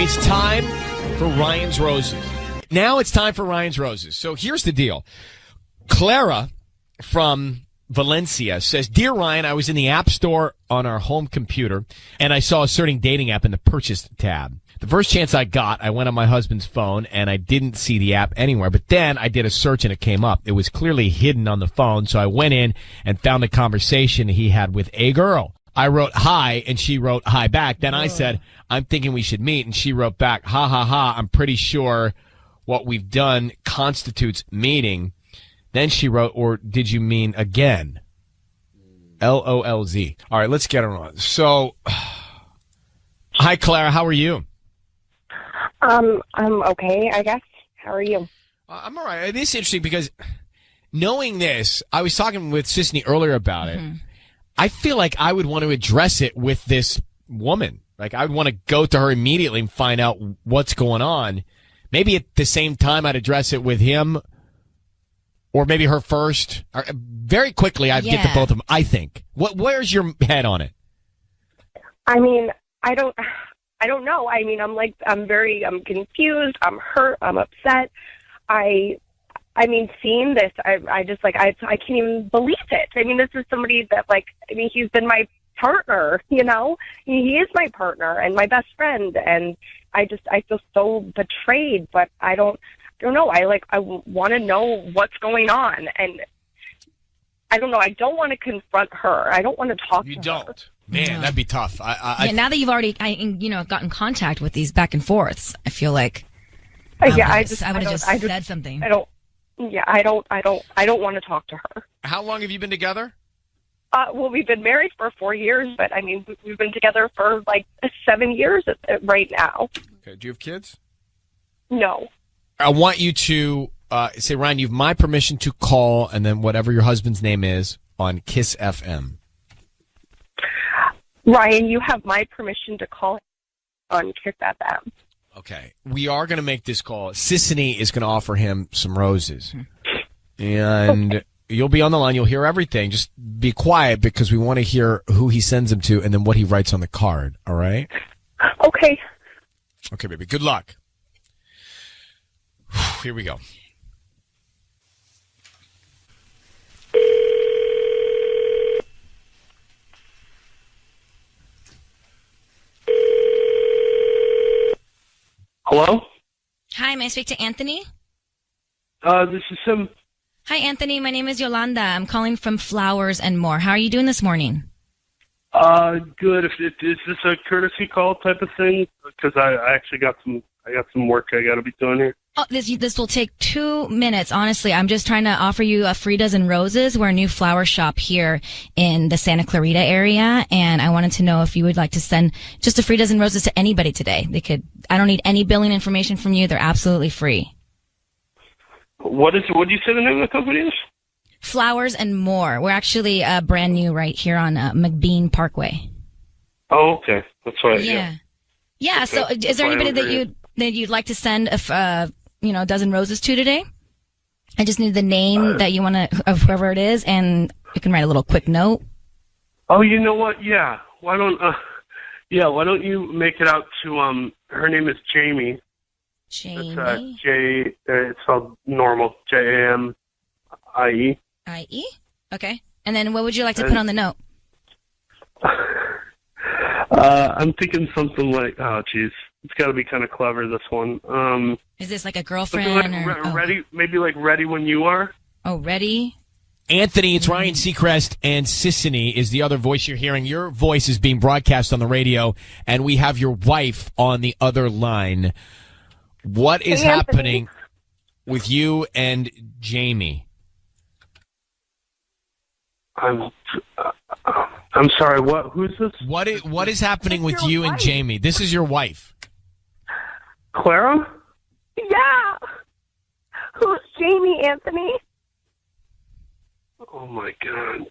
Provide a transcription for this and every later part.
It's time for Ryan's Roses. Now it's time for Ryan's Roses. So here's the deal. Clara from Valencia says, Dear Ryan, I was in the App Store on our home computer, and I saw a certain dating app in the Purchase tab. The first chance I got, I went on my husband's phone, and I didn't see the app anywhere. But then I did a search, and it came up. It was clearly hidden on the phone, so I went in and found a conversation he had with a girl. I wrote hi, and she wrote hi back. Then I said, I'm thinking we should meet, and she wrote back, ha, ha, ha, I'm pretty sure what we've done constitutes meeting. Then she wrote, or did you mean again? LOLZ. All right, let's get her on. So, hi, Clara. How are you? I'm okay, I guess. How are you? I'm all right. This is interesting because knowing this, I was talking with Sisney earlier about it. I feel like I would want to address it with this woman. Like, I would want to go to her immediately and find out what's going on. Maybe at the same time I'd address it with him, or maybe her first. Very quickly, I'd get to both of them, I think. Where's your head on it? I mean, I don't know. I mean, I'm confused. I'm hurt. I'm upset. I mean, seeing this, I can't even believe it. I mean, this is somebody that, he's been my partner, you know? He is my partner and my best friend, and I feel so betrayed, but I don't know. I want to know what's going on, and I don't know. I don't want to confront her. I don't want to talk to her. You don't? Man, that'd be tough. Now that you've already, gotten contact with these back and forths, I feel like I would have just said something. I don't want to talk to her. How long have you been together? Well, we've been married for 4 years, but I mean, we've been together for 7 years right now. Okay. Do you have kids? No. I want you to say, Ryan, you have my permission to call, and then whatever your husband's name is, on Kiss FM. Ryan, you have my permission to call on Kiss FM. Okay. We are going to make this call. Sisney is going to offer him some roses. And you'll be on the line. You'll hear everything. Just be quiet because we want to hear who he sends them to and then what he writes on the card. All right? Okay. Okay, baby. Good luck. Here we go. Hello? Hi, may I speak to Anthony? This is him. Hi, Anthony. My name is Yolanda. I'm calling from Flowers and More. How are you doing this morning? Good. Is this a courtesy call type of thing? Because I actually got some work I got to be doing here. Oh, this will take 2 minutes. Honestly, I'm just trying to offer you a free dozen roses. We're a new flower shop here in the Santa Clarita area, and I wanted to know if you would like to send just a free dozen roses to anybody today. I don't need any billing information from you. They're absolutely free. What do you say the name of the company is? Flowers and More. We're actually brand new right here on McBean Parkway. Oh, okay. That's right. Yeah. Okay. So is there anybody that you'd like to send a dozen roses to today? I just need the name that you want to, of whoever it is, and you can write a little quick note. Oh, you know what? Yeah. Why don't you make it out to her name is Jamie. Jamie. It's spelled normal. Jamie. IE? Okay. And then what would you like to put on the note? I'm thinking something like, oh, geez. It's got to be kind of clever, this one. Is this like a girlfriend? Ready? Maybe like ready when you are? Oh, ready? Anthony, it's Ryan Seacrest, and Sisney is the other voice you're hearing. Your voice is being broadcast on the radio, and we have your wife on the other line. What is happening with you and Jamie? I'm sorry. What? Who's this? What is happening with you and Jamie? This is your wife, Clara. Yeah. Who's Jamie, Anthony? Oh my God.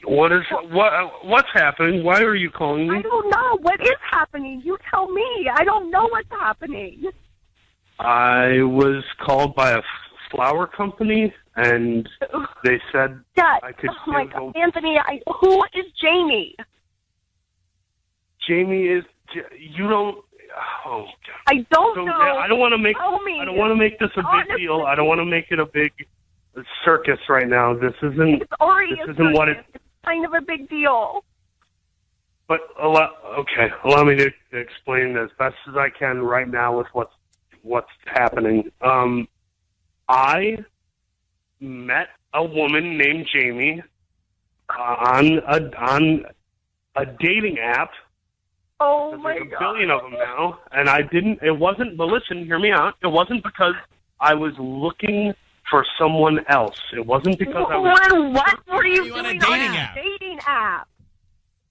What's happening? Why are you calling me? I don't know. What is happening? You tell me. I don't know what's happening. I was called by a flower company, and they said I could. Oh my God, Anthony! Who is Jamie? Jamie is. You don't. Oh, God. I don't know. I don't want to make. Tell me. I don't want to make this a big deal. I don't want to make it a big circus right now. This isn't. It's already this a isn't what circus. It's kind of a big deal. But allow me to explain as best as I can right now with what's happening. I met a woman named Jamie on a dating app. Oh my There's a God! billion of them now, and I didn't. It wasn't. But listen, hear me out. It wasn't because I was looking for someone else. It wasn't because I was. What were you You on a doing dating on a app? dating app?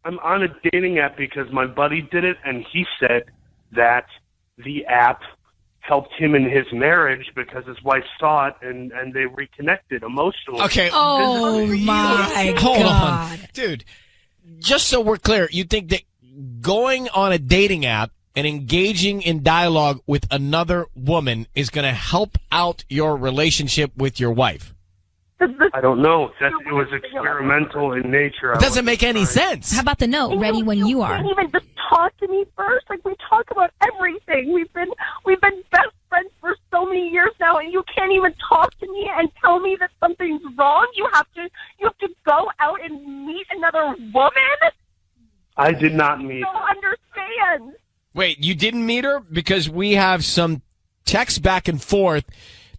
I'm on a dating app because my buddy did it, and he said that the app helped him in his marriage because his wife saw it and they reconnected emotionally. Okay. Oh my Hold God. on. Dude, just so we're clear, you think that going on a dating app and engaging in dialogue with another woman is going to help out your relationship with your wife? I don't know. It was experimental in nature. It doesn't make any sense. How about the note? Ready when you are. Can't even just talk to me first. Like, we talk about everything. We've been best friends for so many years now, and you can't even talk to me and tell me that something's wrong. You have to go out and meet another woman. I did not meet. I don't understand. Wait, you didn't meet her? Because we have some texts back and forth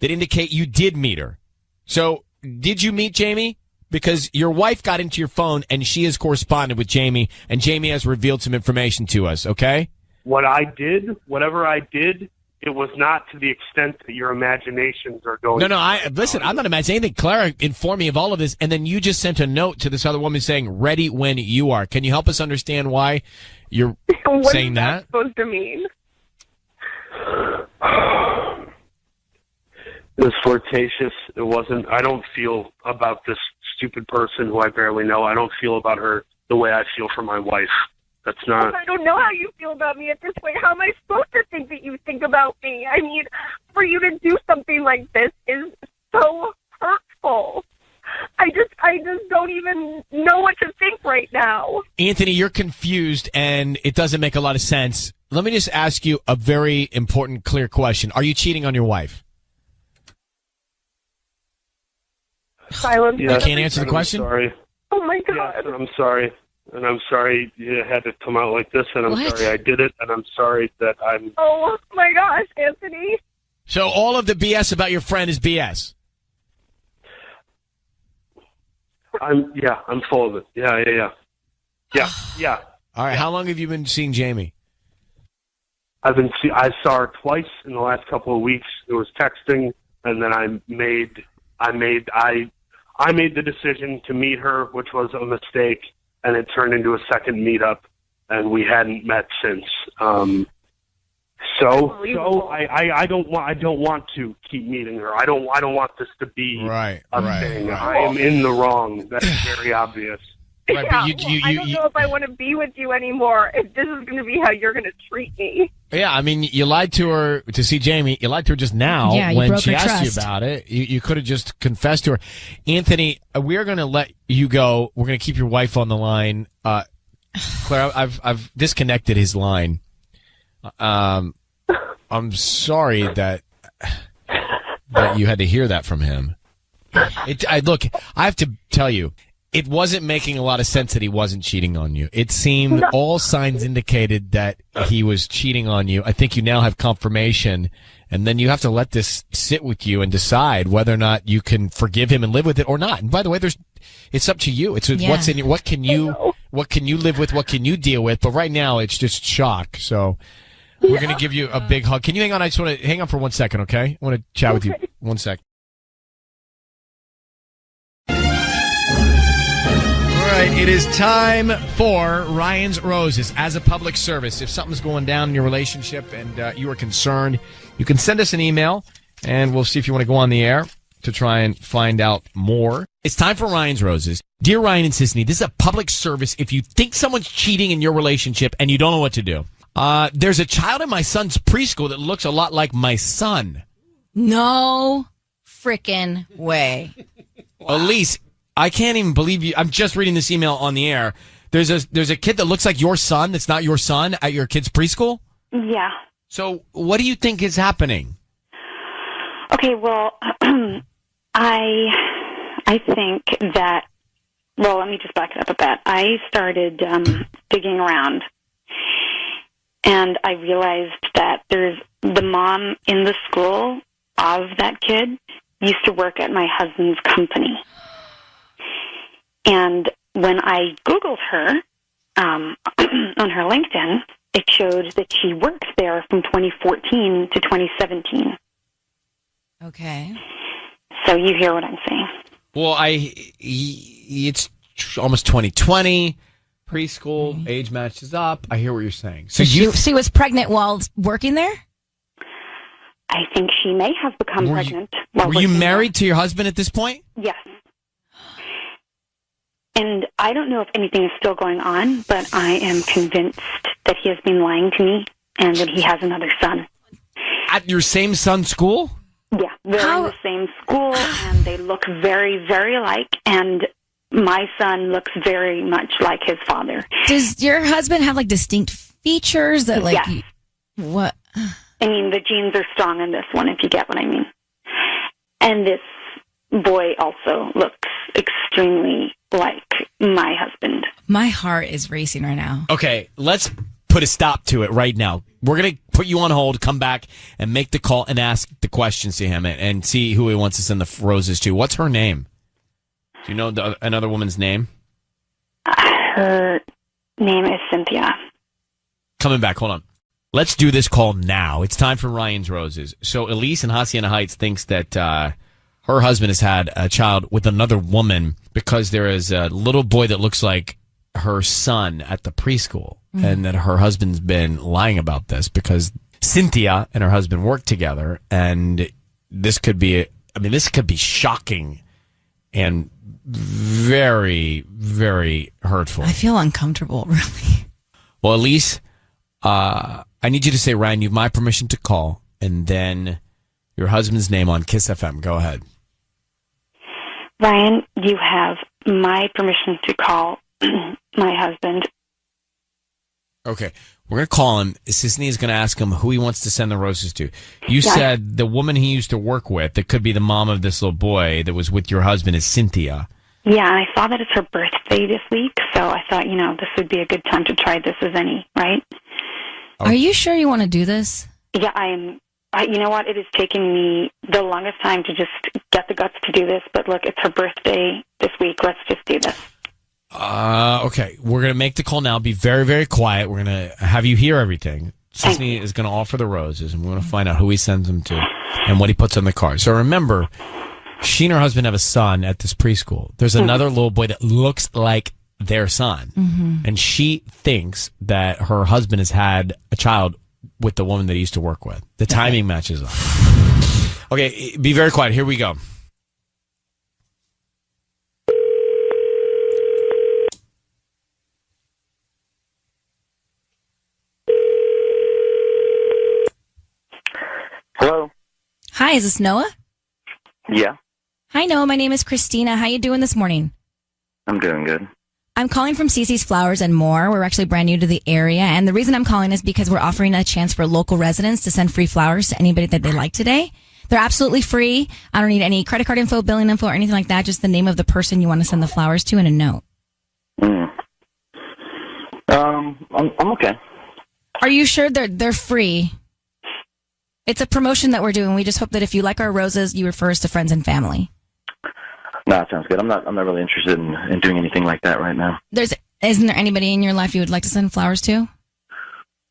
that indicate you did meet her. So, did you meet Jamie? Because your wife got into your phone and she has corresponded with Jamie, and Jamie has revealed some information to us, okay? Whatever I did, it was not to the extent that your imaginations are going. No, listen, I'm not imagining anything. Clara informed me of all of this, and then you just sent a note to this other woman saying, ready when you are. Can you help us understand why you're What saying is that? supposed to mean? It was flirtatious. It wasn't. I don't feel about this stupid person who I barely know. I don't feel about her the way I feel for my wife. That's not. I don't know how you feel about me at this point. How am I supposed to think that you think about me? I mean, for you to do something like this is so hurtful. I just don't even know what to think right now. Anthony, you're confused, and it doesn't make a lot of sense. Let me just ask you a very important, clear question. Are you cheating on your wife? Silence. You can't answer the question? I'm sorry. Oh my God. Yes, and I'm sorry. And I'm sorry it had to come out like this, and I'm What? sorry I did it, and I'm sorry that I'm... Oh my gosh, Anthony. So all of the BS about your friend is BS? I'm full of it. Yeah. All right, how long have you been seeing Jamie? I saw her twice in the last couple of weeks. It was texting, and then I made the decision to meet her, which was a mistake, and it turned into a second meetup, and we hadn't met since. So I don't want to keep meeting her. I don't want this to be a thing. I am in the wrong. That's very obvious. Right, Yeah, but I don't know if I want to be with you anymore. If this is going to be how you're going to treat me. Yeah, I mean, you lied to her to see Jamie. You lied to her just now you when broke she her asked you trust. about it. You could have just confessed to her. Anthony, we are going to let you go. We're going to keep your wife on the line. Clara, I've disconnected his line. I'm sorry that you had to hear that from him. Look, I have to tell you, it wasn't making a lot of sense that he wasn't cheating on you. It seemed all signs indicated that he was cheating on you. I think you now have confirmation, and then you have to let this sit with you and decide whether or not you can forgive him and live with it or not. And by the way, it's up to you. It's what's in your, what can you live with, what can you deal with? But right now, it's just shock. So we're going to give you a big hug. Can you hang on? I just want to hang on for 1 second, okay? I want to chat with you 1 sec. All right, it is time for Ryan's Roses. As a public service, if something's going down in your relationship and you are concerned, you can send us an email, and we'll see if you want to go on the air to try and find out more. It's time for Ryan's Roses. Dear Ryan and Sisney, this is a public service. If you think someone's cheating in your relationship and you don't know what to do, there's a child in my son's preschool that looks a lot like my son. No frickin' way. Elise, I can't even believe you. I'm just reading this email on the air. There's a kid that looks like your son that's not your son at your kid's preschool? Yeah. So what do you think is happening? Okay, well, I think that, well, let me just back it up a bit. I started digging around, and I realized that there's the mom in the school of that kid used to work at my husband's company. And when I Googled her on her LinkedIn, it showed that she worked there from 2014 to 2017. Okay. So you hear what I'm saying. Well, it's almost 2020. Preschool, age matches up. I hear what you're saying. So she was pregnant while working there? I think she may have become pregnant. Were you married to your husband at this point? Yes. And I don't know if anything is still going on, but I am convinced that he has been lying to me and that he has another son. At your same son's school? Yeah, they're in the same school, and they look very, very alike, and my son looks very much like his father. Does your husband have, like, distinct features that, like... Yes. What? I mean, the genes are strong in this one, if you get what I mean. And this boy also looks extremely like my husband. My heart is racing right now. Okay, let's put a stop to it right now. We're going to put you on hold, come back, and make the call and ask the questions to him and see who he wants to send the roses to. What's her name? Do you know another woman's name? Her name is Cynthia. Coming back, hold on. Let's do this call now. It's time for Ryan's Roses. So Elise in Hacienda Heights thinks that her husband has had a child with another woman because there is a little boy that looks like her son at the preschool, and that her husband's been lying about this because Cynthia and her husband work together, and this could be shocking and very, very hurtful. I feel uncomfortable, really. Well, Elise, I need you to say, Ryan, you have my permission to call, and then your husband's name on Kiss FM. Go ahead. Ryan, you have my permission to call my husband. Okay. We're going to call him. Sisney is going to ask him who he wants to send the roses to. You said the woman he used to work with, that could be the mom of this little boy that was with your husband, is Cynthia. Yeah, I saw that it's her birthday this week, so I thought, this would be a good time to try this as any, right? Are you sure you want to do this? Yeah, I am. You know what? It has taken me the longest time to just get the guts to do this, but look, it's her birthday this week. Let's just do this. Okay. We're going to make the call now. Be very, very quiet. We're going to have you hear everything. Sisney is going to offer the roses, and we're going to find out who he sends them to and what he puts on the card. So remember, she and her husband have a son at this preschool. There's another little boy that looks like their son, and she thinks that her husband has had a child with the woman that he used to work with. The timing matches up. Okay, be very quiet. Here we go. Hello. Hi, is this Noah? Yeah, Hi, Noah. My name is Christina. How you doing this morning? I'm doing good. I'm calling from CC's Flowers and More. We're actually brand new to the area, and the reason I'm calling is because we're offering a chance for local residents to send free flowers to anybody that they like today. They're absolutely free. I don't need any credit card info, billing info, or anything like that. Just the name of the person you want to send the flowers to and a note. I'm okay. Are you sure they're free? It's a promotion that we're doing. We just hope that if you like our roses, you refer us to friends and family. No, it sounds good. I'm not really interested in doing anything like that right now. Isn't there anybody in your life you would like to send flowers to?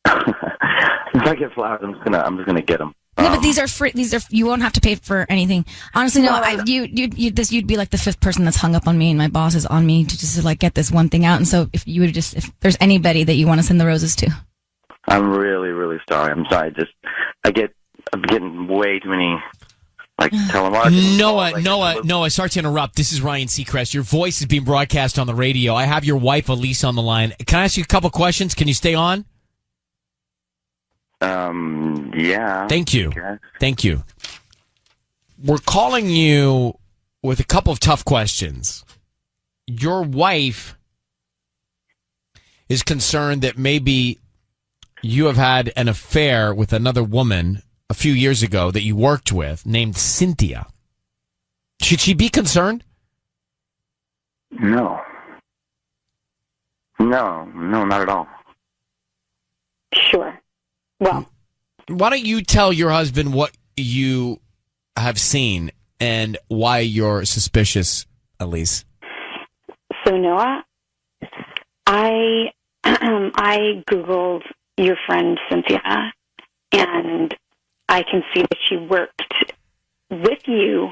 If I get flowers, I'm just gonna get them. No, but these are free. You won't have to pay for anything. Honestly, no. You'd be like the fifth person that's hung up on me, and my boss is on me to just like get this one thing out. And so, if there's anybody that you want to send the roses to, I'm really, really sorry. I'm sorry. I'm getting way too many telemarketing. Noah. Sorry to interrupt. This is Ryan Seacrest. Your voice is being broadcast on the radio. I have your wife Elise on the line. Can I ask you a couple questions? Can you stay on? Yeah. Thank you. Okay. Thank you. We're calling you with a couple of tough questions. Your wife is concerned that maybe you have had an affair with another woman a few years ago that you worked with named Cynthia. Should she be concerned? No. No, not at all. Sure. Well, why don't you tell your husband what you have seen and why you're suspicious, Elise? So Noah, I Googled your friend Cynthia, and I can see that she worked with you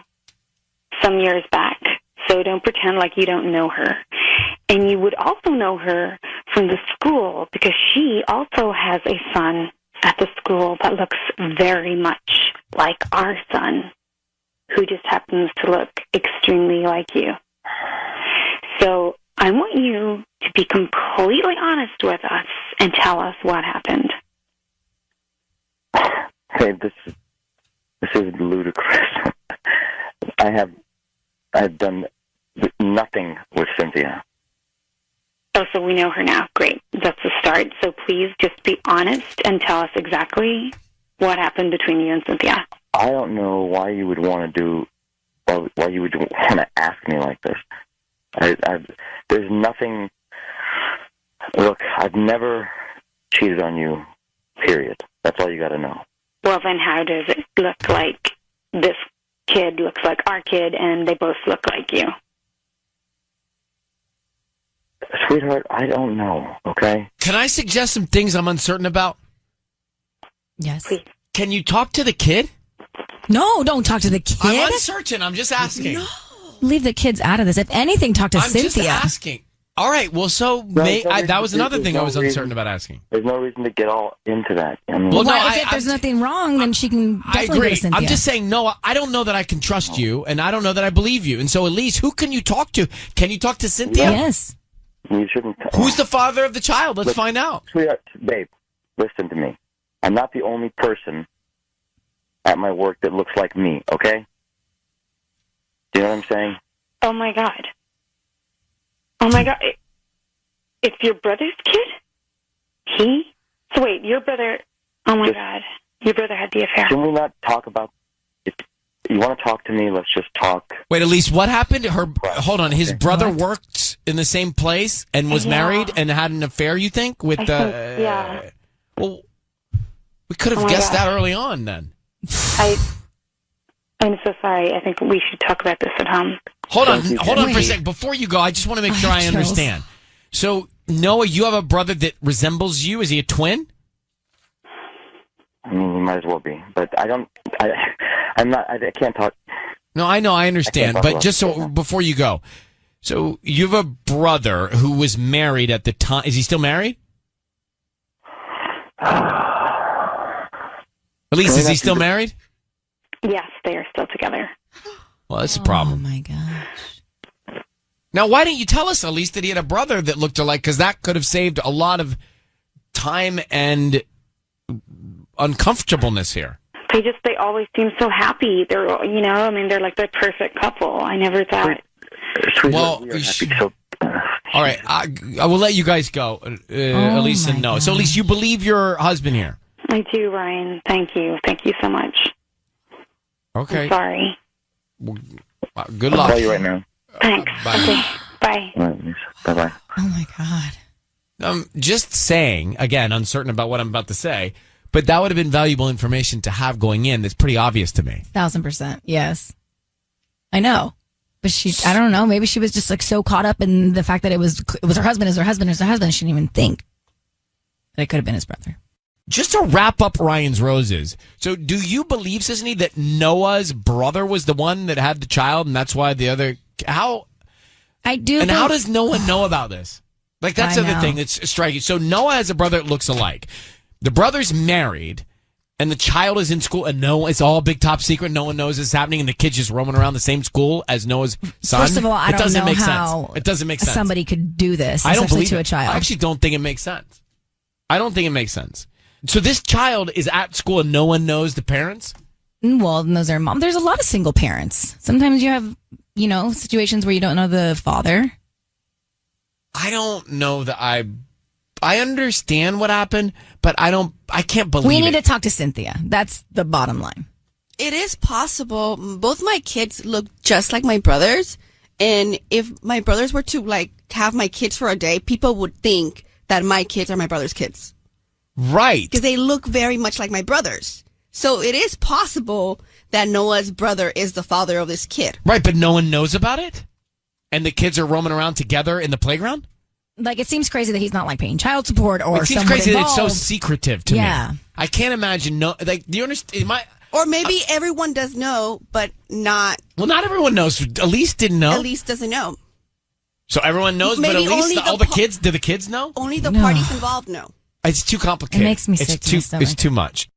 some years back. So don't pretend like you don't know her. And you would also know her from the school because she also has a son at the school that looks very much like our son, who just happens to look extremely like you. So I want you to be completely honest with us and tell us what happened. Hey, this is ludicrous. I've done nothing with Cynthia. Oh, so we know her now. Great. That's a start. So please just be honest and tell us exactly what happened between you and Cynthia. I don't know why you would want to why you would want to ask me like this. There's nothing. Look, I've never cheated on you, period. That's all you got to know. Well, then how does it look like this kid looks like our kid and they both look like you? Sweetheart, I don't know, okay? Can I suggest some things I'm uncertain about? Yes. Please. Can you talk to the kid? No, don't talk to the kid. I'm uncertain. I'm just asking. No. Leave the kids out of this. If anything, talk to Cynthia. I'm just asking. All right. Well, so that was another thing I was uncertain about asking. There's no reason to get all into that. I mean, Well, no, if there's nothing wrong, then she can I definitely go agree. to Cynthia. I'm just saying, no, I don't know that I can trust you, and I don't know that I believe you. And so, Elise, who can you talk to? Can you talk to Cynthia? Yes. you shouldn't. Who's the father of the child? Let's find out. Sweetheart, babe, listen to me. I'm not the only person at my work that looks like me, okay? Do you know what I'm saying? Oh, my God. Oh, my God. It's your brother's kid? So wait, your brother... Oh, my God. Your brother had the affair. Can we not talk about... If you want to talk to me, let's just talk. Wait, Elise, what happened? Hold on. His brother worked in the same place and was married and had an affair, you think? Yeah. Well, we could have guessed that early on, then. I'm so sorry. I think we should talk about this at home. Hold on for a second. Before you go, I just want to make sure I understand. So, Noah, you have a brother that resembles you. Is he a twin? I mean, he might as well be. But I can't talk. No, I know, I understand. But just so, before you go, so you have a brother who was married at the time. Is he still married? Elise, is he still married? Yes, they are still together. Well, that's a problem. Oh, my gosh. Now, why didn't you tell us, Elise, that he had a brother that looked alike? Because that could have saved a lot of time and uncomfortableness here. They always seem so happy. They're, they're like the perfect couple. I never thought. Well, all right, I will let you guys go, Elise and Noah. So, Elise, you believe your husband here? I do, Ryan. Thank you. Thank you so much. Okay. I'm sorry. Good luck. I'll call you right now. Thanks. Bye. Okay. Bye. Bye-bye. Oh, my God. I'm just saying, again, uncertain about what I'm about to say, but that would have been valuable information to have going in. That's pretty obvious to me. 1,000%. Yes. I know. But I don't know. Maybe she was just like so caught up in the fact that it was her husband, is her husband, is her husband. She didn't even think that it could have been his brother. Just to wrap up Ryan's Roses. So do you believe, Sisney, that Noah's brother was the one that had the child and that's why the other... How... I do. And how does no one know about this? Like, that's the other thing that's striking. So Noah has a brother that looks alike. The brother's married, and the child is in school, and it's all big top secret. No one knows this is happening, and the kid's just roaming around the same school as Noah's son. First of all, I don't know how it doesn't make sense. Somebody could do this, I don't believe to a child. I actually don't think it makes sense. I don't think it makes sense. So this child is at school, and no one knows the parents? Well, knows their mom. There's a lot of single parents. Sometimes you have... situations where you don't know the father. I don't know that I I understand what happened, but I can't believe We need it. to talk to Cynthia. That's the bottom line. It is possible. Both my kids look just like my brothers. And if my brothers were to like have my kids for a day, people would think that my kids are my brother's kids. Right. Because they look very much like my brothers. So it is possible that Noah's brother is the father of this kid. Right, but no one knows about it? And the kids are roaming around together in the playground? Like, it seems crazy that he's not like paying child support or It seems someone crazy that it's so involved. secretive to me. I can't imagine. Do you understand? Or maybe everyone does know, but not. Well, not everyone knows. Elise didn't know. Elise doesn't know. So everyone knows, but Maybe Elise, only all the kids, do the kids know? Only the parties involved know. It's too complicated. It makes me sick to my stomach. It's too much.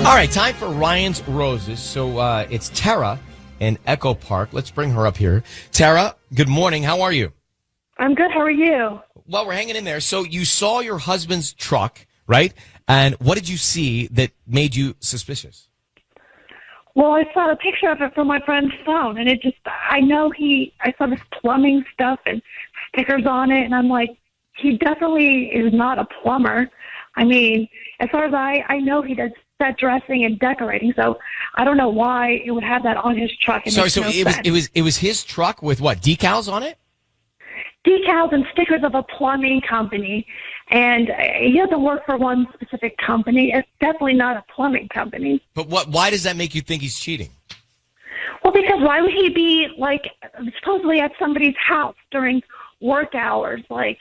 All right, time for Ryan's Roses. So it's Tara in Echo Park. Let's bring her up here. Tara, good morning. How are you? I'm good. How are you? Well, we're hanging in there. So you saw your husband's truck, right? And what did you see that made you suspicious? Well, I saw a picture of it from my friend's phone, and I saw this plumbing stuff and stickers on it, and I'm like, he definitely is not a plumber. I mean, as far as I know, he does set dressing and decorating, so I don't know why it would have that on his truck. Sorry, so it was his truck with what, decals on it? Decals and stickers of a plumbing company, and he doesn't work for one specific company. It's definitely not a plumbing company. But why does that make you think he's cheating? Well, because why would he be, like, supposedly at somebody's house during work hours? Like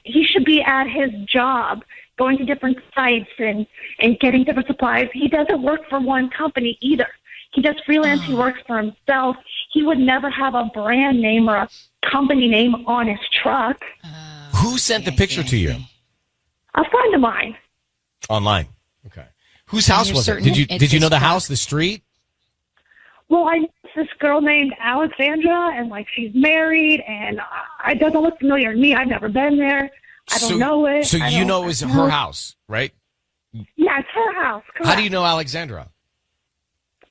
he should be at his job, going to different sites and getting different supplies. He doesn't work for one company either. He does freelance. He works for himself. He would never have a brand name or a company name on his truck. Who sent the picture to you? A friend of mine. Online. Okay. Whose house was it? Did you know the house, the street? Well, I know this girl named Alexandra, and like she's married, and it doesn't look familiar to me. I've never been there. I don't know it. So you know it was her house, right? Yeah, it's her house. Correct. How do you know Alexandra?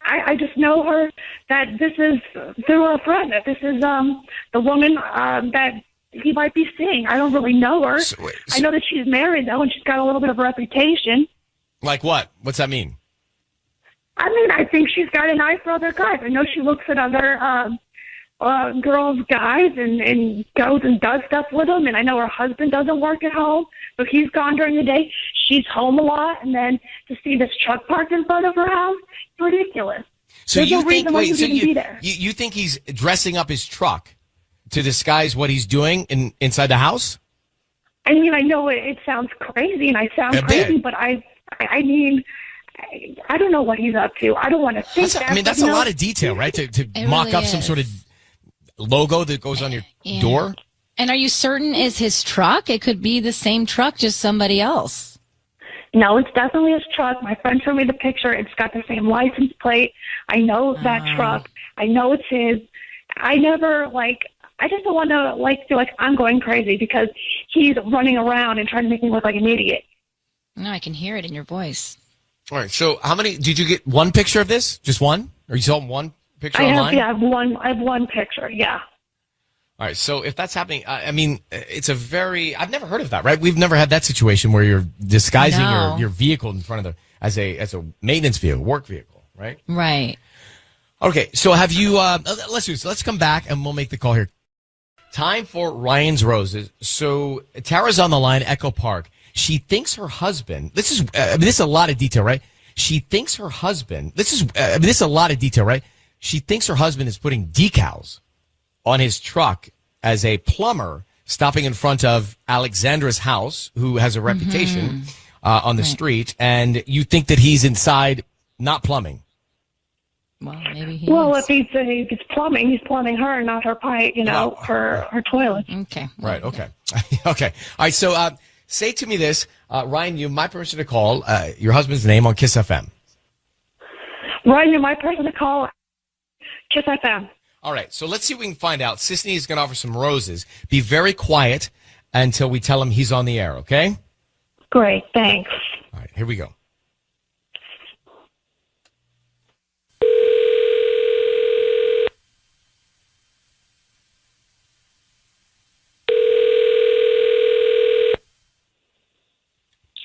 I just know her that this is through a friend. That this is the woman that he might be seeing. I don't really know her. I know that she's married though, and she's got a little bit of a reputation. Like what? What's that mean? I mean, I think she's got an eye for other guys. I know she looks at other girls, guys, and goes and does stuff with them. And I know her husband doesn't work at home, so he's gone during the day. She's home a lot, and then to see this truck parked in front of her house, it's ridiculous. So There's you no think? reason why Wait, he so wouldn't be there. you think he's dressing up his truck to disguise what he's doing inside the house? I mean, I know it sounds crazy, and I sound crazy, but I mean, I don't know what he's up to. I don't want to think that. I mean, that's a lot of detail, right? To mock really up some sort of logo that goes on your door. And are you certain it's his truck? It could be the same truck, just somebody else. No, it's definitely his truck. My friend showed me the picture. It's got the same license plate. I know that truck. I know it's his. I never, I just don't want to, feel like I'm going crazy because he's running around and trying to make me look like an idiot. No, I can hear it in your voice. All right. So how many, did you get one picture of this? Just one? Or you saw one picture online? I have one picture, yeah. All right. So if that's happening, I mean, it's I've never heard of that, right? We've never had that situation where you're disguising your vehicle in front of as a maintenance vehicle, work vehicle, right? Right. Okay. So have you, let's do this. Let's come back and we'll make the call here. Time for Ryan's Roses. So Tara's on the line, Echo Park. She thinks her husband, this is a lot of detail, right? She thinks her husband, this is a lot of detail, right? She thinks her husband is putting decals on his truck as a plumber stopping in front of Alexandra's house, who has a reputation on the street, and you think that he's inside not plumbing. Well, maybe he if he's plumbing, he's plumbing her, not her pipe, her toilet. Okay. Right, okay. Okay. All right, so say to me this, Ryan, you have my permission to call your husband's name on Kiss FM. Ryan, you're my person to call. Kiss FM. All right, so let's see if we can find out. Sisney is going to offer some roses. Be very quiet until we tell him he's on the air, okay? Great, thanks. All right, here we go.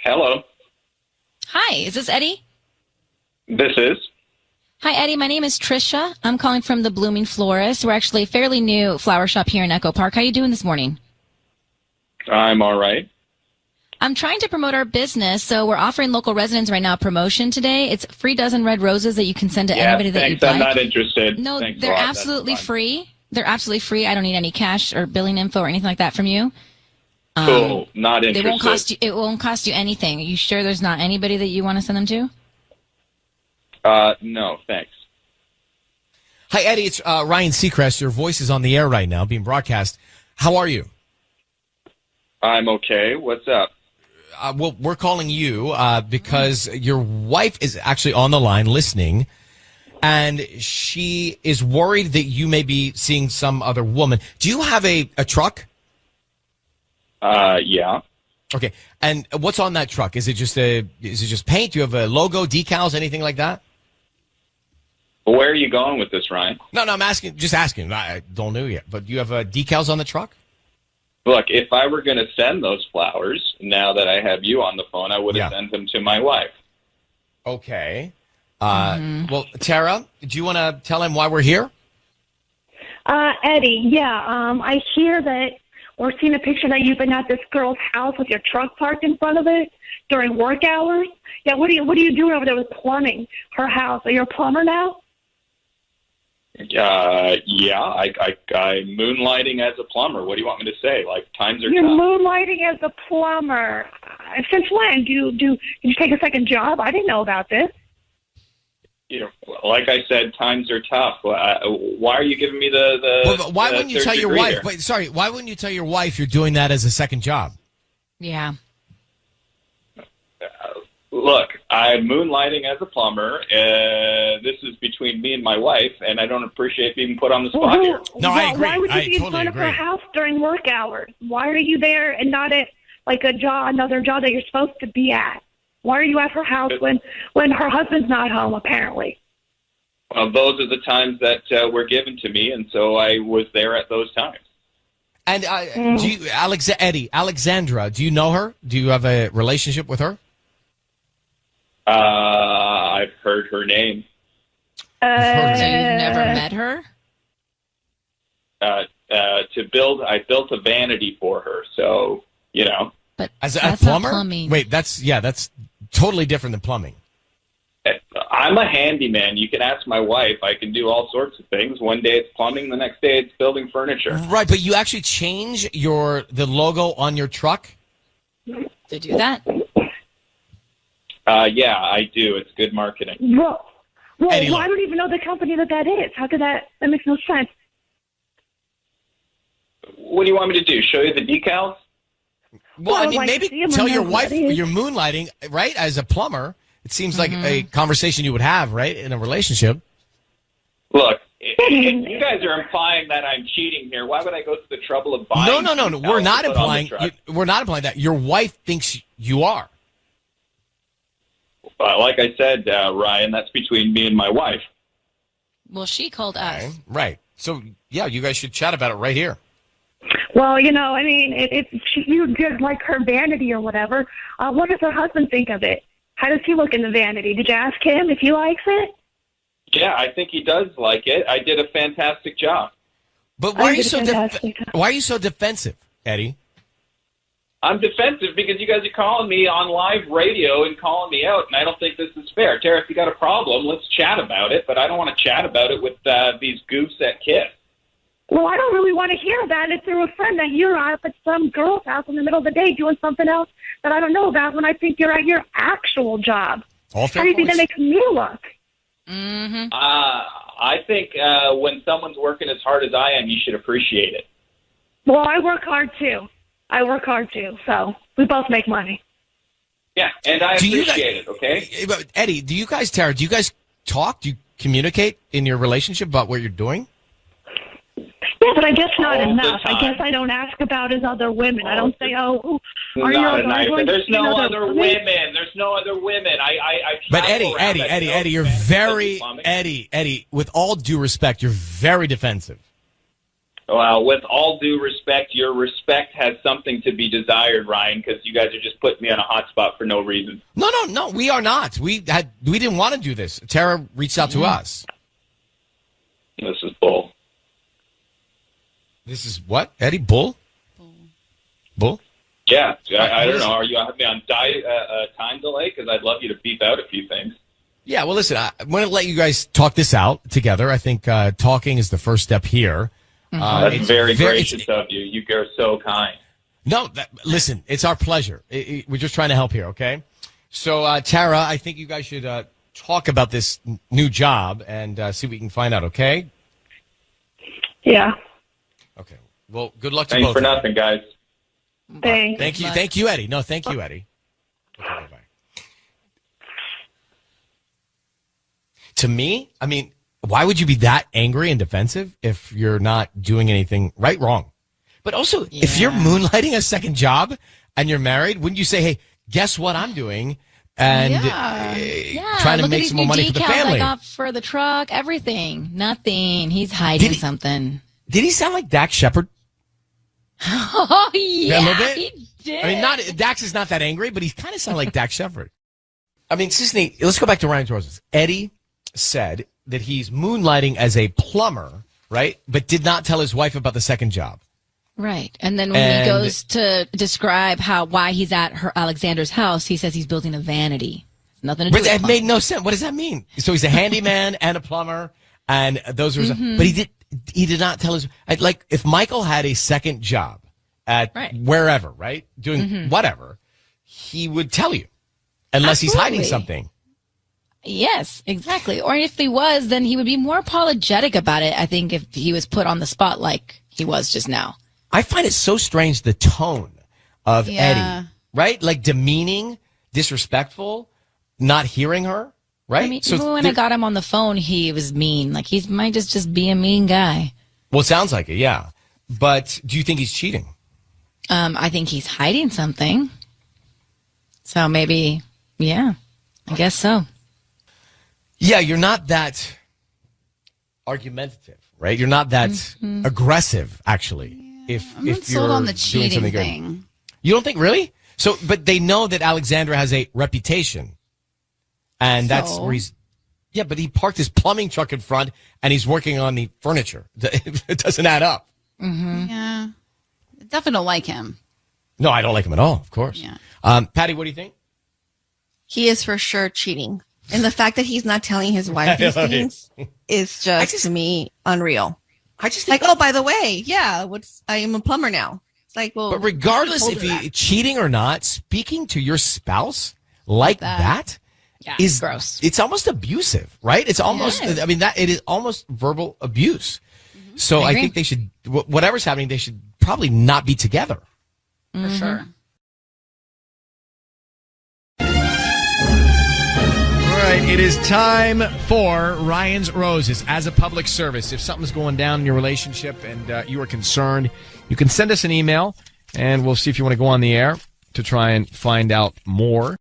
Hello. Hi, is this Eddie? This is. Hi, Eddie. My name is Trisha. I'm calling from the Blooming Florist. We're actually a fairly new flower shop here in Echo Park. How are you doing this morning? I'm all right. I'm trying to promote our business, so we're offering local residents right now a promotion today. It's free dozen red roses that you can send to anybody that you'd like. I'm not interested. No, Thanks they're a lot. absolutely free. They're absolutely free. I don't need any cash or billing info or anything like that from you. Cool. Not interested. It won't cost you anything. Are you sure there's not anybody that you want to send them to? No, thanks. Hi, Eddie. It's Ryan Seacrest. Your voice is on the air right now, being broadcast. How are you? I'm okay. What's up? Well, we're calling you because your wife is actually on the line listening, and she is worried that you may be seeing some other woman. Do you have a truck? Yeah. Okay. And what's on that truck? Is it just paint? Do you have a logo, decals, anything like that? Where are you going with this, Ryan? No, I'm just asking. I don't know yet. But do you have decals on the truck? Look, if I were going to send those flowers, now that I have you on the phone, I would have sent them to my wife. Okay. Well, Tara, do you want to tell him why we're here? Eddie, I hear that we're seeing a picture that you've been at this girl's house with your truck parked in front of it during work hours. Yeah, what are you doing over there with plumbing her house? Are you a plumber now? Yeah, I'm moonlighting as a plumber. What do you want me to say? Like, times are You're tough. moonlighting as a plumber. Since when? Did you take a second job? I didn't know about this. You know, like I said, times are tough. Why are you giving me the why wouldn't you tell your wife? Here? Wait, sorry. Why wouldn't you tell your wife you're doing that as a second job? Yeah. Look, I'm moonlighting as a plumber. This is between me and my wife, and I don't appreciate being put on the spot here. No, I agree. Why would you be in front of her house during work hours? Why are you there and not at like another job that you're supposed to be at? Why are you at her house when her husband's not home, apparently? Well, those are the times that were given to me, and so I was there at those times. And Alexandra, do you know her? Do you have a relationship with her? I've heard her name. So you've never met her? I built a vanity for her, so, you know. But as a that's plumber? Not plumbing. Wait, that's totally different than plumbing. I'm a handyman. You can ask my wife. I can do all sorts of things. One day it's plumbing, the next day it's building furniture. Right, but you actually change the logo on your truck? To do that? Yeah, I do. It's good marketing. Well, Eddie, I don't even know the company that is. How could that makes no sense. What do you want me to do? Show you the decals? Well, I mean, like, maybe tell your wife you're moonlighting, right? As a plumber, it seems like a conversation you would have, right, in a relationship. Look, if you guys are implying that I'm cheating here, why would I go to the trouble of buying? No. We're not implying. We're not implying that. Your wife thinks you are. Like I said, Ryan, that's between me and my wife. Well, she called us. Right. So, yeah, you guys should chat about it right here. Well, I mean, if you did like her vanity or whatever, what does her husband think of it? How does he look in the vanity? Did you ask him if he likes it? Yeah, I think he does like it. I did a fantastic job. But why are you so defensive, Eddie? I'm defensive because you guys are calling me on live radio and calling me out, and I don't think this is fair. Tara, if you got a problem, let's chat about it, but I don't want to chat about it with these goofs at KISS. Well, I don't really want to hear that if they're a friend that you're up at some girl's house in the middle of the day doing something else that I don't know about when I think you're at your actual job. How do you think that makes me look? Mm-hmm. I think when someone's working as hard as I am, you should appreciate it. Well, I work hard, too. So we both make money. Yeah, and I appreciate it, okay? Eddie, Tara, do you guys talk? Do you communicate in your relationship about what you're doing? Yeah, but I guess not All the enough. I time. guess I don't ask about his other women. I don't say, "Oh, are you Not a enough. guy?" There's no other women. There's no other women. I But travel around. Eddie, you're very Eddie. With all due respect, you're very defensive. Well, with all due respect, your respect has something to be desired, Ryan, because you guys are just putting me on a hot spot for no reason. No, we are not. We didn't want to do this. Tara reached out to us. This is bull. This is what, Eddie? Bull? Bull? Yeah, I don't know. Are you having me on time delay? Because I'd love you to beep out a few things. Yeah, well, listen, I'm going to let you guys talk this out together. I think talking is the first step here. That's very gracious of you. You are so kind. No, listen, it's our pleasure. We're just trying to help here, okay? So, Tara, I think you guys should talk about this new job and see what we can find out, okay? Yeah. Okay. Well, good luck to Thanks both for of you. nothing, guys. Thanks. Thank you, Eddie. No, thank you, Eddie. Okay, bye-bye. To me, I mean, why would you be that angry and defensive if you're not doing anything wrong? But also, if you're moonlighting a second job and you're married, wouldn't you say, hey, guess what I'm doing? And trying to look make at these some more new money for the decals family. I got for the truck, everything. Nothing. He's hiding something. Did he sound like Dax Shepard? Oh, yeah, A little bit? he did. I mean, Dax is not that angry, but he kind of sounded like Dax Shepard. I mean, Sisney, let's go back to Ryan's Roses. Eddie said that he's moonlighting as a plumber, right? But did not tell his wife about the second job. Right. And then when he goes to describe why he's at Alexander's house, he says he's building a vanity. Nothing to do But with that plumbing. made no sense. What does that mean? So he's a handyman and a plumber, and those are. But he did not tell his. Like if Michael had a second job at wherever, right, doing whatever, he would tell you, unless he's hiding something. Yes, exactly. Or if he was, then he would be more apologetic about it, I think, if he was put on the spot like he was just now. I find it so strange, the tone of Eddie, right? Like demeaning, disrespectful, not hearing her, right? I mean, even when I got him on the phone, he was mean. Like, he might just be a mean guy. Well, it sounds like it, yeah. But do you think he's cheating? I think he's hiding something. So maybe, I guess so. Yeah, you're not that argumentative, right? You're not that aggressive, actually. If I'm if not you're sold on the doing cheating something thing. good. You don't think really? So, but they know that Alexandra has a reputation, and that's where he's. Yeah, but he parked his plumbing truck in front, and he's working on the furniture. It doesn't add up. Yeah. Definitely don't like him. No, I don't like him at all. Of course. Yeah. Patty, what do you think? He is for sure cheating. And the fact that he's not telling his wife these things is just, to me, unreal. I just like, oh, by the way, I am a plumber now. It's like, well, but regardless if he cheating or not, speaking to your spouse like that is gross. It's almost abusive, right? It's almost. I mean, it is almost verbal abuse. So I think they should, whatever's happening, they should probably not be together. For sure. All right, it is time for Ryan's Roses as a public service. If something's going down in your relationship and you are concerned, you can send us an email, and we'll see if you want to go on the air to try and find out more.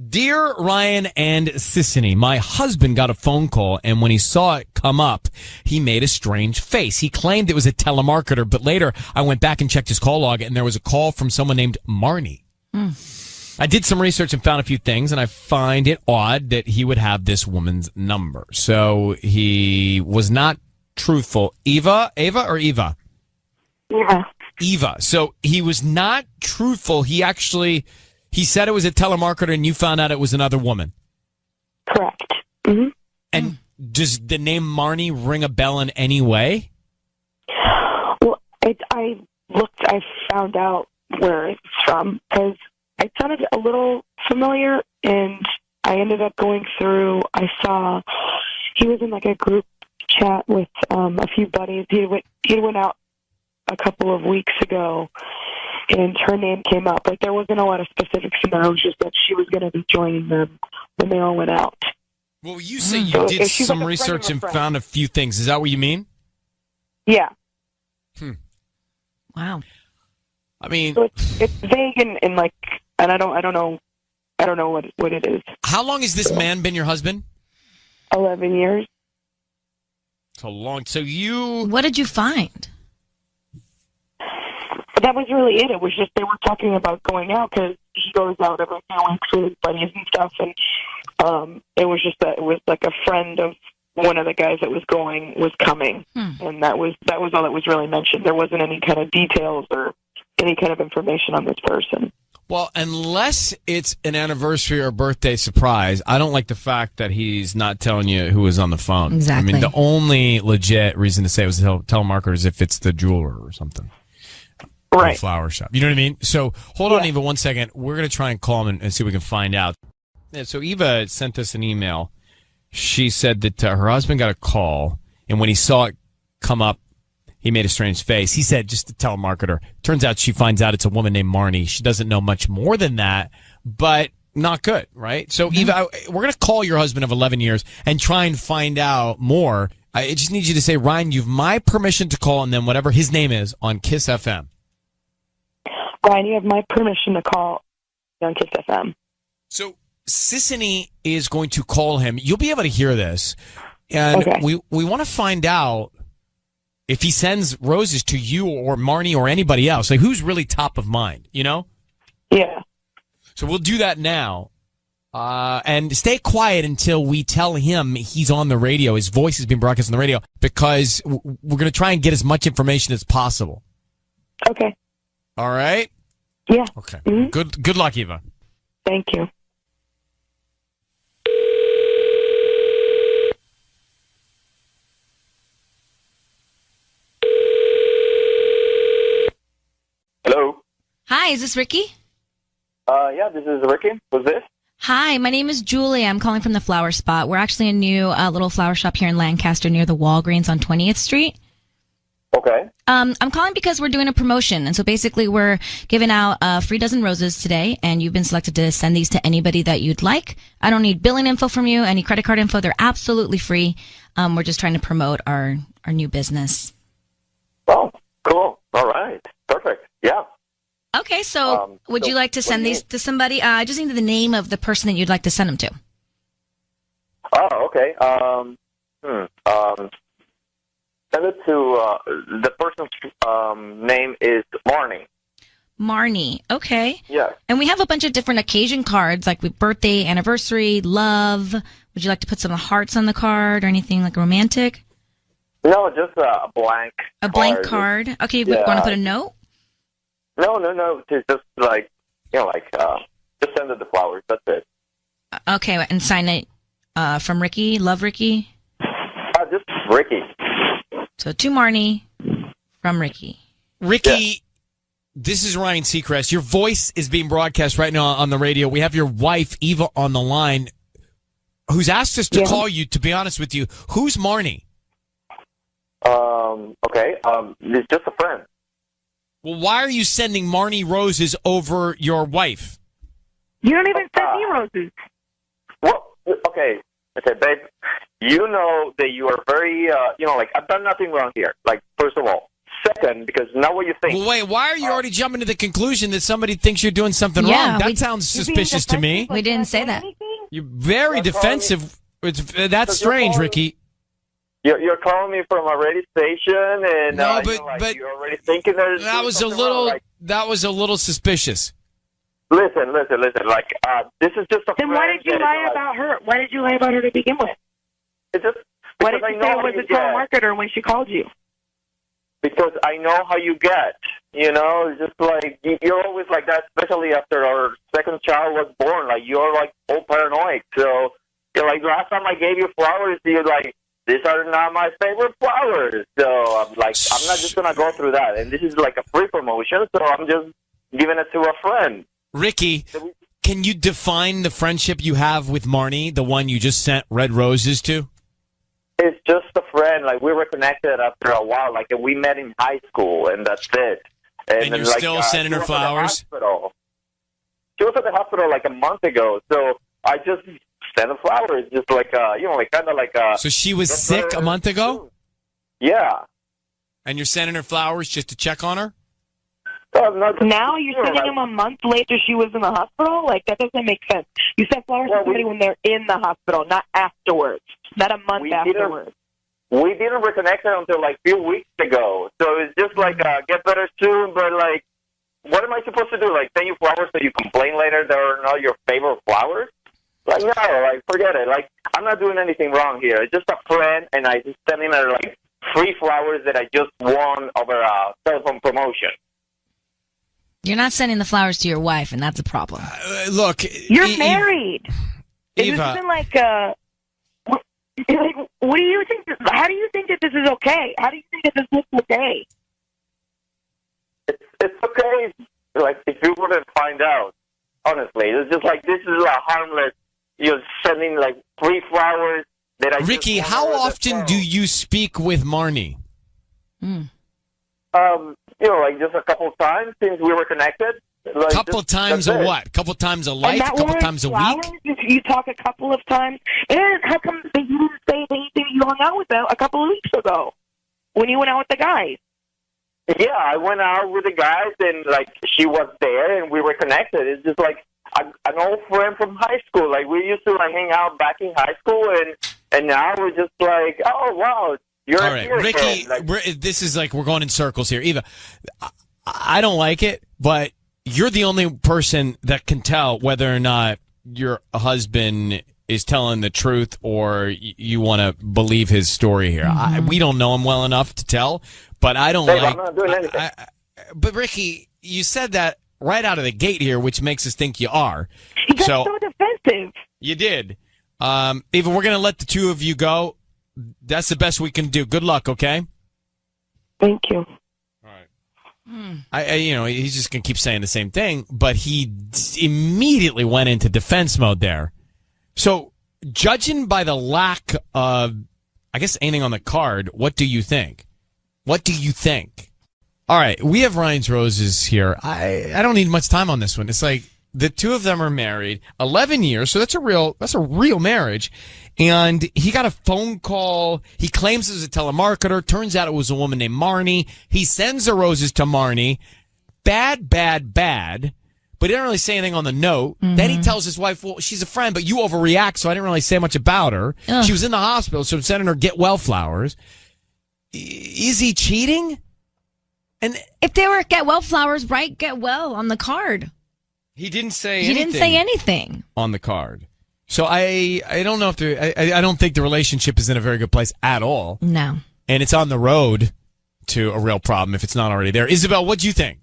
Dear Ryan and Sissany, my husband got a phone call, and when he saw it come up, he made a strange face. He claimed it was a telemarketer, but later I went back and checked his call log, and there was a call from someone named Marne. I did some research and found a few things, and I find it odd that he would have this woman's number. So he was not truthful. Eva or Eva? Eva. So he was not truthful. He said it was a telemarketer, and you found out it was another woman. Correct. And does the name Marne ring a bell in any way? Well, I found out where it's from because it sounded a little familiar, and I ended up going through. I saw he was in like a group chat with a few buddies. He went out a couple of weeks ago, and her name came up, but there wasn't a lot of specifics in there. It was just that she was going to be joining them when they all went out. Well, you say you did some research and found a few things. Is that what you mean? Yeah. Wow. I mean, So it's vague and like, and I don't know what it is. how long has this man been your husband? 11 years. So long. So you. What did you find? But that was really it. It was just they were talking about going out because he goes out every few weeks with his buddies and stuff, and it was just that it was like a friend of one of the guys that was going was coming, and that was all that was really mentioned. There wasn't any kind of details or any kind of information on this person. Well, unless it's an anniversary or birthday surprise, I don't like the fact that he's not telling you who was on the phone. Exactly. I mean, the only legit reason to say it was a telemarketer is if it's the jeweler or something. Right. Flower shop. You know what I mean? So hold on, Eva, 1 second. We're going to try and call him and see if we can find out. Yeah, so Eva sent us an email. She said that her husband got a call, and when he saw it come up, he made a strange face. He said, just a telemarketer. Turns out she finds out it's a woman named Marne. She doesn't know much more than that, but not good, right? So, Eva, we're going to call your husband of 11 years and try and find out more. I just need you to say, Ryan, you've my permission to call, and then whatever his name is on Kiss FM. Ryan, you have my permission to call on Kiss FM. So Sissany is going to call him. You'll be able to hear this. And we want to find out if he sends roses to you or Marne or anybody else. Like, who's really top of mind, you know? Yeah. So we'll do that now. And stay quiet until we tell him he's on the radio. His voice is being broadcast on the radio because we're going to try and get as much information as possible. Okay. All right? Yeah. Okay. Good luck, Eva. Thank you. Hello. Hi, is this Ricky? Yeah, this is Ricky. Who's this? Hi, my name is Julie. I'm calling from the Flower Spot. We're actually a new little flower shop here in Lancaster near the Walgreens on 20th Street. Okay. I'm calling because we're doing a promotion. And so basically we're giving out a free dozen roses today, and you've been selected to send these to anybody that you'd like. I don't need billing info from you, any credit card info. They're absolutely free. We're just trying to promote our new business. Oh, cool. All right. Perfect. Yeah. Okay, so would you like to send these to somebody? I just need the name of the person that you'd like to send them to. Oh, okay. Send it to the person's name is Marne. Marne, okay. Yeah. And we have a bunch of different occasion cards, like with birthday, anniversary, love. Would you like to put some hearts on the card or anything like romantic? No, just a blank. A blank card. Okay, you want to put a note? No. It's just like, just send it the flowers. That's it. Okay, and sign it from Ricky. Love, Ricky. Just Ricky. So to Marne from Ricky. Ricky, this is Ryan Seacrest. Your voice is being broadcast right now on the radio. We have your wife, Eva, on the line, who's asked us to call you, to be honest with you. Who's Marne? Okay. It's just a friend. Well, why are you sending Marne roses over your wife? You don't even send me roses. Well, okay, babe. You know that you are very, I've done nothing wrong here. Like, first of all. Second, because now what you think. Well, wait, why are you already jumping to the conclusion that somebody thinks you're doing something wrong? That sounds suspicious to me. We didn't say that. You're very defensive. That's strange, Ricky. You're calling me from a radio station, and but you're already thinking that was a little that was a little suspicious. Listen. Like, this is just a. Then why did you lie about her? Why did you lie about her to begin with? It's just why did you say it was a telemarketer when she called you? Because I know how you get. It's just like you're always like that, especially after our second child was born. Like, you're like all paranoid. So you're like, last time I gave you flowers, you're like, these are not my favorite flowers. So I'm like, I'm not just going to go through that. And this is like a free promotion, so I'm just giving it to a friend. Ricky, can you define the friendship you have with Marne, the one you just sent red roses to? It's just a friend. Like, we reconnected after a while. Like, we met in high school, and that's it. And you're still sending her flowers? She was at the hospital like a month ago, so I just sent her flowers, just like, kind of like. So she was sick a month ago? Yeah. And you're sending her flowers just to check on her? Now you're sending them a month later she was in the hospital? Like, that doesn't make sense. You send flowers to somebody when they're in the hospital, not afterwards. Not a month afterwards. We didn't reconnect until like a few weeks ago. So it's just like, get better soon, but like, what am I supposed to do? Like, send you flowers so you complain later they're not your favorite flowers? Like, no, like, forget it. Like, I'm not doing anything wrong here. It's just a friend, and I just sending her, like, free flowers that I just won over a cell phone promotion. You're not sending the flowers to your wife, and that's a problem. Look, you're married. Eva. This isn't like what do you think? How do you think that this is okay? How do you think that this looks okay? It's okay, like, if you wouldn't find out. Honestly, it's just like, this is a harmless. You're sending like free flowers that I. Ricky, how often do you speak with Marne? Like just a couple of times since we were connected. Like, couple times a what? Couple times a life? Couple times a week? You talk a couple of times. And how come you didn't say anything you hung out with them a couple of weeks ago when you went out with the guys? Yeah, I went out with the guys, and like she was there, and we were connected. It's just like an old friend from high school. Like, we used to like hang out back in high school, and now we're just like, oh wow, you're all right, Ricky. Like, this is like we're going in circles here. Eva, I don't like it, but you're the only person that can tell whether or not your husband is telling the truth or you want to believe his story here. We don't know him well enough to tell, but I don't I'm not doing anything. But Ricky, you said that right out of the gate here, which makes us think you are. You got so defensive. You did. Eva, we're going to let the two of you go. That's the best we can do. Good luck, okay? Thank you. He's just going to keep saying the same thing, but he immediately went into defense mode there. So, judging by the lack of, I guess, anything on the card, what do you think? What do you think? All right, we have Ryan's Roses here. I don't need much time on this one. It's like the two of them are married 11 years, so that's a real marriage. And he got a phone call. He claims it was a telemarketer. Turns out it was a woman named Marne. He sends the roses to Marne. Bad. But he didn't really say anything on the note. Then he tells his wife, well, she's a friend, but you overreact, so I didn't really say much about her. Ugh. She was in the hospital, so I'm sending her get well flowers. Is he cheating? And if they were get well flowers, write get well on the card. He didn't say anything. He didn't say anything on the card. So I don't know if I don't think the relationship is in a very good place at all. No. And it's on the road to a real problem if it's not already there. Isabel, what do you think?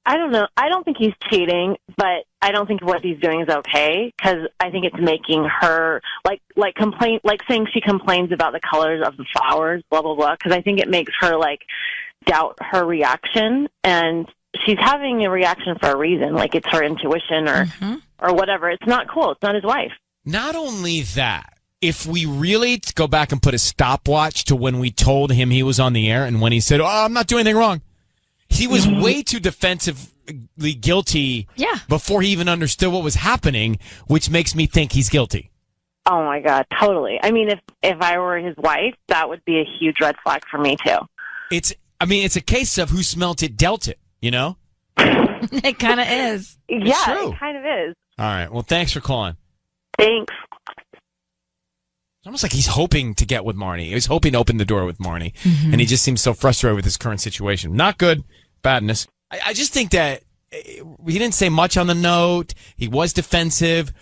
I don't know. I don't think he's cheating, but I don't think what he's doing is okay because I think it's making her like saying she complains about the colors of the flowers, blah blah blah. Because I think it makes her like doubt her reaction, and she's having a reaction for a reason, like it's her intuition or whatever. It's not cool. It's not his wife. Not only that, if we really go back and put a stopwatch to when we told him he was on the air and when he said, oh, I'm not doing anything wrong. He was way too defensively guilty before he even understood what was happening, which makes me think he's guilty. Oh, my God, totally. I mean, if I were his wife, that would be a huge red flag for me, too. It's a case of who smelt it, dealt it, you know? It kind of is. Yeah, it kind of is. All right. Well, thanks for calling. Thanks. It's almost like he's hoping to get with Marne. He's hoping to open the door with Marne. And he just seems so frustrated with his current situation. Not good. Badness. I just think that he didn't say much on the note. He was defensive.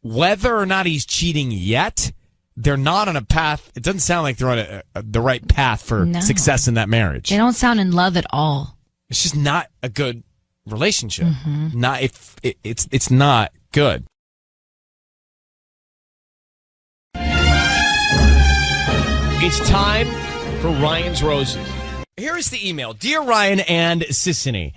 Whether or not he's cheating yet, they're not on a path. It doesn't sound like they're on the right path for success in that marriage. They don't sound in love at all. It's just not a good relationship. Not if it's not good. It's time for Ryan's Roses. Here is the email. Dear Ryan and Sissany,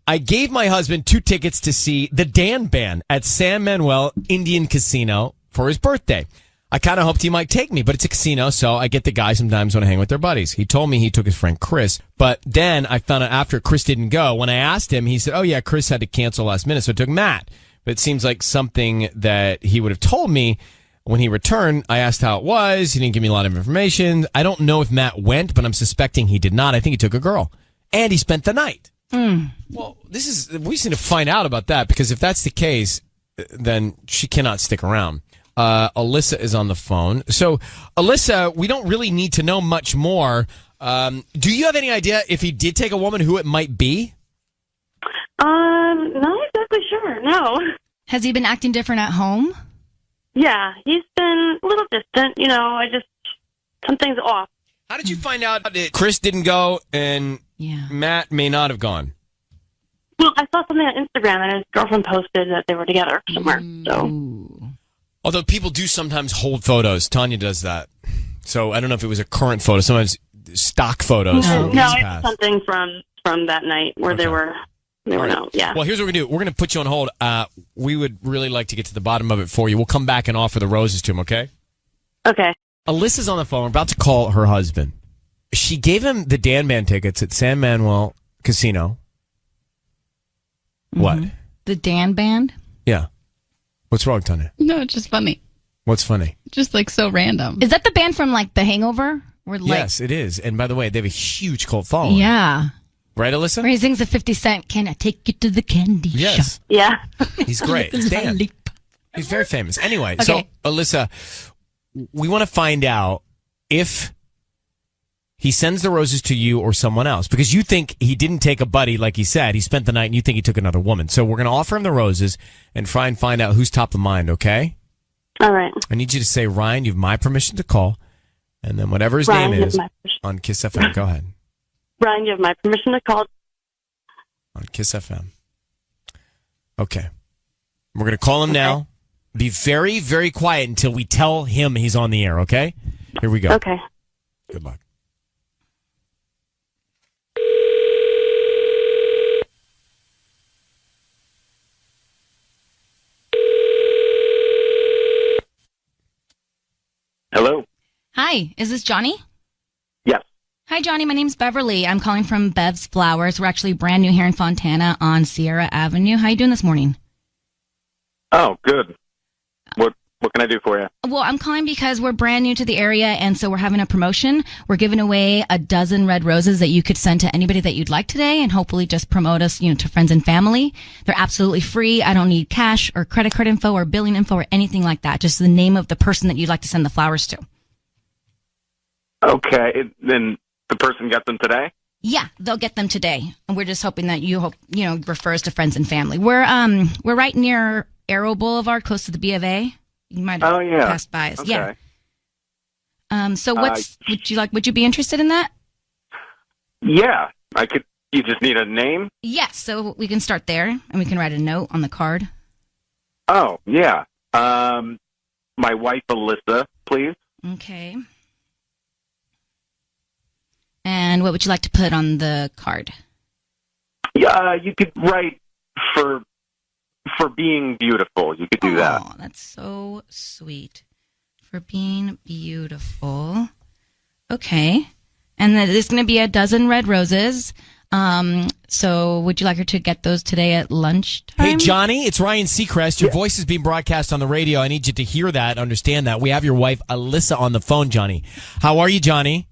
I gave my husband 2 tickets to see the Dan Band at San Manuel Indian Casino for his birthday. I kind of hoped he might take me, but it's a casino, so I get the guys sometimes want to hang with their buddies. He told me he took his friend Chris, but then I found out after Chris didn't go. When I asked him, he said, oh yeah, Chris had to cancel last minute, so I took Matt. But it seems like something that he would have told me When he returned, I asked how it was. He didn't give me a lot of information. I don't know if Matt went, but I'm suspecting he did not. I think he took a girl. And he spent the night. Well, we just need to find out about that, because if that's the case, then she cannot stick around. Alyssa is on the phone. So, Alyssa, we don't really need to know much more. Do you have any idea if he did take a woman, who it might be? Not exactly sure, no. Has he been acting different at home? Yeah, he's been a little distant, something's off. How did you find out that Chris didn't go and Matt may not have gone? Well, I saw something on Instagram and his girlfriend posted that they were together somewhere, so. Although people do sometimes hold photos. Tanya does that. So I don't know if it was a current photo. Sometimes stock photos. No, it's something from that night where they were out. Yeah. Well, here's what we're going to do. We're going to put you on hold. We would really like to get to the bottom of it for you. We'll come back and offer the roses to him, okay? Okay. Alyssa's on the phone. We're about to call her husband. She gave him the Dan Band tickets at San Manuel Casino. What? The Dan Band? Yeah. What's wrong, Tanya? No, it's just funny. What's funny? Just like so random. Is that the band from like The Hangover? Yes, it is. And by the way, they have a huge cult following. Yeah. Right, Alyssa? Where he sings the 50 Cent, "Can I take you to the candy shop?" Yeah. He's great. It's Dan. He's very famous. Anyway, so Alyssa, we want to find out if he sends the roses to you or someone else, because you think he didn't take a buddy, like he said. He spent the night, and you think he took another woman. So we're going to offer him the roses and try and find out who's top of mind, okay? All right. I need you to say, Ryan, you have my permission to call, and then whatever his name is on Kiss FM. Go ahead. Ryan, you have my permission to call. On Kiss FM. Okay. We're going to call him now. Be very, very quiet until we tell him he's on the air, okay? Here we go. Okay. Good luck. Hello? Hi, is this Johnny? Yes. Hi, Johnny. My name's Beverly. I'm calling from Bev's Flowers. We're actually brand new here in Fontana on Sierra Avenue. How you doing this morning? Oh, good. What can I do for you? Well, I'm calling because we're brand new to the area, and so we're having a promotion. We're giving away a dozen red roses that you could send to anybody that you'd like today, and hopefully just promote us, to friends and family. They're absolutely free. I don't need cash or credit card info or billing info or anything like that. Just the name of the person that you'd like to send the flowers to. Okay, then the person got them today? Yeah, they'll get them today, and we're just hoping that you refer us to friends and family. We're right near Arrow Boulevard, close to the B of A. You might have passed by us. Okay. Yeah. So would you be interested in that? Yeah, I could. You just need a name? Yes, so we can start there, and we can write a note on the card. Oh, yeah. My wife, Alyssa, please. Okay. And what would you like to put on the card? Yeah, you could write for being beautiful. You could do that. Oh, that's so sweet. For being beautiful. Okay. And then there's going to be a dozen red roses. So would you like her to get those today at lunchtime? Hey, Johnny, it's Ryan Seacrest. Your voice is being broadcast on the radio. I need you to hear that, understand that. We have your wife, Alyssa, on the phone, Johnny. How are you, Johnny?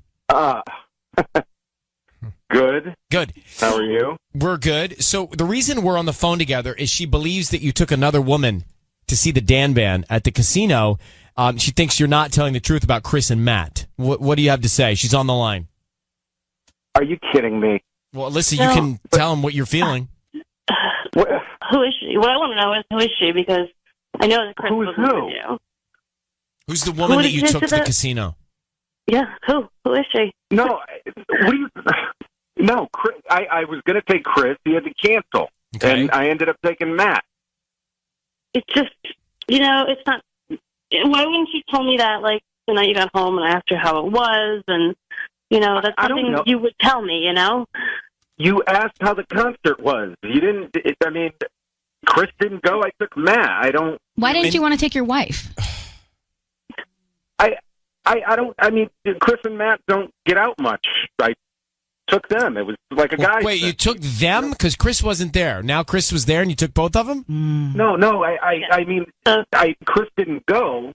Good. Good. How are you? We're good. So the reason we're on the phone together is she believes that you took another woman to see the Dan Band at the casino. She thinks you're not telling the truth about Chris and Matt. What do you have to say? She's on the line. Are you kidding me? Well, Alyssa, you can tell him what you're feeling. Who is she? What I want to know is who is she, because I know that Chris was with you. Who's the woman that you took to the casino? Yeah, who? Who is she? No, no, Chris, I was going to take Chris. He had to cancel. Okay. And I ended up taking Matt. It's just, it's not. Why wouldn't you tell me that, like, the night you got home and I asked you how it was? And, that's something you would tell me, You asked how the concert was. You didn't, Chris didn't go. I took Matt. Why didn't you want to take your wife? Chris and Matt don't get out much. I took them. It was like a guy. Wait, you took them? Because Chris wasn't there. Now Chris was there and you took both of them? No, Chris didn't go.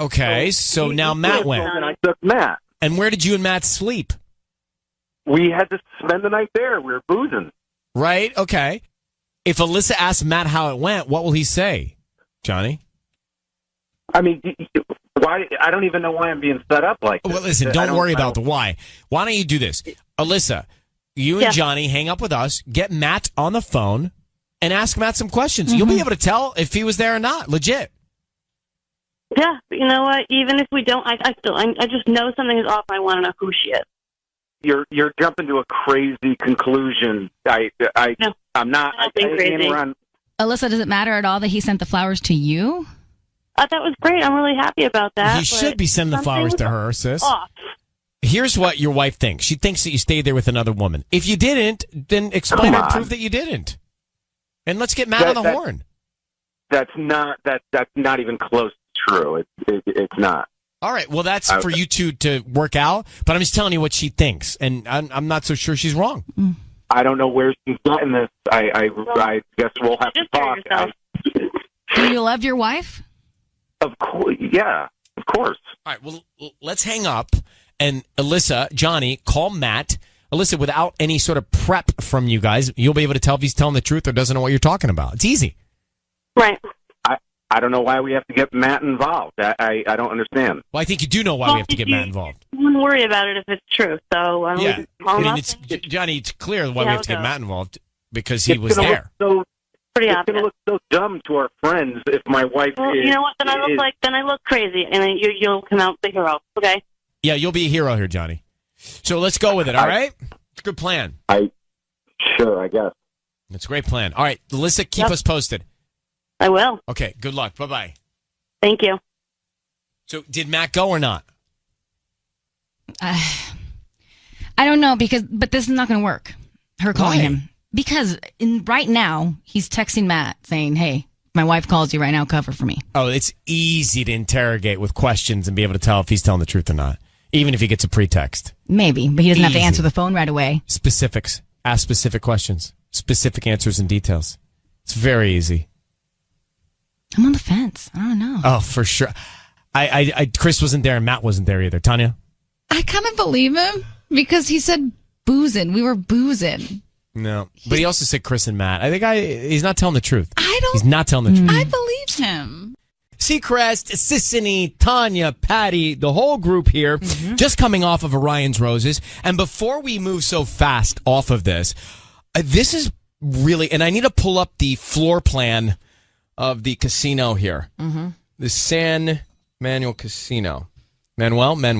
Okay, so now Matt went. And I took Matt. And where did you and Matt sleep? We had to spend the night there. We were boozing. Right, okay. If Alyssa asks Matt how it went, what will he say, Johnny? I mean, why? I don't even know why I'm being set up like this. Well, listen, don't worry about the why. Why don't you do this? Alyssa, you and Johnny hang up with us, get Matt on the phone, and ask Matt some questions. You'll be able to tell if he was there or not. Legit. Yeah, but you know what? Even if we don't, I just know something is off. I want to know who she is. You're jumping to a crazy conclusion. I'm not. Crazy. Alyssa, does it matter at all that he sent the flowers to you? That was great. I'm really happy about that. He should be sending the flowers to her, sis. Off. Here's what your wife thinks. She thinks that you stayed there with another woman. If you didn't, then explain and prove that you didn't. And let's get Matt on the horn. That's not even close to true. It's not. All right. Well, that's for you two to work out. But I'm just telling you what she thinks, and I'm not so sure she's wrong. I don't know where she's getting this. I guess we'll have to talk. Do you love your wife? Of course, yeah, of course. All right. Well, let's hang up. And Alyssa, Johnny, call Matt. Alyssa, without any sort of prep from you guys, you'll be able to tell if he's telling the truth or doesn't know what you're talking about. It's easy. Right. I don't know why we have to get Matt involved. I don't understand. Well, I think you do know why we have to get Matt involved. I wouldn't worry about it if it's true. So yeah, Johnny, it's clear why we have to get Matt involved because he was there. Pretty it's going to look so dumb to our friends if my wife. Well, you know what? Then I look crazy, and then you'll come out the hero. Okay. Yeah, you'll be a hero here, Johnny. So let's go with it. All right. It's a good plan. Sure, I guess. It's a great plan. All right, Alyssa, keep us posted. I will. Okay, good luck. Bye-bye. Thank you. So did Matt go or not? I don't know but this is not going to work. Her calling him. Because right now, he's texting Matt saying, hey, my wife calls you right now, cover for me. Oh, it's easy to interrogate with questions and be able to tell if he's telling the truth or not, even if he gets a pretext. Maybe, but he doesn't have to answer the phone right away. Specifics. Ask specific questions. Specific answers and details. It's very easy. I'm on the fence. I don't know. Oh, for sure. Chris wasn't there and Matt wasn't there either. Tanya? I kind of believe him because he said boozing. We were boozing. No. But he also said Chris and Matt. I think he's not telling the truth. He's not telling the truth. I believe him. Seacrest, Sissany, Tanya, Patty, the whole group here, just coming off of Orion's Roses. And before we move so fast off of this, this is really, and I need to pull up the floor plan of the casino here. The San Manuel Casino. Manuel? San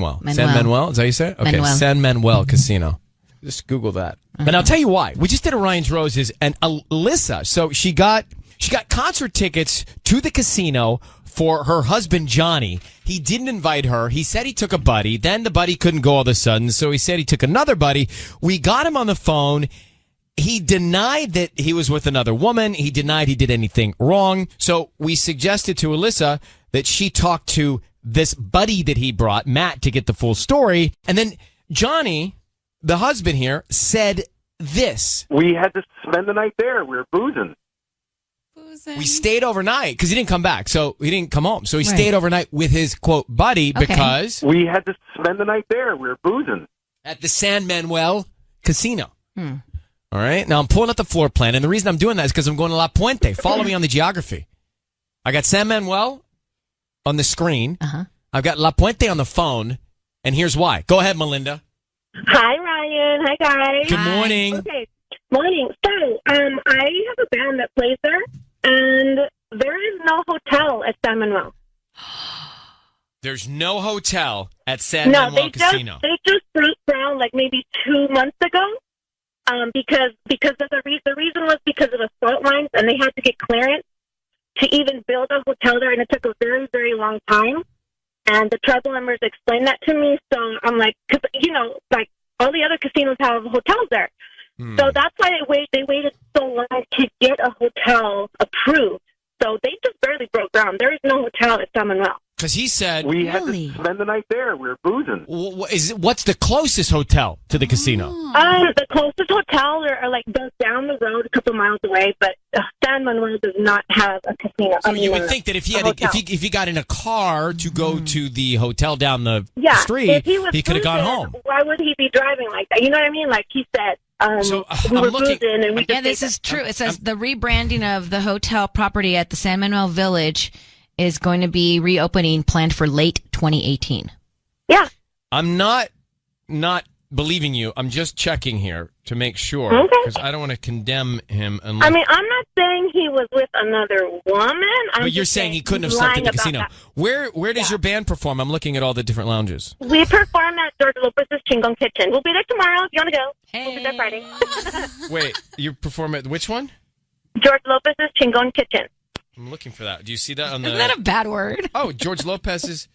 Manuel? Is that how you say it? Okay, Manuel. San Manuel Casino. Just Google that. And I'll tell you why. We just did Orion's Roses, and Alyssa, so she got concert tickets to the casino for her husband, Johnny. He didn't invite her. He said he took a buddy. Then the buddy couldn't go all of a sudden, so he said he took another buddy. We got him on the phone. He denied that he was with another woman. He denied he did anything wrong. So we suggested to Alyssa that she talk to this buddy that he brought, Matt, to get the full story. And then Johnny, the husband here, said this. We had to spend the night there. We were boozing. We stayed overnight because he didn't come back. So he didn't come home. So he stayed overnight with his, quote, buddy because... We had to spend the night there. We were boozing. At the San Manuel Casino. All right. Now I'm pulling up the floor plan. And the reason I'm doing that is because I'm going to La Puente. Follow me on the geography. I got San Manuel on the screen. I've got La Puente on the phone. And here's why. Go ahead, Melinda. Hi, Ryan. Hi, guys. Good morning. Okay. Morning. So, I have a band that plays there, and there is no hotel at San Manuel. There's no hotel at San Manuel Casino. They just broke ground like maybe 2 months ago, because the reason was because of the fault lines, and they had to get clearance to even build a hotel there, and it took a very, very long time. And the tribal members explained that to me, so I'm like, because like all the other casinos have hotels there. So that's why they waited so long to get a hotel approved. So they just barely broke ground. There is no hotel at San Manuel. Because he said we had to spend the night there. We were boozing. What's the closest hotel to the casino? The closest hotel are like just down the road, a couple miles away. But San Manuel does not have a casino. So you would think that if he got in a car to go to the hotel down the street, if he could have gone home. Why would he be driving like that? You know what I mean? Like he said. We were boozing and we just this is true. It says the rebranding of the hotel property at the San Manuel Village is going to be reopening, planned for late 2018. Yeah. I'm not believing you. I'm just checking here to make sure, because I don't want to condemn him. Unless... I mean, I'm not saying he was with another woman. But you're saying he couldn't have slept at the casino. That. Where does your band perform? I'm looking at all the different lounges. We perform at George Lopez's Chingon Kitchen. We'll be there tomorrow if you want to go. We'll be there Friday. Wait, you perform at which one? George Lopez's Chingon Kitchen. I'm looking for that. Do you see that on the... Isn't that a bad word? Oh, George Lopez's...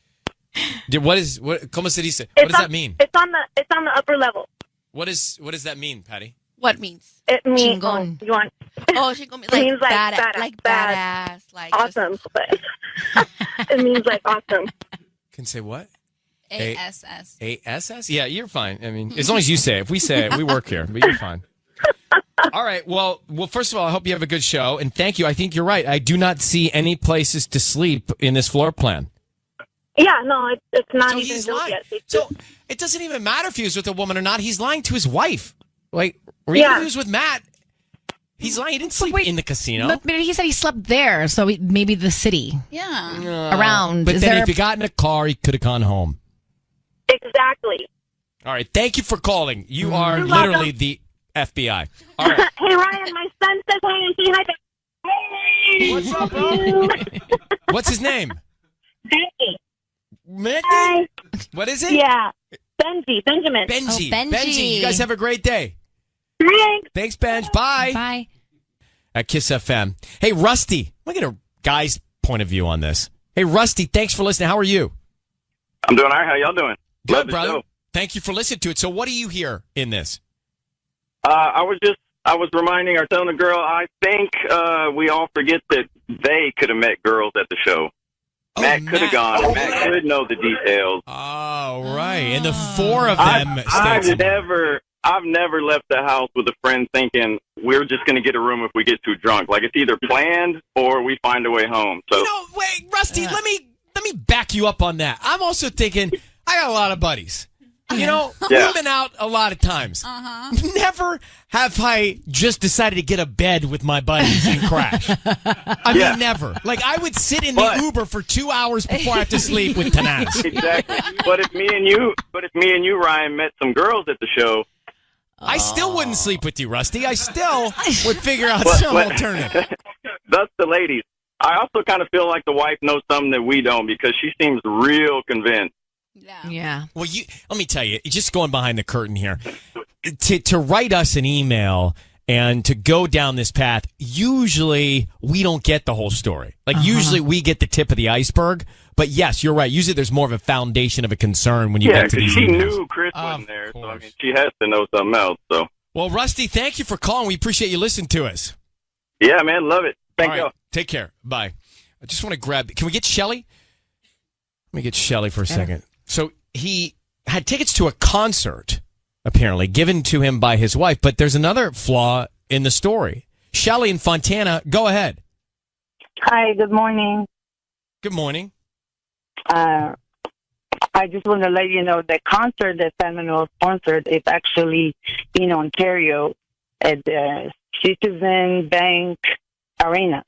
¿Cómo se dice? What does that mean? It's on the upper level. What does that mean, Patty? What means? It means Chingon. You want? Chingon It means like badass, like badass, like awesome. But it means like awesome. Can say what? ASS. ASS? Yeah, you're fine. I mean, as long as you say it. If we say it, we work here, but you're fine. All right. Well, first of all, I hope you have a good show, and thank you. I think you're right. I do not see any places to sleep in this floor plan. Yeah, no, it's not so even he's built lying. yet. So it doesn't even matter if he was with a woman or not. He's lying to his wife. Like, even if he was with Matt, he's lying. He didn't sleep in the casino. But maybe he said he slept there, so maybe the city. Yeah. Around. But then if he got in a car, he could have gone home. Exactly. All right. Thank you for calling. You are literally the FBI. All right. Hey, Ryan, my son says hi and say hi. Hey. What's up, bro? What's his name? Benji. Benji? What is it? Yeah. Benjamin. Benji. Oh, Benji. You guys have a great day. Thanks. Thanks, Benj. Bye. Bye. At Kiss FM. Hey, Rusty. Look at a guy's point of view on this. Hey, Rusty, thanks for listening. How are you? I'm doing all right. How y'all doing? Good, brother. Thank you for listening to it. So what do you hear in this? I was reminding or telling the girl, I think we all forget that they could have met girls at the show. Matt could have gone. And Matt could know the details. Oh, right. And the four of them. I've never left the house with a friend thinking we're just going to get a room if we get too drunk. Like it's either planned or we find a way home. So wait, Rusty, let me back you up on that. I'm also thinking I got a lot of buddies. You know, we've been out a lot of times. Never have I just decided to get a bed with my buddies and crash. I mean, never. Like, I would sit in the Uber for 2 hours before I have to sleep with Tanaz. Exactly. But if me and you, Ryan, met some girls at the show, I still wouldn't sleep with you, Rusty. I still would figure out some alternative. That's the ladies. I also kind of feel like the wife knows something that we don't because she seems real convinced. Yeah. Well, let me tell you, just going behind the curtain here, to write us an email and to go down this path, usually we don't get the whole story. Like, usually we get the tip of the iceberg. But yes, you're right. Usually there's more of a foundation of a concern when you get to these she emails. knew Chris wasn't there, so I mean, she has to know something else. So. Well, Rusty, thank you for calling. We appreciate you listening to us. Yeah, man, love it. Thank you. Take care. Bye. I just want to grab. Can we get Shelly? Let me get Shelly for a second. So he had tickets to a concert, apparently, given to him by his wife. But there's another flaw in the story. Shelly in Fontana, go ahead. Hi, good morning. Good morning. I just want to let you know the concert that San Manuel sponsored is actually in Ontario at the Citizen Bank Arena.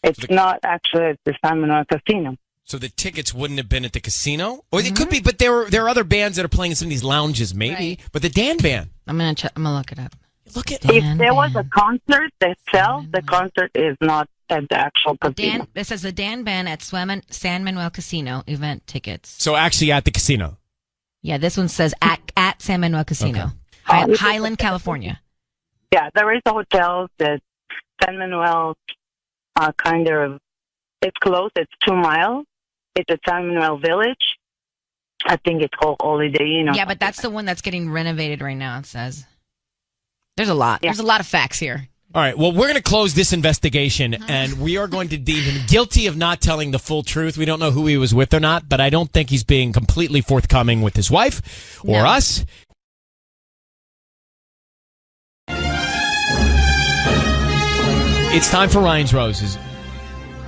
It's not actually at the San Manuel Casino. So the tickets wouldn't have been at the casino? Or they could be, but there are other bands that are playing in some of these lounges, maybe. Right. But the Dan Band. I'm going to look it up. Look at if there was a concert itself, the concert is not at the actual casino. It says the Dan Band at San Manuel Casino event tickets. So actually at the casino. Yeah, this one says at San Manuel Casino. Okay. Highland, California. Yeah, there is a hotel that San Manuel kind of, it's close, it's 2 miles. It's at San Manuel Village. I think it's called Holiday Inn. Yeah, but that's the one that's getting renovated right now, it says. There's a lot. Yeah. There's a lot of facts here. All right. Well, we're going to close this investigation, and we are going to deem him guilty of not telling the full truth. We don't know who he was with or not, but I don't think he's being completely forthcoming with his wife or us. It's time for Ryan's Roses.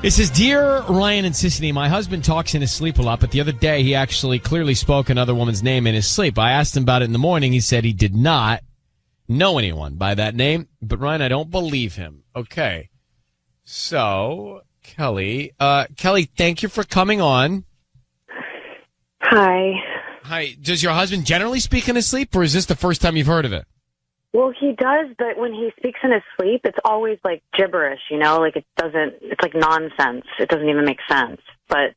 It says, Dear Ryan and Sissany, my husband talks in his sleep a lot, but the other day he actually clearly spoke another woman's name in his sleep. I asked him about it in the morning. He said he did not know anyone by that name, but Ryan, I don't believe him. Okay. So, Kelly, thank you for coming on. Hi. Hi. Does your husband generally speak in his sleep, or is this the first time you've heard of it? Well, he does, but when he speaks in his sleep, it's always like gibberish, like it's like nonsense. It doesn't even make sense. But,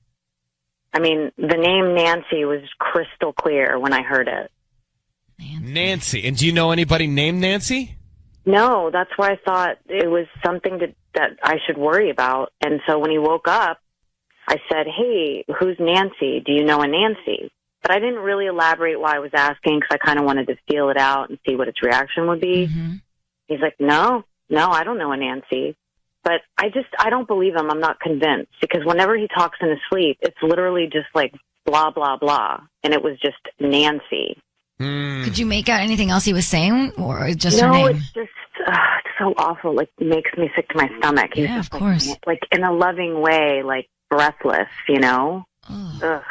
I mean, the name Nancy was crystal clear when I heard it. Nancy. And do you know anybody named Nancy? No, that's why I thought it was something that I should worry about. And so when he woke up, I said, hey, who's Nancy? Do you know a Nancy? But I didn't really elaborate why I was asking because I kind of wanted to feel it out and see what its reaction would be. Mm-hmm. He's like, no, I don't know a Nancy. But I don't believe him. I'm not convinced because whenever he talks in his sleep, it's literally just like blah, blah, blah. And it was just Nancy. Could you make out anything else he was saying or just her No, name? it's just it's so awful. Like, it makes me sick to my stomach. He's Yeah, just, of course. Like in a loving way, like breathless, Ugh.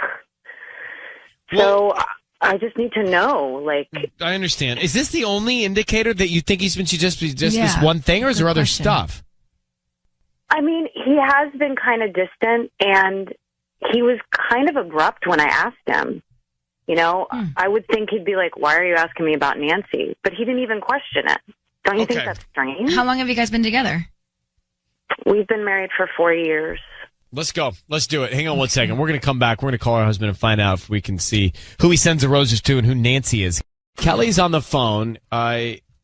So I just need to know, like. I understand. Is this the only indicator that you think he's been just this one thing, or is Good there other question. stuff? I mean, he has been kind of distant, and he was kind of abrupt when I asked him. I would think he'd be like, why are you asking me about Nancy? But he didn't even question it. Don't you think that's strange? How long have you guys been together? We've been married for 4 years. Let's go. Let's do it. Hang on one second. We're going to come back. We're going to call our husband and find out if we can see who he sends the roses to and who Nancy is. Kelly's on the phone.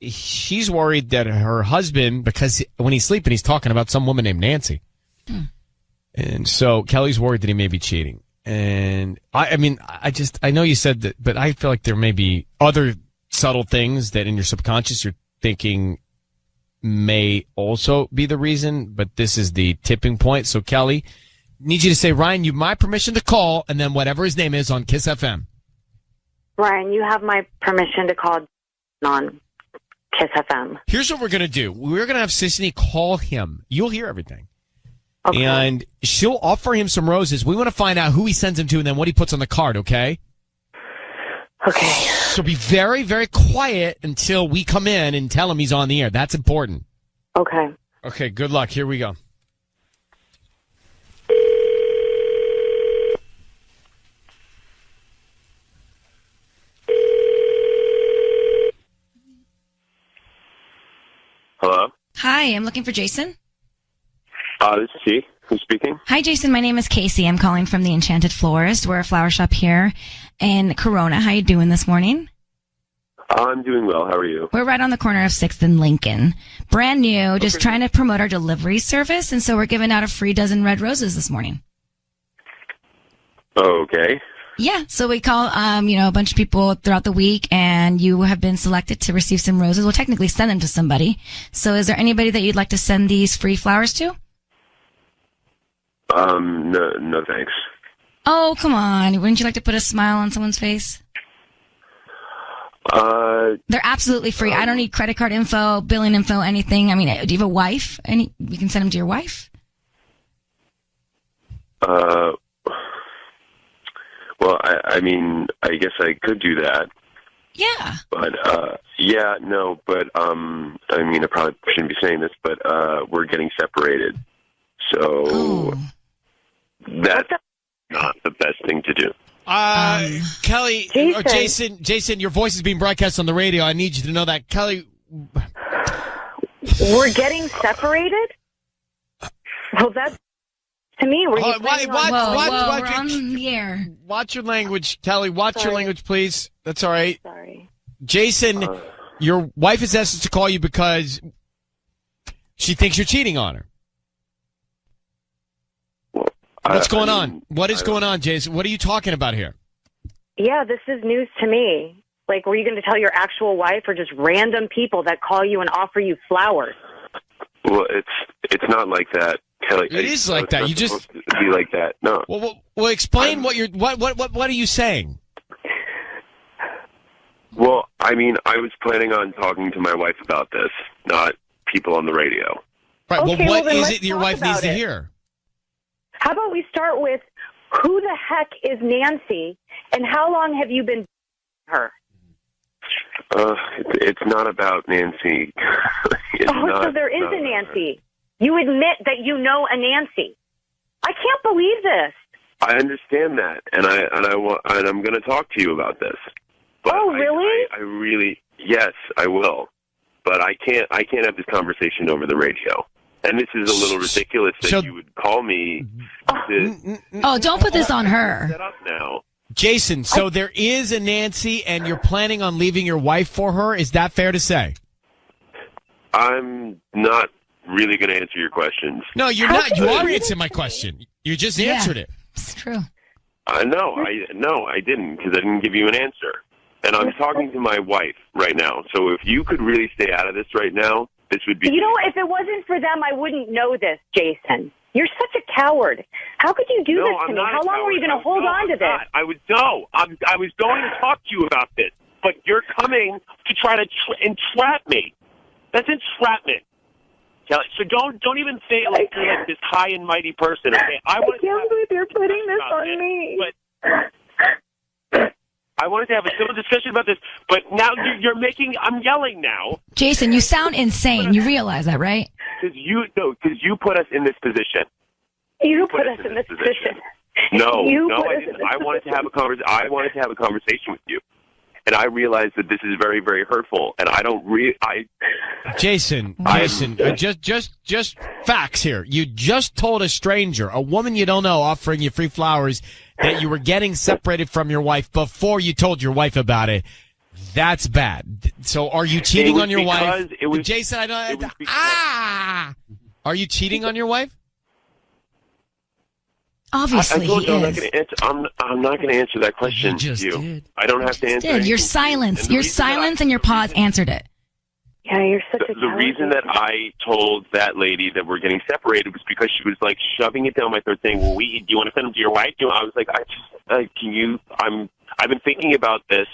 She's worried that her husband, because when he's sleeping, he's talking about some woman named Nancy. And so Kelly's worried that he may be cheating. And I know you said that, but I feel like there may be other subtle things that in your subconscious you're thinking may also be the reason, but this is the tipping point. So Kelly, need you to say, Ryan, you have my permission to call, and then whatever his name is on Kiss FM. Ryan, you have my permission to call on Kiss FM. Here's what we're going to do. We're going to have Sissany call him. You'll hear everything. Okay. And she'll offer him some roses. We want to find out who he sends them to and then what he puts on the card, okay? Okay. So be very, very quiet until we come in and tell him he's on the air. That's important. Okay. Okay, good luck. Here we go. Hello? Hi, I'm looking for Jason. This is he. Who's speaking? Hi, Jason. My name is Casey. I'm calling from the Enchanted Florist. We're a flower shop here in Corona. How you doing this morning? I'm doing well. How are you? We're right on the corner of 6th and Lincoln. Brand new, just trying to promote our delivery service, and so we're giving out a free dozen red roses this morning. Okay. Yeah, so we call, a bunch of people throughout the week, and you have been selected to receive some roses. We'll technically send them to somebody. So is there anybody that you'd like to send these free flowers to? No thanks. Oh, come on. Wouldn't you like to put a smile on someone's face? They're absolutely free. I don't need credit card info, billing info, anything. I mean, do you have a wife? We can send them to your wife? Well, I mean, I guess I could do that. Yeah. But, I mean, I probably shouldn't be saying this, but, we're getting separated. So, that's not the best thing to do. Kelly, or Jason, your voice is being broadcast on the radio. I need you to know that. Kelly. We're getting separated? Well, that's, to me, we're on the air. Watch your language, Kelly. Watch your language, please. That's all right. Sorry. Jason, your wife has asked us to call you because she thinks you're cheating on her. What's going on? What is going on, Jason? What are you talking about here? Yeah, this is news to me. Like, were you going to tell your actual wife or just random people that call you and offer you flowers? Well, it's not like that, Kelly. It is like that. You just supposed to be like that. No. Well, explain what you're. What are you saying? Well, I mean, I was planning on talking to my wife about this, not people on the radio. Right. Okay, well, what then is let's it your talk wife needs about to it. hear? How about we start with who the heck is Nancy, and how long have you been her? It's not about Nancy. So there is a Nancy. You admit that you know a Nancy. I can't believe this. I understand that, and I'm going to talk to you about this. But really? I really, yes, I will. But I can't have this conversation over the radio. And this is a little ridiculous that you would call me. Don't put this on her. Set up now. Jason, so there is a Nancy, and you're planning on leaving your wife for her. Is that fair to say? I'm not really going to answer your questions. No, you're not. You are answering my question. You just answered it. It's true. No, I didn't, because I didn't give you an answer. And I'm talking to my wife right now. So if you could really stay out of this right now, this would be... You know, if it wasn't for them, I wouldn't know this, Jason. You're such a coward. How could you do this to me? How long were you going to hold on to this? I was going to talk to you about this, but you're coming to try to entrap me. That's entrapment. Kelly, so don't even say it like you're like this high and mighty person. Okay, I can't believe you're putting this on me. But I wanted to have a civil discussion about this, but now I'm yelling now. Jason, you sound insane. You realize that, right? Because you put us in this position. You put us in this position. No, I didn't. I wanted to have a conversation with you. And I realized that this is very, very hurtful, and I don't Jason, just facts here. You just told a stranger, a woman you don't know, offering you free flowers, that you were getting separated from your wife before you told your wife about it. That's bad. So, are you cheating on your wife? Jason, I don't. Are you cheating on your wife? Obviously, I told you he is. I'm not going to answer that question to you. Did. I don't have to answer it. Your silence, and your pause answered it. Yeah, you're such a The reason that I told that lady that we're getting separated was because she was like shoving it down my throat, saying, "Well, do you want to send them to your wife?" I was like, I've been thinking about this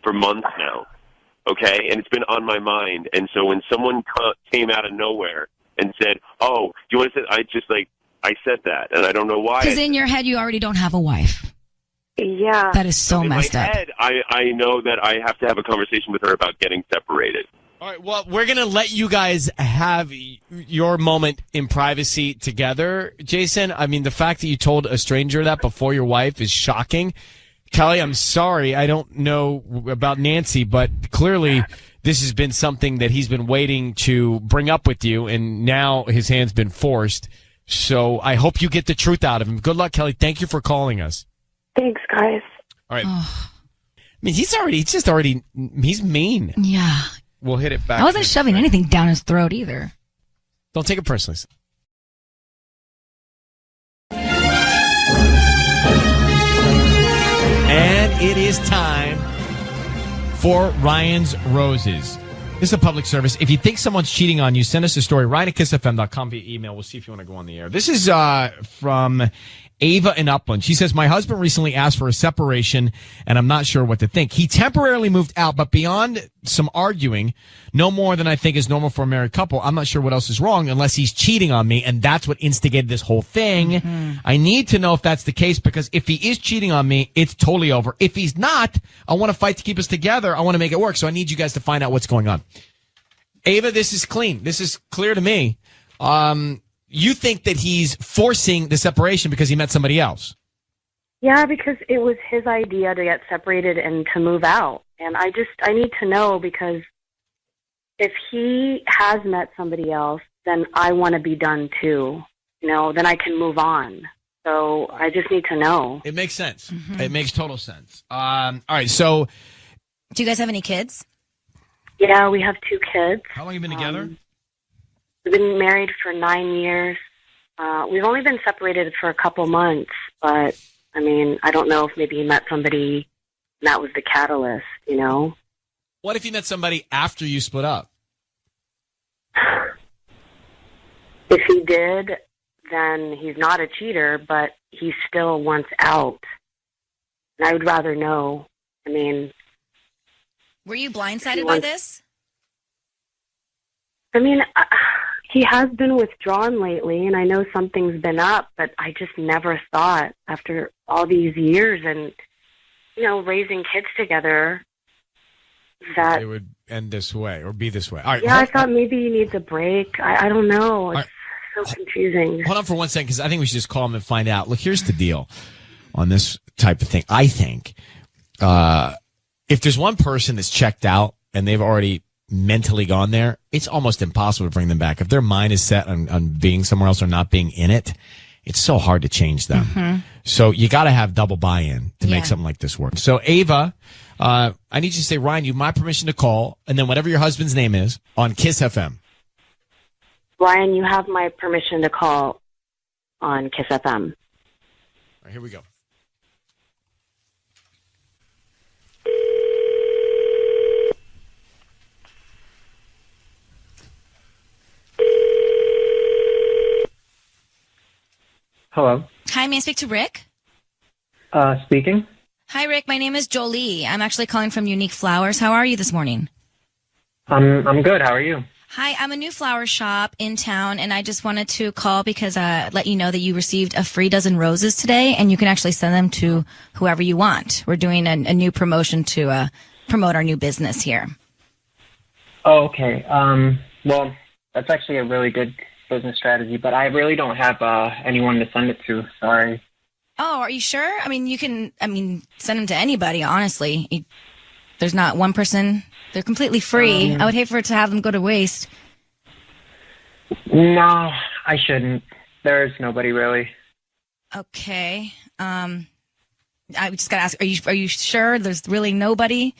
for months now, okay, and it's been on my mind. And so when someone came out of nowhere and said, "Oh, do you want to send?" I said that, and I don't know why. Because in your head, you already don't have a wife. Yeah. That is so messed up. In my head, I know that I have to have a conversation with her about getting separated. All right, well, we're going to let you guys have your moment in privacy together, Jason. I mean, the fact that you told a stranger that before your wife is shocking. Kelly, I'm sorry. I don't know about Nancy, but clearly this has been something that he's been waiting to bring up with you, and now his hand's been forced. So I hope you get the truth out of him. Good luck, Kelly. Thank you for calling us. Thanks, guys. All right. I mean, he's mean. Yeah. We'll hit it back. I wasn't shoving anything down his throat either. Don't take it personally. And it is time for Ryan's Roses. This is a public service. If you think someone's cheating on you, send us a story. Ryan@kissfm.com via email. We'll see if you want to go on the air. This is from Ava in Upland. She says, my husband recently asked for a separation, and I'm not sure what to think. He temporarily moved out, but beyond some arguing, no more than I think is normal for a married couple. I'm not sure what else is wrong unless he's cheating on me, and that's what instigated this whole thing. Mm-hmm. I need to know if that's the case, because if he is cheating on me, it's totally over. If he's not, I want to fight to keep us together. I want to make it work, so I need you guys to find out what's going on. Ava, this is clean. This is clear to me. You think that he's forcing the separation because he met somebody else? Yeah, because it was his idea to get separated and to move out. And I need to know, because if he has met somebody else, then I want to be done too. Then I can move on. So I just need to know. It makes sense. Mm-hmm. It makes total sense. All right, so... Do you guys have any kids? Yeah, we have 2 kids. How long have you been together? We've been married for 9 years. We've only been separated for a couple months, but, I mean, I don't know if maybe he met somebody and that was the catalyst, What if you met somebody after you split up? If he did, then he's not a cheater, but he still wants out. And I would rather know. I mean... Were you blindsided by this? I mean, he has been withdrawn lately, and I know something's been up, but I just never thought after all these years and, raising kids together that... It would end this way or be this way. All right. Yeah, I thought maybe he needs a break. I don't know. It's so confusing. Hold on for 1 second, because I think we should just call him and find out. Look, here's the deal on this type of thing. I think if there's one person that's checked out and they've already mentally gone there, it's almost impossible to bring them back. If their mind is set on being somewhere else or not being in it, it's so hard to change them. Mm-hmm. So you got to have double buy-in to make something like this work. So Ava, I need you to say, Ryan, you have my permission to call, and then whatever your husband's name is, on Kiss FM. Ryan, you have my permission to call on Kiss FM. All right, here we go. Hello. Hi, may I speak to Rick? Speaking. Hi, Rick. My name is Jolie. I'm actually calling from Unique Flowers. How are you this morning? I'm good. How are you? Hi, I'm a new flower shop in town, and I just wanted to call because let you know that you received a free dozen roses today, and you can actually send them to whoever you want. We're doing a new promotion to promote our new business here. Oh, okay. Well, that's actually a really good business strategy, but I really don't have anyone to send it to. Sorry. Oh, are you sure? I mean, you can, send them to anybody, honestly. There's not one person. They're completely free. I would hate for it to have them go to waste. No, I shouldn't. There's nobody really. Okay. I just gotta ask, are you sure there's really nobody?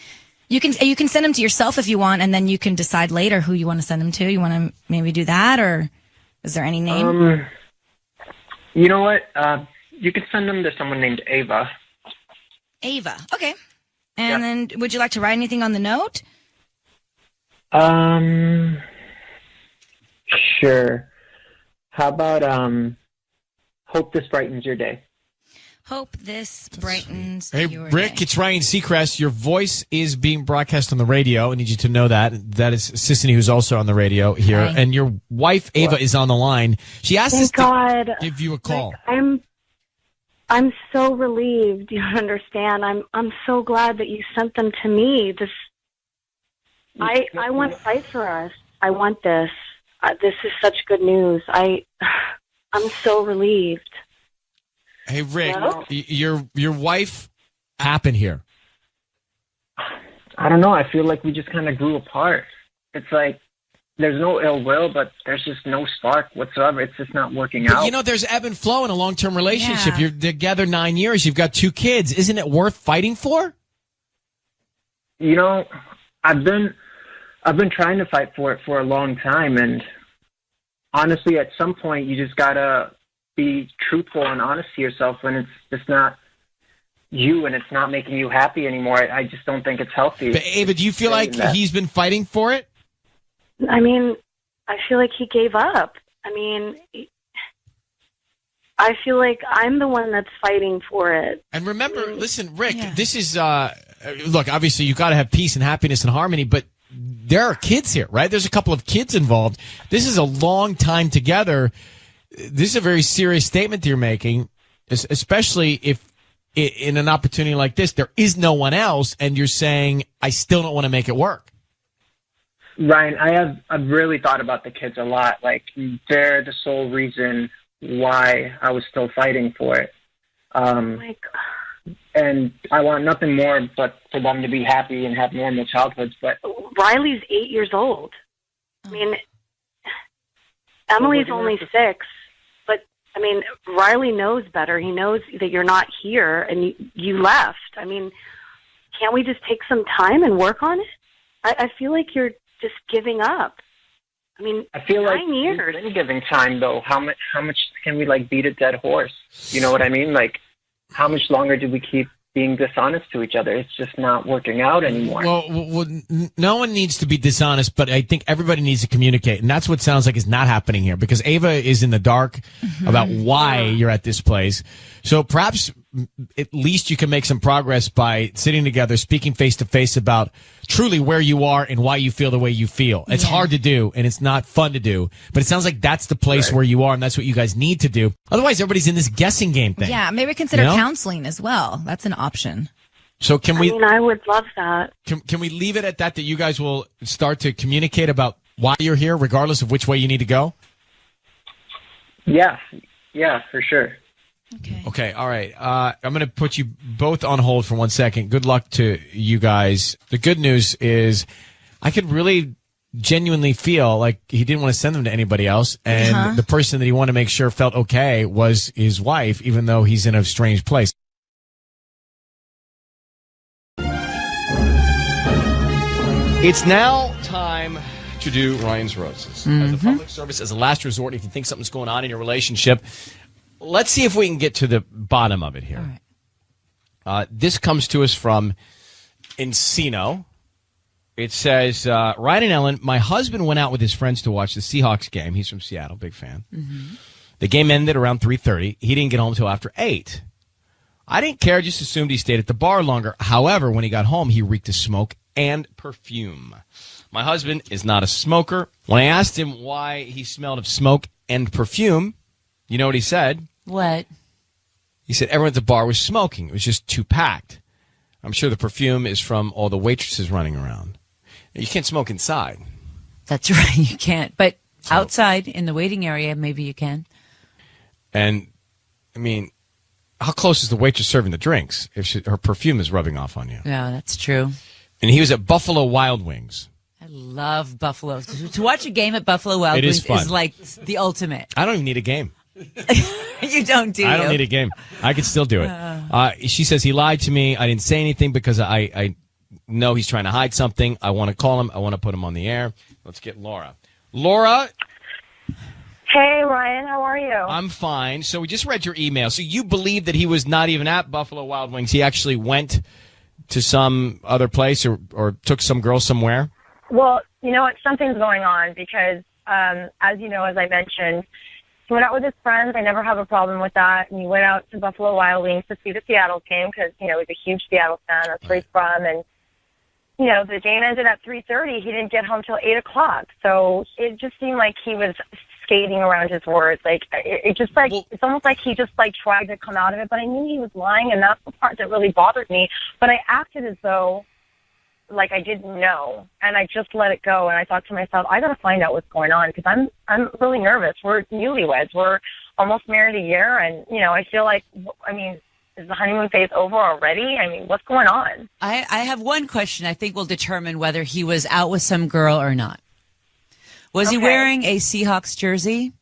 You can send them to yourself if you want, and then you can decide later who you want to send them to. You want to maybe do that, or is there any name? You know what? You could send them to someone named Ava. Ava. Okay. And then would you like to write anything on the note? Sure. How about, hope this brightens your day. Hope this brightens Hey, your Rick, day. it's Ryan Seacrest. Your voice is being broadcast on the radio. I need you to know that. That is Sissany, who's also on the radio here. Hi. And your wife, Ava, is on the line. She asked us God. to give you a call. I'm so relieved. You understand? I'm so glad that you sent them to me. I want to fight for us. I want this. This is such good news. I'm so relieved. Hey, Rick, Hello? your wife happened here. I don't know. I feel like we just kind of grew apart. It's like there's no ill will, but there's just no spark whatsoever. It's just not working out. But there's ebb and flow in a long-term relationship. You're together 9 years. You've got 2 kids. Isn't it worth fighting for? I've been trying to fight for it for a long time, and honestly, at some point, you just gotta be truthful and honest to yourself when it's just not you and it's not making you happy anymore. I just don't think it's healthy. But Ava, do you feel like he's been fighting for it? I feel like he gave up. I feel like I'm the one that's fighting for it. And remember, listen, Rick, this is, look, obviously you got to have peace and happiness and harmony, but there are kids here, right? There's a couple of kids involved. This is a long time together. This is a very serious statement that you're making, especially if in an opportunity like this, there is no one else, and you're saying, I still don't want to make it work. Ryan, I've really thought about the kids a lot. Like, they're the sole reason why I was still fighting for it. Oh my God. And I want nothing more but for them to be happy and have normal childhoods. But Riley's 8 years old. Emily's only 6. But, Riley knows better. He knows that you're not here and you left. Can't we just take some time and work on it? I feel like you're just giving up. I feel 9 like years. we've been giving time, though. How much can we beat a dead horse? You know what I mean? Like, how much longer do we keep being dishonest to each other. It's just not working out anymore. Well, no one needs to be dishonest, but I think everybody needs to communicate. And that's what sounds like is not happening here, because Ava is in the dark about why you're at this place. So perhaps at least you can make some progress by sitting together, speaking face to face about truly where you are and why you feel the way you feel. It's hard to do and it's not fun to do, but it sounds like that's the place where you are and that's what you guys need to do. Otherwise, everybody's in this guessing game thing. Yeah, maybe consider counseling as well. That's an option. So can we? I mean, I would love that. Can we leave it at that you guys will start to communicate about why you're here, regardless of which way you need to go? Yeah, for sure. Okay, all right. I'm going to put you both on hold for 1 second. Good luck to you guys. The good news is I could really genuinely feel like he didn't want to send them to anybody else, and the person that he wanted to make sure felt okay was his wife, even though he's in a strange place. It's now time to do Ryan's Roses. As a public service, as a last resort, if you think something's going on in your relationship, let's see if we can get to the bottom of it here. All right. This comes to us from Encino. It says, Ryan and Ellen, my husband went out with his friends to watch the Seahawks game. He's from Seattle, big fan. The game ended around 3:30. He didn't get home until after 8. I didn't care, just assumed he stayed at the bar longer. However, when he got home, he reeked of smoke and perfume. My husband is not a smoker. When I asked him why he smelled of smoke and perfume, you know what he said? What? He said everyone at the bar was smoking. It was just too packed. I'm sure the perfume is from all the waitresses running around. You can't smoke inside. That's right, you can't. But outside in the waiting area, maybe you can. And, I mean, how close is the waitress serving the drinks if her perfume is rubbing off on you? Yeah, that's true. And he was at Buffalo Wild Wings. I love Buffalo. To watch a game at Buffalo Wild Wings is like the ultimate. I don't even need a game. You don't, do you? I don't need a game. I could still do it. She says he lied to me. I didn't say anything because I know he's trying to hide something. I want to call him. I want to put him on the air. Let's get Laura. Laura. Hey, Ryan. How are you? I'm fine. So we just read your email. So you believe that he was not even at Buffalo Wild Wings. He actually went to some other place or took some girl somewhere? Well, you know what? Something's going on because, as you know, as I mentioned, he went out with his friends. I never have a problem with that. And he went out to Buffalo Wild Wings to see the Seattle game because, you know, he's a huge Seattle fan. That's where he's from. And, you know, the game ended at 3:30. He didn't get home till 8 o'clock. So it just seemed like he was skating around his words. Like, it just like, it's almost like he just like tried to come out of it. But I knew he was lying, and that's the part that really bothered me. But I acted as though like I didn't know, and I just let it go. And I thought to myself, I got to find out what's going on because I'm really nervous. We're newlyweds. We're almost married a year, and you know, I feel like, I mean, is the honeymoon phase over already? I mean, what's going on? I have one question I think will determine whether he was out with some girl or not. Was he wearing a Seahawks jersey?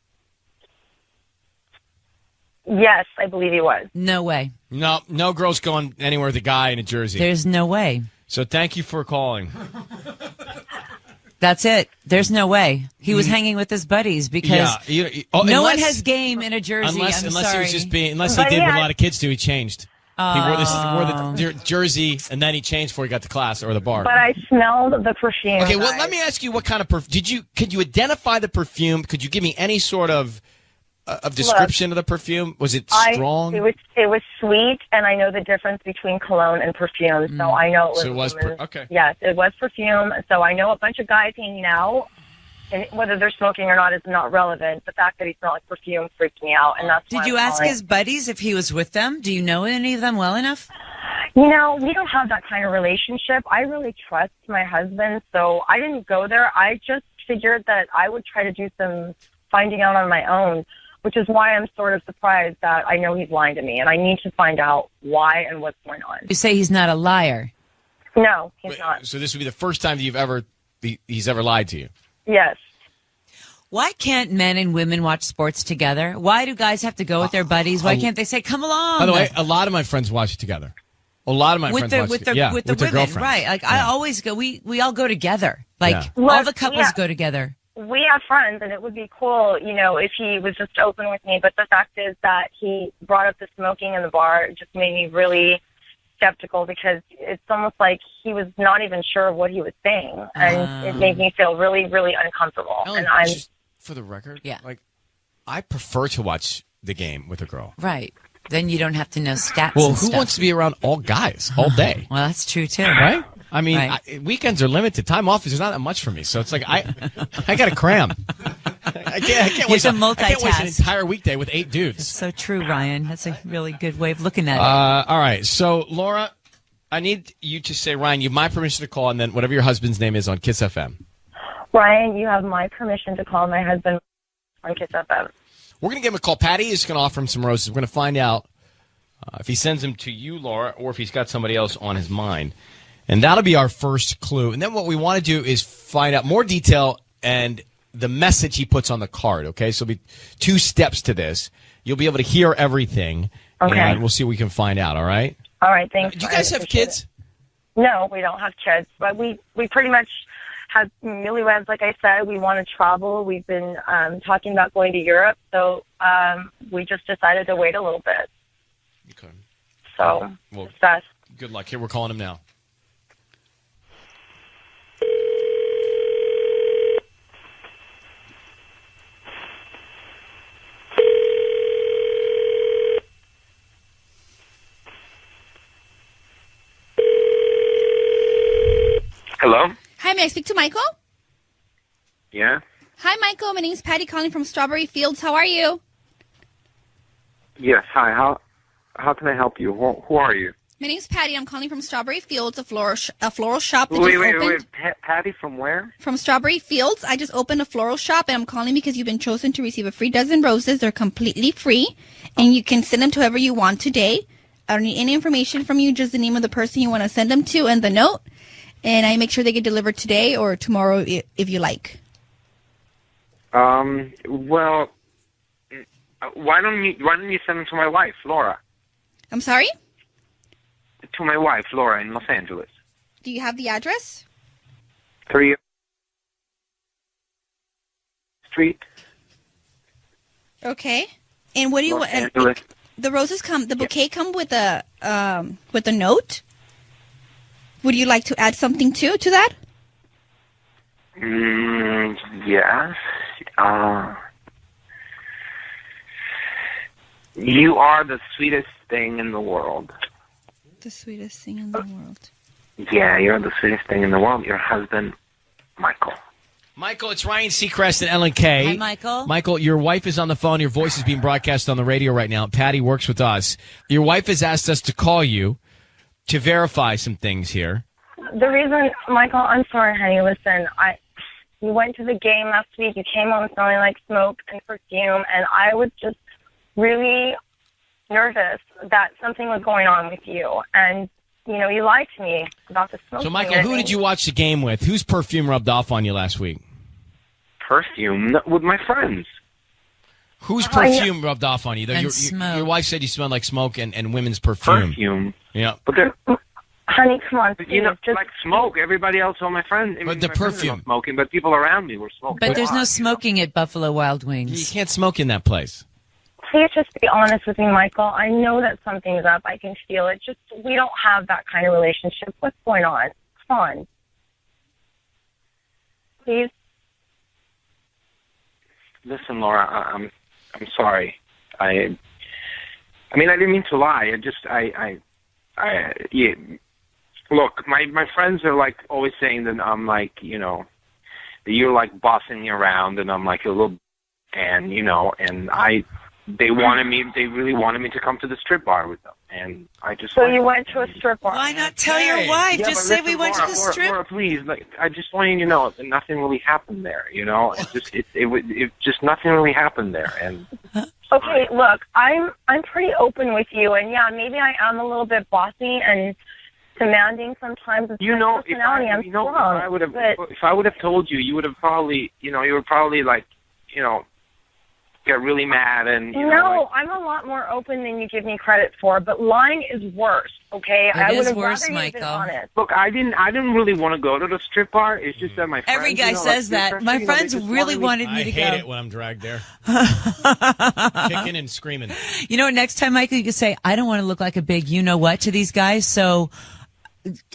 Yes, I believe he was. No way. No girl's going anywhere with a guy in a jersey. There's no way. So thank you for calling. That's it. There's no way. He was hanging with his buddies because no one has game in a jersey. Unless sorry. he was just being, unless he did what a lot of kids do, he changed. He wore the jersey and then he changed before he got to class or the bar. But I smelled the perfume. Okay, well, let me ask you, what kind of perfume? Could you identify the perfume? Could you give me any sort of description of the perfume? Was it strong? It was sweet, and I know the difference between cologne and perfume, so I know it was. So it was okay. Yes, it was perfume. So I know a bunch of guys hanging out, and whether they're smoking or not is not relevant. The fact that he smelled like perfume freaked me out, and that's. Did you ask his buddies if he was with them? Do you know any of them well enough? You know, we don't have that kind of relationship. I really trust my husband, so I didn't go there. I just figured that I would try to do some finding out on my own, which is why I'm sort of surprised that I know he's lying to me, and I need to find out why and what's going on. You say he's not a liar. No, he's not. So this would be the first time that he's ever lied to you? Yes. Why can't men and women watch sports together? Why do guys have to go with their buddies? Why can't they say, come along? By the way, a lot of my friends watch it together. A lot of my friends watch it together. With the women, girlfriends. right. Like, I always go, we all go together. Like, all the couples go together. We have friends, and it would be cool, you know, if he was just open with me. But the fact is that he brought up the smoking in the bar. It just made me really skeptical because it's almost like he was not even sure of what he was saying, and it made me feel really, really uncomfortable. And I'm just for the record, yeah, like I prefer to watch the game with a girl. Right. Then you don't have to know stats. Well, and who stuff. wants to be around all guys all day? Well, that's true too, right? I mean, Right. weekends are limited. Time off is not that much for me, so it's like I got to cram. I can't waste an entire weekday with 8 dudes. That's so true, Ryan. That's a really good way of looking at it. All right, so Laura, I need you to say, Ryan, you have my permission to call, and then whatever your husband's name is on Kiss FM. Ryan, you have my permission to call my husband on Kiss FM. We're going to give him a call. Patty is going to offer him some roses. We're going to find out if he sends them to you, Laura, or if he's got somebody else on his mind. And that'll be our first clue. And then what we want to do is find out more detail and the message he puts on the card, okay? So it'll be 2 steps to this. You'll be able to hear everything, and we'll see what we can find out, all right? All right, thanks. Do you guys have kids? No, we don't have kids, but we pretty much have newlyweds. Like I said, we want to travel. We've been talking about going to Europe, so we just decided to wait a little bit. Okay. So, well, it's best. Good luck. Here, we're calling him now. Hello? Hi, may I speak to Michael? Yeah? Hi, Michael. My name's Patty calling from Strawberry Fields. How are you? Yes, hi. How can I help you? Who are you? My name's Patty. I'm calling from Strawberry Fields, a floral shop that Wait, just wait, opened. wait. Patty from where? From Strawberry Fields. I just opened a floral shop, and I'm calling because you've been chosen to receive a free dozen roses. They're completely free, and you can send them to whoever you want today. I don't need any information from you, just the name of the person you want to send them to and the note. And I make sure they get delivered today or tomorrow if you like. Well, why don't you send them to my wife, Laura? I'm sorry? To my wife, Laura, in Los Angeles. Do you have the address? 3 Street. Okay. And what do you Los want? Angeles. The roses the bouquet come with a note? Would you like to add something to that? Yes. You are the sweetest thing in the world. The sweetest thing in the world. Yeah, you're the sweetest thing in the world. Your husband, Michael. Michael, it's Ryan Seacrest and Ellen K. Hi, Michael. Michael, your wife is on the phone. Your voice is being broadcast on the radio right now. Patty works with us. Your wife has asked us to call you to verify some things here. The reason, Michael, I'm sorry, honey. Listen, you went to the game last week. You came home smelling like smoke and perfume, and I was just really nervous that something was going on with you. And, you lied to me about the smoke. So, Michael, who did you watch the game with? Whose perfume rubbed off on you last week? Perfume? With my friends. Whose perfume rubbed off on you? Your wife said you smelled like smoke and women's perfume. Perfume? Yeah. Honey, come on. But, like smoke. Everybody else, all my friends. But the perfume. Smoking, but people around me were smoking. But there's no smoking at Buffalo Wild Wings. You can't smoke in that place. Please just be honest with me, Michael. I know that something's up. I can feel it. Just, we don't have that kind of relationship. What's going on? Come on. Please. Listen, Laura, I'm sorry. I mean, I didn't mean to lie. Yeah. Look, my friends are like always saying that I'm like, that you're like bossing me around, and I'm like a little, and they really wanted me to come to the strip bar with them, and I just. So you went to a strip bar? Why not tell your wife? Yeah, just say we went to the strip. Laura, please, I just want you to know that nothing really happened there. It just nothing really happened there, and. Okay, look, I'm pretty open with you, and yeah, maybe I am a little bit bossy and demanding sometimes. Of personality. If I would have told you, you would have probably, you were probably like, get really mad and No, I'm a lot more open than you give me credit for, but lying is worse, okay? I would have rather you been honest. Look, I didn't really want to go to the strip bar. It's just that my friends, Every guy says that. My friends really wanted me to go. I hate it when I'm dragged there. Kicking and screaming. You know what? Next time, Michael, you can say, I don't want to look like a big you-know-what to these guys, so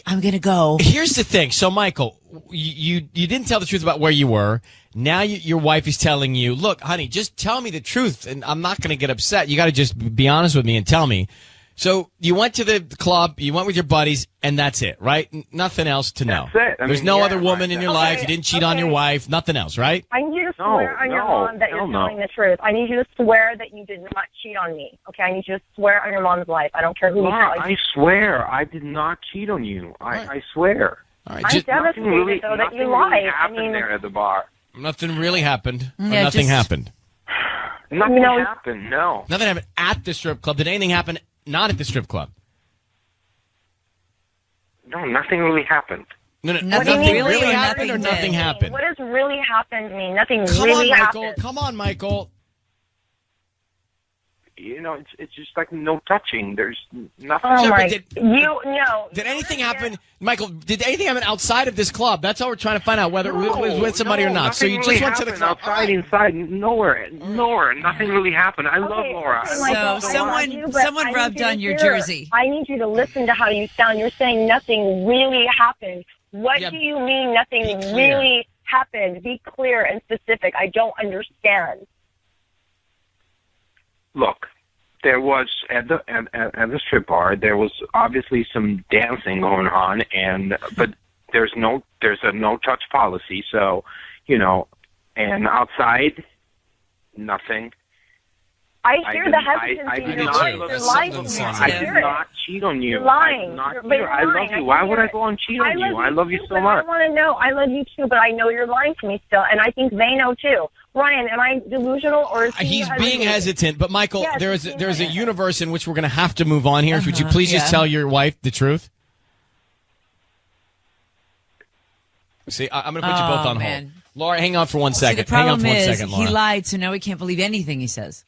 I'm going to go. Here's the thing. So, Michael, you didn't tell the truth about where you were. Now your wife is telling you, look, honey, just tell me the truth, and I'm not going to get upset. You got to just be honest with me and tell me. So you went to the club, you went with your buddies, and that's it, right? Nothing else to know. That's it. There's no other woman in your life. You didn't cheat on your wife. Nothing else, right? I need you to swear on your mom that you're telling the truth. I need you to swear that you did not cheat on me. Okay, I need you to swear on your mom's life. I don't care who you Laura, tell. I swear, I did not cheat on you. I swear. All right, I'm devastated, though, that you lied. Really happened there at the bar. Nothing really happened. Or Yeah, nothing just- happened. Nothing happened, no. Nothing happened at the strip club. Did anything happen not at the strip club? No, nothing really happened. No, Nothing really or happened or nothing happened? What does really happen mean? Nothing Come really on, Michael. happened. Come on, Michael. It's just like no touching. There's nothing. Oh, Yeah, but my. did- Did anything happen, Michael? Did anything happen outside of this club? That's all we're trying to find out, whether it was with somebody or not. So you nothing just really went to the happened. club. Outside, inside, nowhere. Nothing really happened. I love Laura. Someone rubbed on your jersey. I need you to listen to how you sound. You're saying nothing really happened. What do you mean nothing really happened? Be clear and specific. I don't understand. Look, there was at the strip bar. There was obviously some dancing going on, but there's a no touch policy. So, and outside, nothing. I hear the hesitancy. I did You're not lying. You're lying to me. I did not cheat on you. You're lying. I love you. Why would I go and cheat on you? I love you so much. I want to know. I love you too, but I know you're lying to me still, and I think they know too. Ryan, am I delusional or is He's being hesitant, but Michael, Yes, there's a universe in which we're going to have to move on here. Would you please just tell your wife the truth? See, I'm going to put you both on hold. Laura, hang on for 1 second. The problem hang on for 1 is second, Laura. he lied, so now we can't believe anything he says.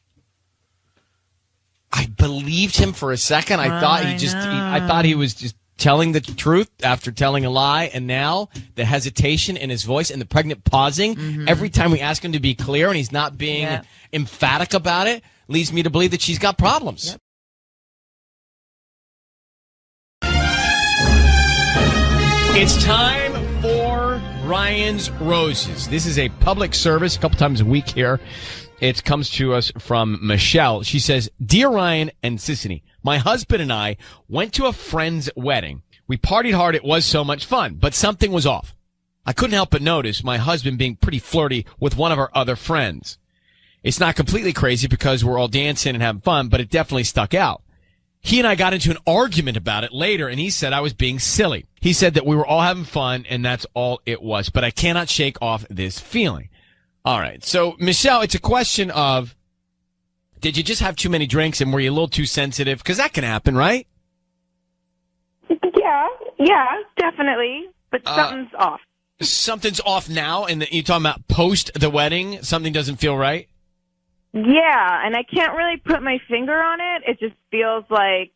I believed him for a second. I thought he was just telling the truth after telling a lie, and now the hesitation in his voice and the pregnant pausing every time we ask him to be clear and he's not being emphatic about it leads me to believe that she's got problems. It's time for Ryan's Roses. This is a public service a couple times a week here. It comes to us from Michelle. She says, Dear Ryan and Sissany, my husband and I went to a friend's wedding. We partied hard. It was so much fun, but something was off. I couldn't help but notice my husband being pretty flirty with one of our other friends. It's not completely crazy because we're all dancing and having fun, but it definitely stuck out. He and I got into an argument about it later, and he said I was being silly. He said that we were all having fun, and that's all it was, but I cannot shake off this feeling. All right. So, Michelle, it's a question of, did you just have too many drinks and were you a little too sensitive? Because that can happen, right? Yeah, definitely. But something's off. Something's off now, and you're talking about post the wedding, something doesn't feel right? Yeah, and I can't really put my finger on it. It just feels like,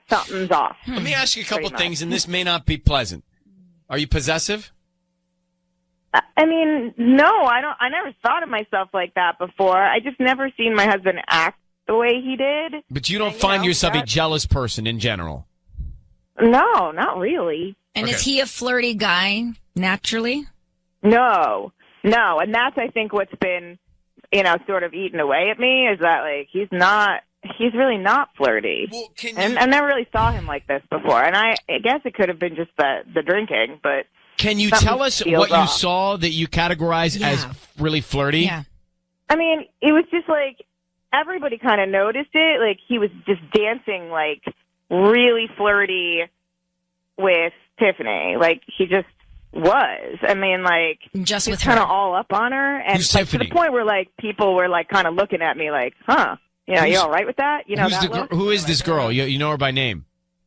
something's off. Let me ask you a couple things, and this may not be pleasant. Are you possessive? I mean, no, I never thought of myself like that before. I just never seen my husband act the way he did. But you don't find yourself a jealous person in general? No, not really. And is he a flirty guy naturally? No, and that's, I think, what's been, sort of eaten away at me is that, like, he's really not flirty. Well, and I never really saw him like this before. And I guess it could have been just the drinking, but can you tell us what you saw that you categorize as really flirty? Yeah. I mean, it was just like everybody kind of noticed it. Like he was just dancing like really flirty with Tiffany. Like he just was. I mean, like just with kind of all up on her, and like, to the point where like people were like kind of looking at me like, "Huh, you all right with that?" Who is this girl? You know her by name?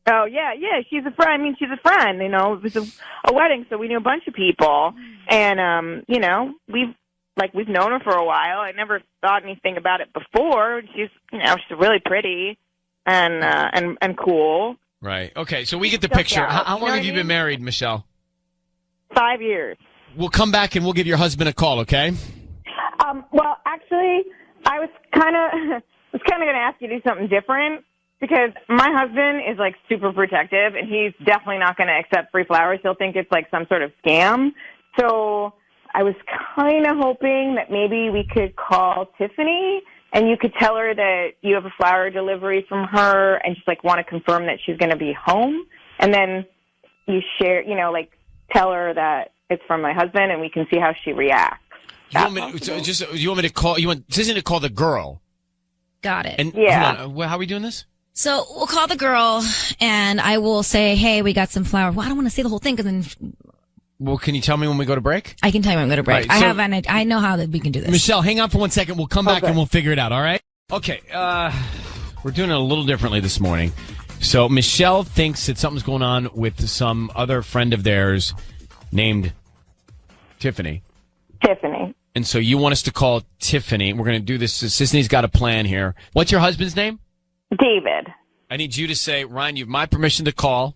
Oh, yeah, she's a friend. I mean, she's a friend, it was a wedding, so we knew a bunch of people, and, like we've known her for a while. I never thought anything about it before. She's really pretty and cool. Right. Okay. So we get the picture. Yeah. How long have you been married, Michelle? 5 years. We'll come back and we'll give your husband a call. Okay. Well, actually, I was kind of going to ask you to do something different because my husband is like super protective and he's definitely not going to accept free flowers. He'll think it's like some sort of scam. So I was kind of hoping that maybe we could call Tiffany and you could tell her that you have a flower delivery from her and just like want to confirm that she's going to be home. And then you share, tell her that it's from my husband and we can see how she reacts. You want me to call? You want Susan to call the girl? Got it. And hold on, how are we doing this? So we'll call the girl, and I will say, "Hey, we got some flowers." Well, I don't want to say the whole thing because then. Well, can you tell me when we go to break? I can tell you when we go to break. Right, I know how that we can do this. Michelle, hang on for 1 second. We'll come back and we'll figure it out. All right? Okay. We're doing it a little differently this morning. So Michelle thinks that something's going on with some other friend of theirs named Tiffany. And so you want us to call Tiffany. We're going to do this. Sisney's got a plan here. What's your husband's name? David. I need you to say, Ryan, you have my permission to call.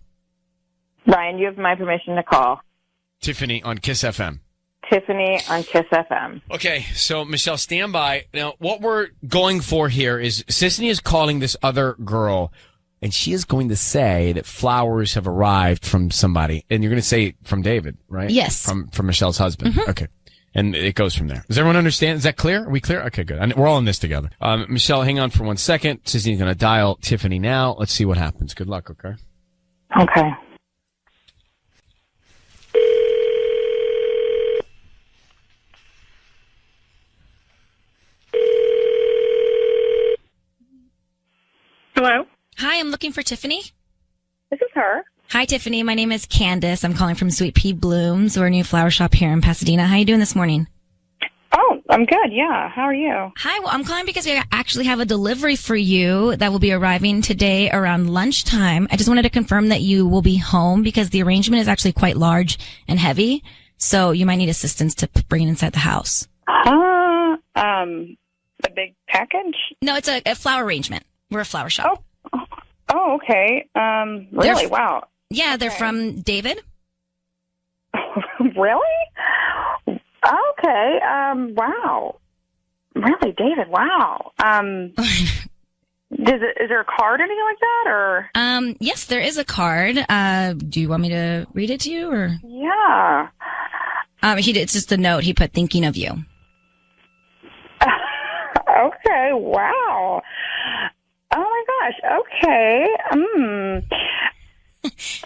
Ryan, you have my permission to call. Tiffany on Kiss FM. Tiffany on Kiss FM. Okay, so Michelle, stand by. Now, what we're going for here is Sisney is calling this other girl, and she is going to say that flowers have arrived from somebody. And you're going to say from David, right? Yes. From Michelle's husband. Mm-hmm. Okay. And it goes from there. Does everyone understand? Is that clear? Are we clear? Okay, good. And we're all in this together. Michelle, hang on for 1 second. Sisney's going to dial Tiffany now. Let's see what happens. Good luck, okay? Okay. Hello? Hi, I'm looking for Tiffany. This is her. Hi, Tiffany. My name is Candace. I'm calling from Sweet Pea Blooms. We're a new flower shop here in Pasadena. How are you doing this morning? Oh, I'm good. Yeah. How are you? Hi. Well, I'm calling because we actually have a delivery for you that will be arriving today around lunchtime. I just wanted to confirm that you will be home because the arrangement is actually quite large and heavy. So you might need assistance to bring it inside the house. A big package? No, it's a flower arrangement. We're a flower shop. Oh, okay. Really? Wow. Yeah, they're from David. Really? Okay. Wow. Really, David? Wow. Is there a card or anything like that, or? Yes, there is a card. Do you want me to read it to you, or? Yeah. It's just a note he put thinking of you. Okay. Wow. Oh my gosh. Okay.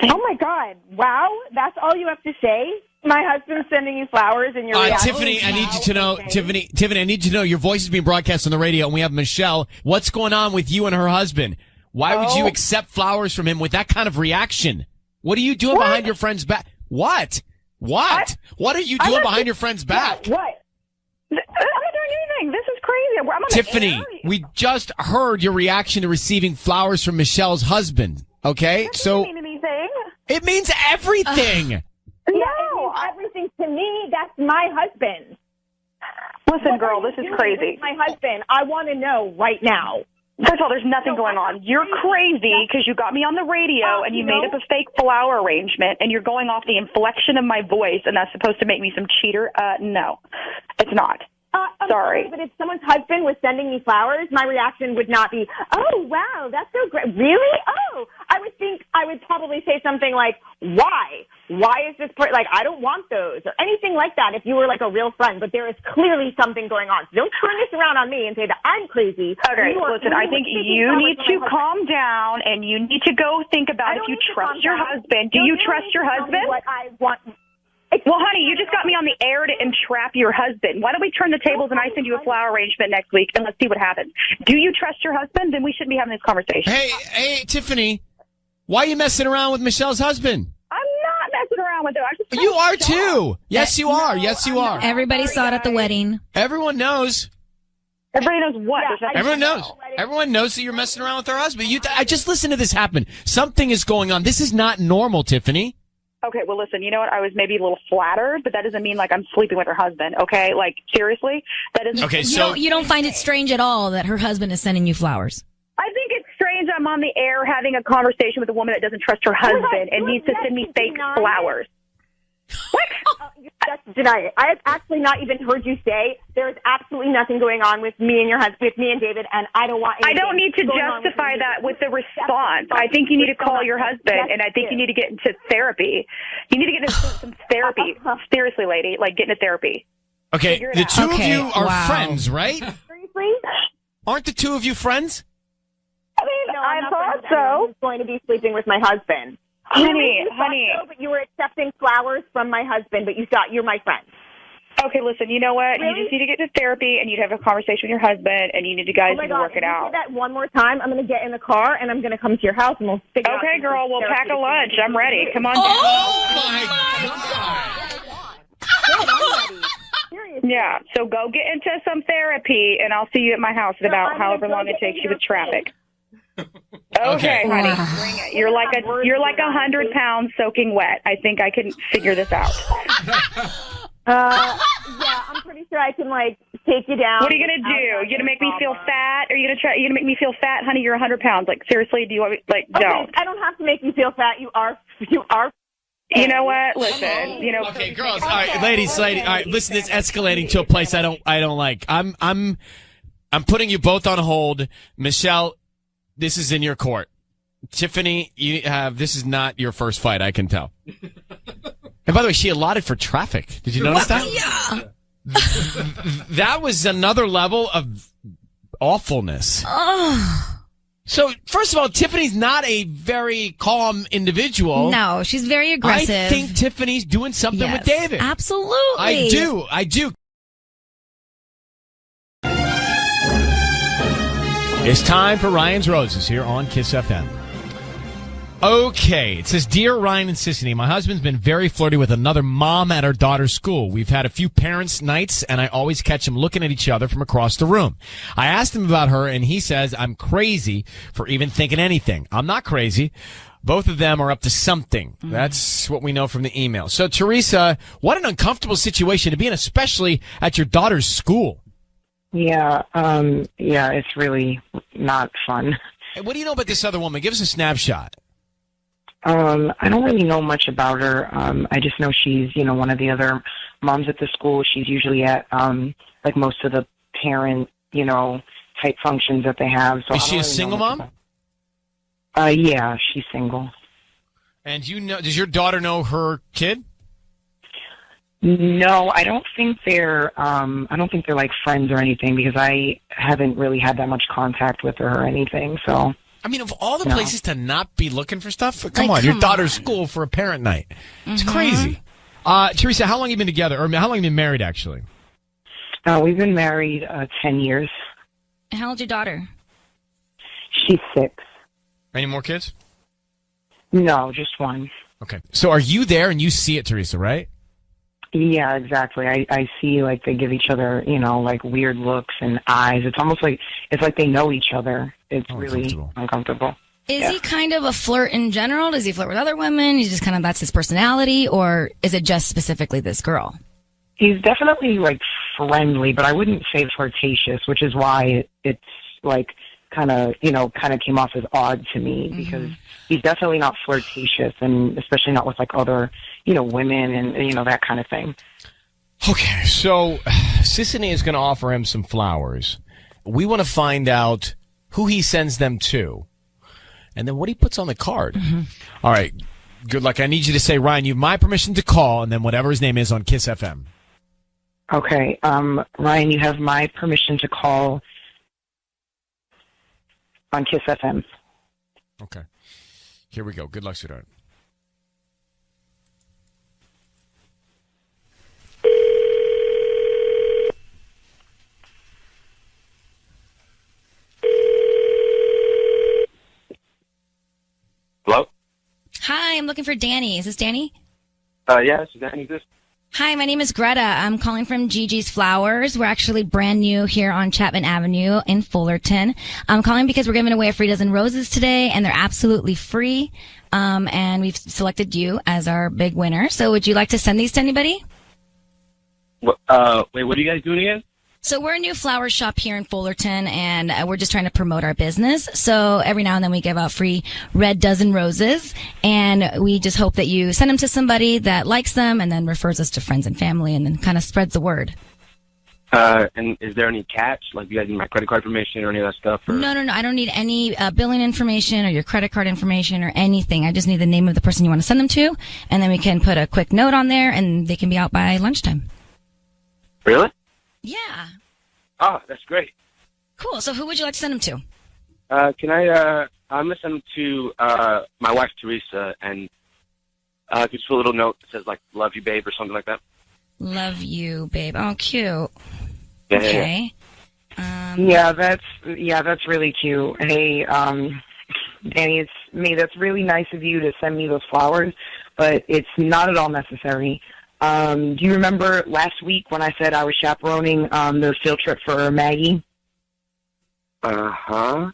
Oh my God. Wow. That's all you have to say? My husband's sending you flowers and you're Tiffany, I need you to know, okay. Tiffany, I need you to know your voice is being broadcast on the radio and we have Michelle. What's going on with you and her husband? Why would you accept flowers from him with that kind of reaction? What are you doing behind your friend's back? What? What are you doing behind your friend's back? What? I'm not doing anything. This is crazy. Tiffany, we just heard your reaction to receiving flowers from Michelle's husband. Okay? That doesn't mean anything. It means everything. No, everything to me, that's my husband. Listen, girl, this is crazy. My husband, I want to know right now. First of all, there's nothing going on. You're crazy because you got me on the radio and you made up a fake flower arrangement and you're going off the inflection of my voice and that's supposed to make me some cheater. No, it's not. I'm sorry. But if someone's husband was sending me flowers, my reaction would not be, oh, wow, that's so great. Really? Oh, I would probably say something like, why? Why is this, I don't want those or anything like that if you were like a real friend, but there is clearly something going on. So don't turn this around on me and say that I'm crazy. Okay, listen, I think you need to calm down and you need to go think about if you trust your husband. Do you trust your husband? What I want. Well, honey, you just got me on the air to entrap your husband. Why don't we turn the tables and I send you a flower arrangement next week and let's see what happens. Do you trust your husband? Then we shouldn't be having this conversation. Hey, Tiffany, why are you messing around with Michelle's husband? I'm not messing around with him. You are too. Yes, you are. Yes, you are. Everybody saw it at the wedding. Everyone knows. Everybody knows what? Yeah, everyone knows. Everyone knows that you're messing around with her husband. I just listened to this happen. Something is going on. This is not normal, Tiffany. Okay, well, listen, you know what? I was maybe a little flattered, but that doesn't mean like I'm sleeping with her husband, okay? Like, seriously? That doesn't. Okay, so you don't find it strange at all that her husband is sending you flowers? I think it's strange I'm on the air having a conversation with a woman that doesn't trust her husband and needs to send me fake flowers. What? Just deny it. I have actually not even heard you say there is absolutely nothing going on with me and your husband, with me and David, and I don't want. I don't need to justify that with the response. I think you need to call your husband, and I think you need to get into therapy. You need to get into some therapy. Seriously, lady, like get into therapy. Okay, the two of you are wow. friends, right? Seriously? Aren't the two of you friends? I mean, no, I thought so. I'm going to be sleeping with my husband. Honey. So, but you were accepting flowers from my husband, but you thought you're my friend. Okay, listen, you know what? Really? You just need to get to therapy, and you'd have a conversation with your husband, and you need to guys need to work it out. If you say that one more time, I'm going to get in the car, and I'm going to come to your house, and we'll figure out. Okay, girl, we'll pack a lunch. I'm ready. Come on down. Yeah, so go get into some therapy, and I'll see you at my house in about however long it takes you with traffic. Okay, honey, bring it. You're like 100 pounds soaking wet. I think I can figure this out. Yeah, I'm pretty sure I can like take you down. What are you gonna do? You gonna make me feel fat? Are you gonna make me feel fat, honey? You're 100 pounds. Like seriously, do you want me? Like don't. I don't have to make you feel fat. You are. You know what? Listen. You know. Okay, girls. All right, ladies. All right, listen. It's escalating to a place I don't like. I'm putting you both on hold, Michelle. This is in your court. Tiffany, this is not your first fight, I can tell. And by the way, she allotted for traffic. Did you notice that? Yeah. That was another level of awfulness. Oh. So, first of all, Tiffany's not a very calm individual. No, she's very aggressive. I think Tiffany's doing something with David. Absolutely. I do. It's time for Ryan's Roses here on Kiss FM. Okay, it says, Dear Ryan and Sissany, my husband's been very flirty with another mom at our daughter's school. We've had a few parents' nights, and I always catch them looking at each other from across the room. I asked him about her, and he says I'm crazy for even thinking anything. I'm not crazy. Both of them are up to something. That's what we know from the email. So, Teresa, what an uncomfortable situation to be in, especially at your daughter's school. Yeah, it's really not fun. Hey, what do you know about this other woman? Give us a snapshot. I don't really know much about her. I just know she's, one of the other moms at the school. She's usually at, like most of the parent, type functions that they have. So is she a single mom? Yeah, she's single. And does your daughter know her kid? No, I don't think they're like friends or anything because I haven't really had that much contact with her or anything. So, I mean, of all the places to not be looking for stuff, come on, your daughter's school for a parent night. It's crazy. Teresa, how long have you been together, or how long have you been married, actually? We've been married 10 years. And how old's your daughter? She's 6. Any more kids? No, just one. Okay. So are you there and you see it, Teresa, right? Yeah, exactly. I see like they give each other, like weird looks and eyes. It's almost like they know each other. It's really uncomfortable. Is he kind of a flirt in general? Does he flirt with other women? He's just kind of, that's his personality, or is it just specifically this girl? He's definitely like friendly, but I wouldn't say flirtatious, which is why it's like kind of came off as odd to me because he's definitely not flirtatious, and especially not with like other, women and, that kind of thing. Okay, so Sissany is going to offer him some flowers. We want to find out who he sends them to and then what he puts on the card. All right, good luck. I need you to say, Ryan, you have my permission to call, and then whatever his name is on Kiss FM. Okay, Ryan, you have my permission to call on Kiss FM. Okay. Here we go. Good luck, sweetheart. Hello? Hi, I'm looking for Danny. Is this Danny? Yeah, this is Danny. Hi, my name is Greta. I'm calling from Gigi's Flowers. We're actually brand new here on Chapman Avenue in Fullerton. I'm calling because we're giving away a free dozen roses today, and they're absolutely free. and we've selected you as our big winner. So would you like to send these to anybody? Wait, what are you guys doing again? So we're a new flower shop here in Fullerton, and we're just trying to promote our business. So every now and then we give out free red dozen roses, and we just hope that you send them to somebody that likes them and then refers us to friends and family and then kind of spreads the word. And is there any catch? Like, you guys need my credit card information or any of that stuff? Or? No. I don't need any billing information or your credit card information or anything. I just need the name of the person you want to send them to, and then we can put a quick note on there, and they can be out by lunchtime. Really? Yeah. Oh, that's great. Cool. So who would you like to send them to? I'm going to send them to my wife, Teresa, and just a little note that says, like, love you, babe, or something like that. Love you, babe. Oh, cute. Yeah, okay. Yeah, that's really cute. Hey, Danny, it's me. That's really nice of you to send me those flowers, but it's not at all necessary. Do you remember last week when I said I was chaperoning the field trip for Maggie? Uh-huh.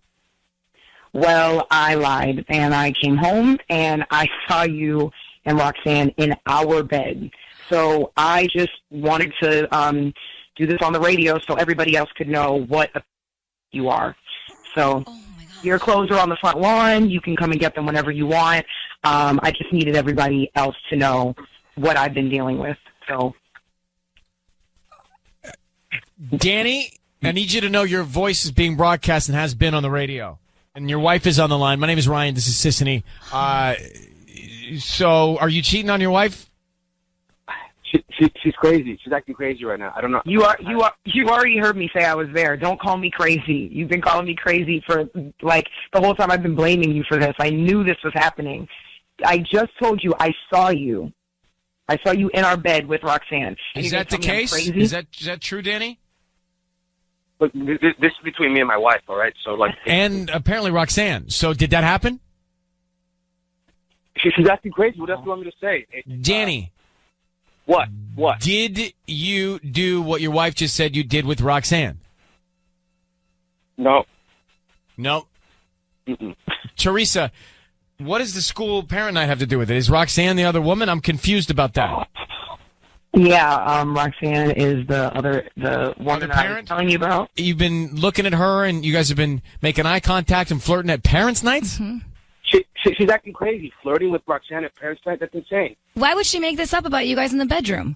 Well, I lied, and I came home, and I saw you and Roxanne in our bed. So I just wanted to do this on the radio so everybody else could know what you are. So your clothes are on the front lawn. You can come and get them whenever you want. I just needed everybody else to know what I've been dealing with. So, Danny, I need you to know your voice is being broadcast and has been on the radio. And your wife is on the line. My name is Ryan. This is Sissany. So, are you cheating on your wife? She's crazy. She's acting crazy right now. I don't know. You already heard me say I was there. Don't call me crazy. You've been calling me crazy for like the whole time I've been blaming you for this. I knew this was happening. I just told you I saw you. I saw you in our bed with Roxanne. Is that the case? Is that true, Danny? Look, this is between me and my wife, all right? So, like, and apparently Roxanne. So did that happen? She's acting crazy. What else do you want me to say? Danny. What? Did you do what your wife just said you did with Roxanne? No. No? Teresa, what does the school parent night have to do with it? Is Roxanne the other woman? I'm confused about that. Yeah, Roxanne is the woman Other I was telling you about. You've been looking at her, and you guys have been making eye contact and flirting at parents' nights? Mm-hmm. She's acting crazy, flirting with Roxanne at parents' night. That's insane. Why would she make this up about you guys in the bedroom?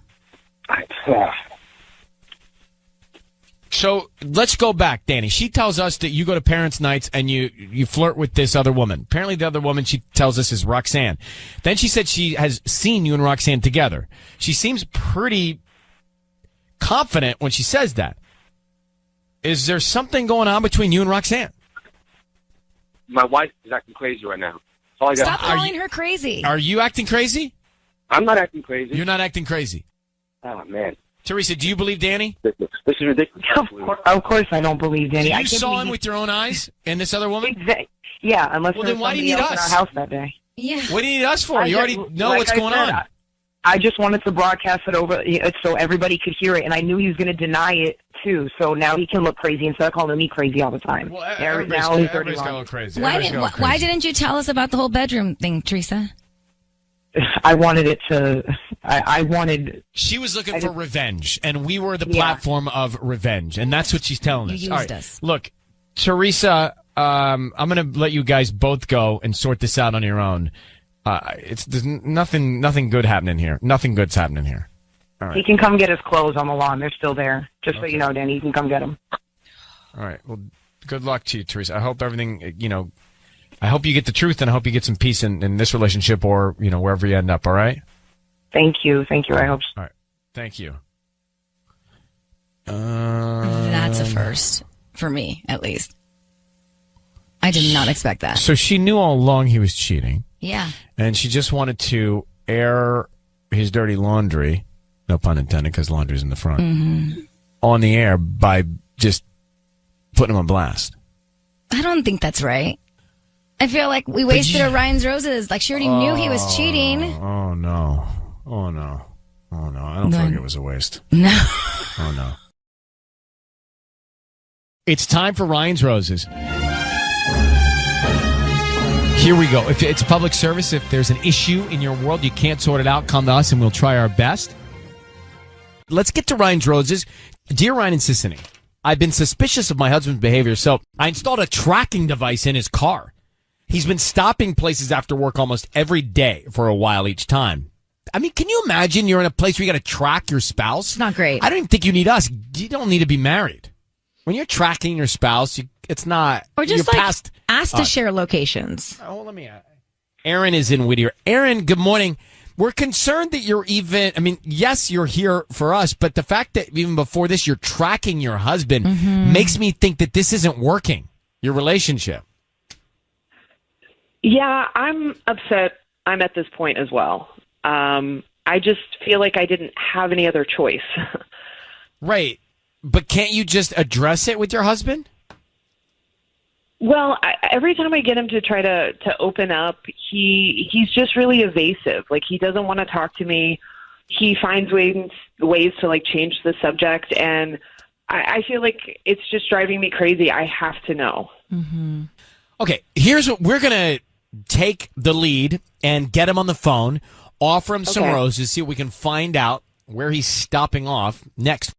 So let's go back, Danny. She tells us that you go to parents' nights and you flirt with this other woman. Apparently the other woman she tells us is Roxanne. Then she said she has seen you and Roxanne together. She seems pretty confident when she says that. Is there something going on between you and Roxanne? My wife is acting crazy right now. That's all I got. Stop calling her crazy. Are you acting crazy? I'm not acting crazy. You're not acting crazy. Oh, man. Teresa, do you believe Danny? This is ridiculous. Of course I don't believe Danny. You saw him with your own eyes and this other woman? Yeah, unless well, there then was why do somebody you need else in us? our house that day. Yeah. What do you need us for? You already know what's going on. I just wanted to broadcast it over so everybody could hear it, and I knew he was going to deny it, too. So now he can look crazy instead of calling me crazy all the time. Well, everybody's got to look crazy. Why didn't you tell us about the whole bedroom thing, Teresa? I wanted it to... I wanted... She was looking for revenge, and we were the platform of revenge, and that's what she's telling us. You used us. Look, Teresa, I'm going to let you guys both go and sort this out on your own. There's nothing good happening here. Nothing good's happening here. All right. He can come get his clothes on the lawn. They're still there. Just so you know, Danny, you can come get them. All right. Well, good luck to you, Teresa. I hope everything, I hope you get the truth, and I hope you get some peace in this relationship or, wherever you end up, all right? Thank you. Thank you. I hope so. All right. Thank you. That's a first, for me, at least. I did not expect that. So she knew all along he was cheating. Yeah. And she just wanted to air his dirty laundry, no pun intended, because laundry's in the front, on the air by just putting him on blast. I don't think that's right. I feel like we wasted Orion's roses. Like, she already knew he was cheating. Oh, no. Oh, no. Oh, no. I don't feel like it was a waste. No. Oh, no. It's time for Ryan's Roses. Here we go. If it's a public service, if there's an issue in your world, you can't sort it out, come to us and we'll try our best. Let's get to Ryan's Roses. Dear Ryan and Sissany, I've been suspicious of my husband's behavior, so I installed a tracking device in his car. He's been stopping places after work almost every day for a while each time. I mean, can you imagine you're in a place where you got to track your spouse? It's not great. I don't even think you need us. You don't need to be married. When you're tracking your spouse, it's not. Or just you're like past, ask to share locations. Oh, let me. Aaron is in Whittier. Aaron, good morning. We're concerned that you're even. I mean, yes, you're here for us, but the fact that even before this you're tracking your husband makes me think that this isn't working. Your relationship. Yeah, I'm upset. I'm at this point as well. I just feel like I didn't have any other choice. Right. But can't you just address it with your husband? Well, every time I get him to try to open up, he's just really evasive. Like, he doesn't want to talk to me. He finds ways to, like, change the subject, and I feel like it's just driving me crazy. I have to know. Okay, here's what we're going to take the lead and get him on the phone, offer him some roses, see if we can find out where he's stopping off next.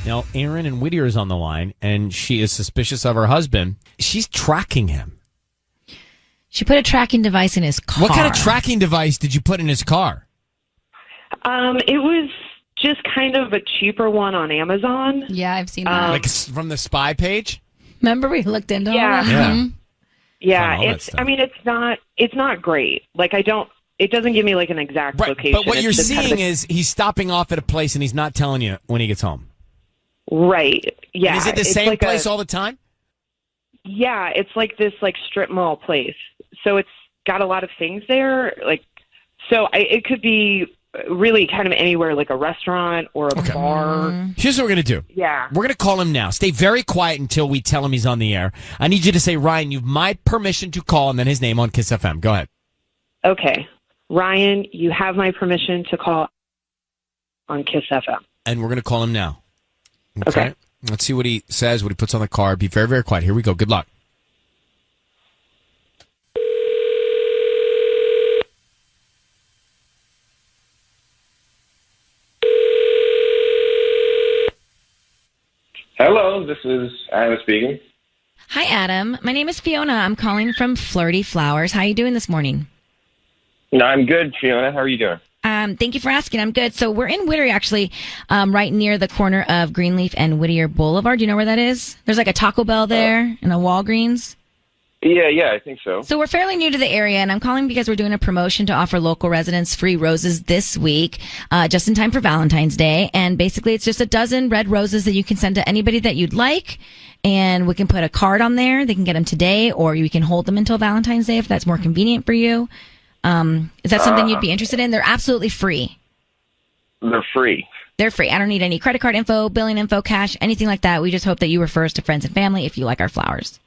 Now, Erin in Whittier is on the line, and she is suspicious of her husband. She's tracking him. She put a tracking device in his car. What kind of tracking device did you put in his car? It was just kind of a cheaper one on Amazon. Yeah, I've seen that. Like from the spy page? Remember we looked into all that? Yeah. Yeah, All that it's. stuff. I mean, it's not great. Like, it doesn't give me like an exact location. But what It's you're just kind of seeing is he's stopping off at a place, and he's not telling you when he gets home. Right. Yeah. And is it the it's same like place all the time? Yeah, it's like this like strip mall place. So it's got a lot of things there. Like, so it could be really kind of anywhere, like a restaurant or a bar. Here's what we're going to do. Yeah. We're going to call him now. Stay very quiet until we tell him he's on the air. I need you to say, Ryan, you've my permission to call, and then his name on Kiss FM. Go ahead. Okay. Ryan, you have my permission to call on Kiss FM. And we're going to call him now. Okay. Let's see what he says, what he puts on the card. Be very, very quiet. Here we go. Good luck. Hello, this is Adam speaking. Hi, Adam. My name is Fiona. I'm calling from Flirty Flowers. How are you doing this morning? No, I'm good, Fiona. How are you doing? Thank you for asking. I'm good. So we're in Whittier, actually, right near the corner of Greenleaf and Whittier Boulevard. Do you know where that is? There's like a Taco Bell there and a Walgreens. Yeah, I think so. So we're fairly new to the area, and I'm calling because we're doing a promotion to offer local residents free roses this week, just in time for Valentine's Day. And basically, it's just a dozen red roses that you can send to anybody that you'd like, and we can put a card on there. They can get them today, or you can hold them until Valentine's Day if that's more convenient for you. Is that something you'd be interested in? They're absolutely free. They're free. They're free. I don't need any credit card info, billing info, cash, anything like that. We just hope that you refer us to friends and family if you like our flowers.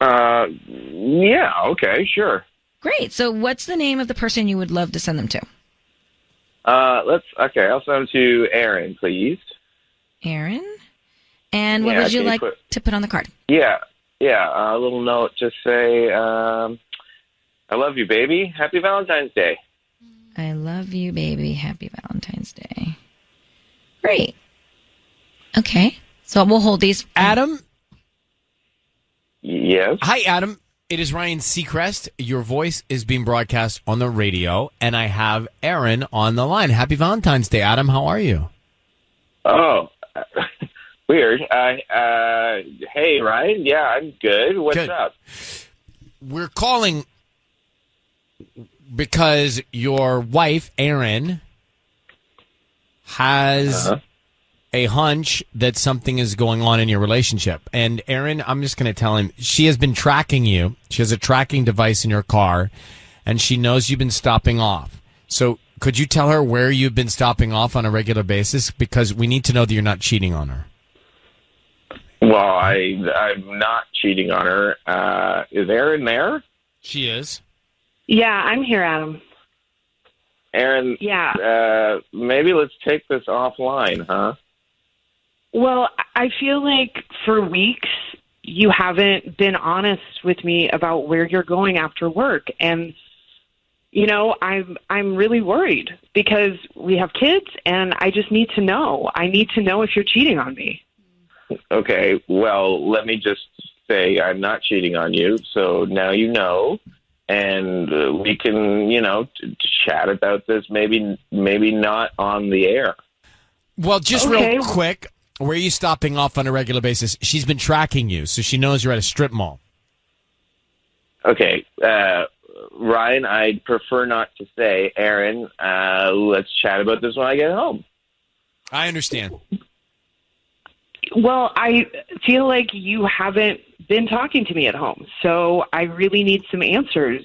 Yeah, okay, sure. Great. So what's the name of the person you would love to send them to? I'll send them to Aaron, please. Aaron? And what Yeah, would you can you like to put on the card? Yeah, a little note, just say, I love you, baby. Happy Valentine's Day. I love you, baby. Happy Valentine's Day. Great. Okay. So we'll hold these. Adam? Yes. Hi, Adam. It is Ryan Seacrest. Your voice is being broadcast on the radio, and I have Aaron on the line. Happy Valentine's Day, Adam. How are you? Oh, weird. Hey, Ryan. Yeah, I'm good. What's up? We're calling because your wife, Erin, has a hunch that something is going on in your relationship. And Erin, I'm just going to tell him, she has been tracking you. She has a tracking device in your car, and she knows you've been stopping off. So could you tell her where you've been stopping off on a regular basis? Because we need to know that you're not cheating on her. Well, I'm not cheating on her. Is Erin there? She is. Yeah, I'm here, Adam. Aaron, maybe let's take this offline, huh? Well, I feel like for weeks you haven't been honest with me about where you're going after work. And, you know, I'm really worried because we have kids and I just need to know. I need to know if you're cheating on me. Okay, well, let me just say I'm not cheating on you, so now you know, and we can, you know, chat about this, maybe not on the air. Well, just Okay. real quick, where are you stopping off on a regular basis? She's been tracking you, so she knows you're at a strip mall. Okay, Ryan, I'd prefer not to say. Aaron, let's chat about this when I get home. I understand. Well, I feel like you haven't been talking to me at home, so I really need some answers.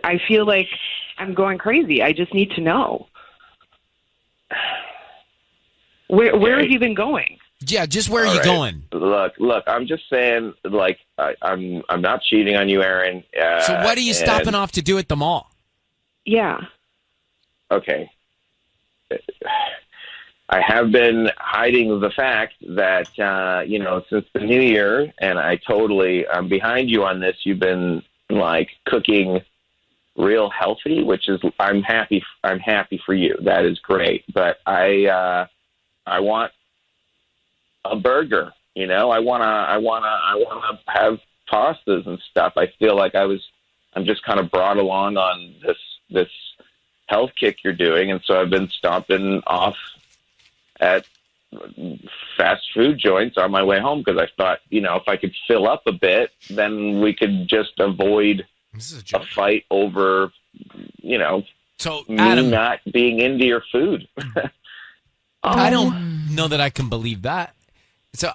I feel like I'm going crazy. I just need to know. Where have you been going? Yeah, just where are you going? Look, I'm just saying, like, I'm not cheating on you, Aaron. So what are you stopping off to do at the mall? Yeah. Okay. I have been hiding the fact that, you know, since the new year, and I'm behind you on this, you've been, like, cooking real healthy, which is, I'm happy for you. That is great. But I want a burger, you know? I wanna have pastas and stuff. I feel like I'm just kind of brought along on this health kick you're doing, and so I've been stopping off at fast food joints on my way home because I thought, you know, if I could fill up a bit, then we could just avoid a fight over, you know, me Adam, not being into your food. I don't know that I can believe that. So,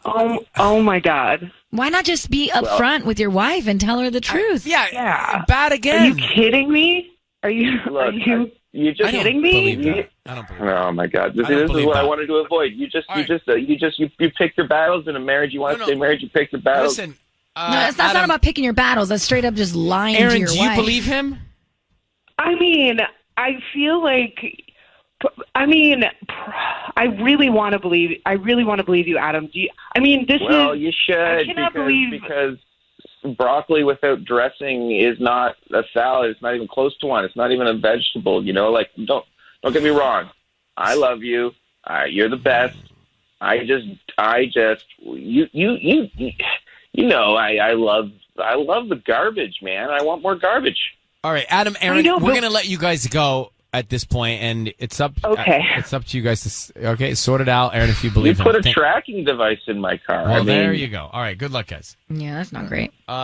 oh my God. Why not just be upfront with your wife and tell her the truth? Yeah. Bad again. Are you kidding me? Are you just kidding me? I don't believe Oh my God! This is what I wanted to avoid. You pick your battles in a marriage. You want to stay married, you pick your battles. Listen, no, that's not about picking your battles. That's straight up just lying Aaron, to your do wife. you believe him? I mean, I feel like, I really want to believe you, Adam. Well, you should, I cannot because broccoli without dressing is not a salad. It's not even close to one. It's not even a vegetable. You know, like don't get me wrong. I love you. You're the best. I love the garbage, man. I want more garbage. All right, Adam, Aaron, we're going to let you guys go at this point, and it's up. It's up to you guys to sort it out, Aaron. If you believe you put a tracking device in my car. Well, there you go. All right, good luck, guys. Yeah, that's not great. There's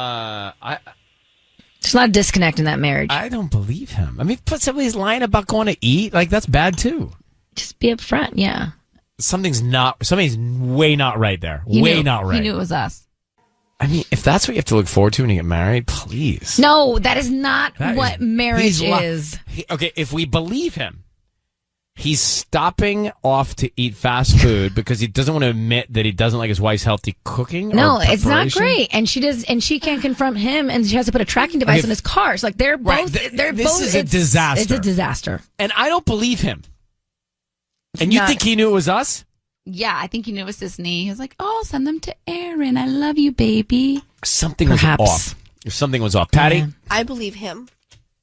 a lot of disconnect in that marriage. I don't believe him. I mean, somebody's lying about going to eat, like that's bad too. Just be upfront, yeah. Something's way not right there. Not right. He knew it was us. I mean, if that's what you have to look forward to when you get married, please. No, that is not what marriage is. Okay, if we believe him, he's stopping off to eat fast food because he doesn't want to admit that he doesn't like his wife's healthy cooking. No, it's not great, and she can't confront him, and she has to put a tracking device in his car. So, like they're both. This is a disaster. It's a disaster, and I don't believe him. And you think he knew it was us? Yeah, I think he knew it was Disney. He was like, "Oh, send them to Aaron. I love you, baby." Something was off. If something was off, Patty. I believe him.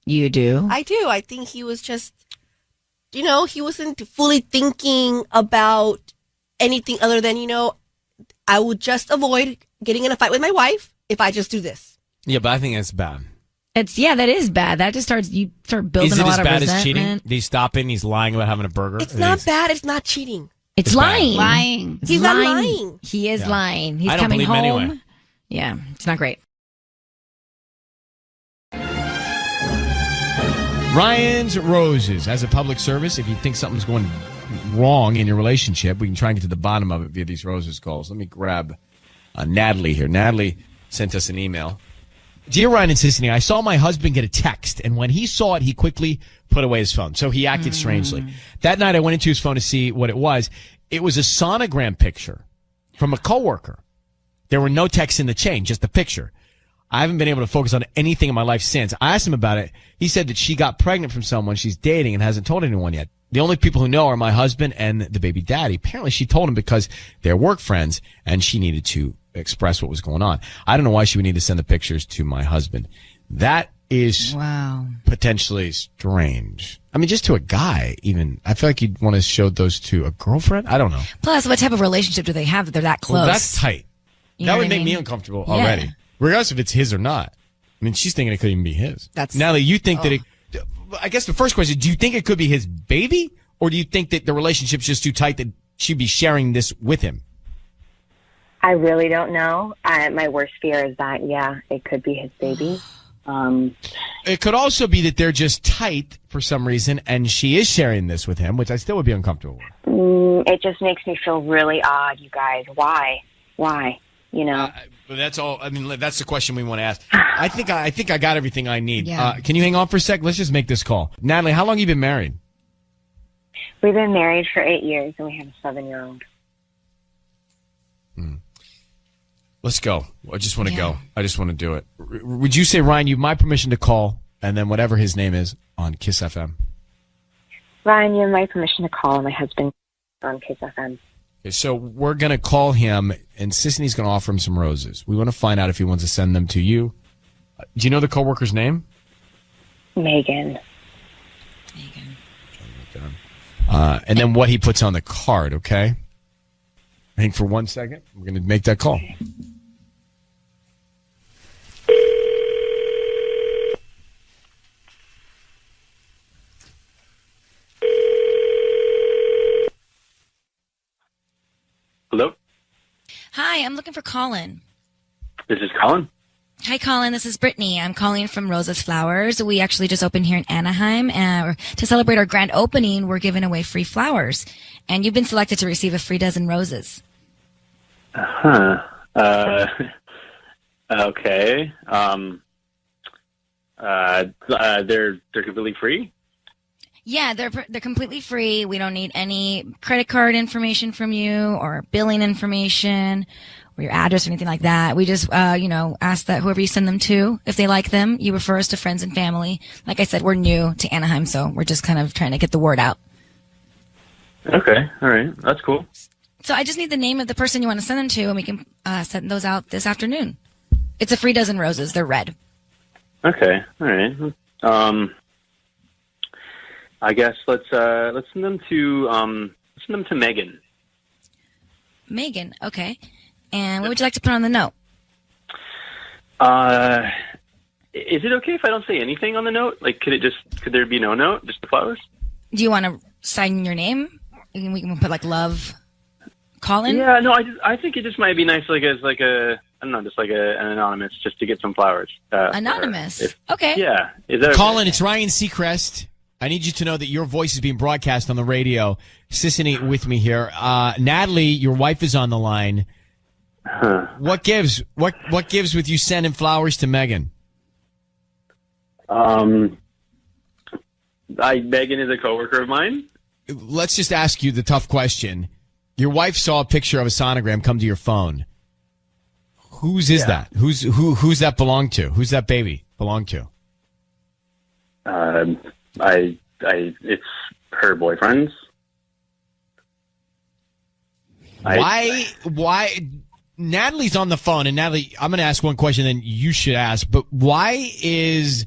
You do? I do. I think he was just, he wasn't fully thinking about anything other than, I would just avoid getting in a fight with my wife if I just do this. Yeah, but I think that's bad. That is bad. That just you start building a lot of resentment. Is it as bad as cheating? He's stopping. He's lying about having a burger. It's not bad. It's not cheating. It's lying. Lying. He's not lying. He is lying. He's I don't coming believe home. him anyway. Yeah, it's not great. Ryan's Roses, as a public service, if you think something's going wrong in your relationship, we can try and get to the bottom of it via these Roses calls. Let me grab Natalie here. Natalie sent us an email. Dear Ryan and Sissany, I saw my husband get a text, and when he saw it, he quickly put away his phone. So he acted strangely. That night, I went into his phone to see what it was. It was a sonogram picture from a coworker. There were no texts in the chain, just the picture. I haven't been able to focus on anything in my life since. I asked him about it. He said that she got pregnant from someone she's dating and hasn't told anyone yet. The only people who know are my husband and the baby daddy. Apparently, she told him because they're work friends, and she needed to express what was going on. I don't know why she would need to send the pictures to my husband. That is potentially strange. I mean, just to a guy, even. I feel like you'd want to show those to a girlfriend. I don't know. Plus, what type of relationship do they have that they're that close? Well, that's tight. That would make me uncomfortable already, regardless if it's his or not. I mean, she's thinking it could even be his. Natalie, you think that it... I guess the first question, do you think it could be his baby? Or do you think that the relationship's just too tight that she'd be sharing this with him? I really don't know. My worst fear is that, it could be his baby. It could also be that they're just tight for some reason, and she is sharing this with him, which I still would be uncomfortable with. It just makes me feel really odd, you guys. Why? You know? But that's all. I mean, that's the question we want to ask. I think I got everything I need. Can you hang on for a sec? Let's just make this call. Natalie, how long have you been married? We've been married for 8 years, and we have a 7-year-old. Let's go. I just want to go. I just want to do it. Would you say, Ryan, you have my permission to call, and then whatever his name is, on Kiss FM? Ryan, you have my permission to call my husband on Kiss FM. Okay, so we're going to call him, and Sisney's going to offer him some roses. We want to find out if he wants to send them to you. Do you know the coworker's name? Megan. And then what he puts on the card, okay? I think for 1 second, we're going to make that call. Hello? Hi, I'm looking for Colin. This is Colin? Hi, Colin. This is Brittany. I'm calling from Rosa's Flowers. We actually just opened here in Anaheim. And to celebrate our grand opening, we're giving away free flowers. And you've been selected to receive a free dozen roses. Okay. They're completely free? Yeah, they're completely free. We don't need any credit card information from you or billing information or your address or anything like that. We just, ask that whoever you send them to, if they like them, you refer us to friends and family. Like I said, we're new to Anaheim, so we're just kind of trying to get the word out. Okay. All right. That's cool. So I just need the name of the person you want to send them to, and we can send those out this afternoon. It's a free dozen roses. They're red. Okay. All right. I guess let's send them to Megan. Megan. Okay. And what would you like to put on the note? Is it okay if I don't say anything on the note? Like, could there be no note, just the flowers? Do you want to sign your name? We can put like love, Colin. Yeah, no, I think it just might be nice, an anonymous, just to get some flowers. Anonymous. Okay. Yeah. Is that Colin, okay? it's Ryan Seacrest. I need you to know that your voice is being broadcast on the radio. Sissany with me here. Natalie, your wife is on the line. Huh. What gives? What gives with you sending flowers to Megan? Megan is a coworker of mine. Let's just ask you the tough question. Your wife saw a picture of a sonogram come to your phone. Whose is that? Who's that belong to? Who's that baby belong to? It's her boyfriend's. Why? Natalie's on the phone, and Natalie, I'm going to ask one question, then you should ask. But why is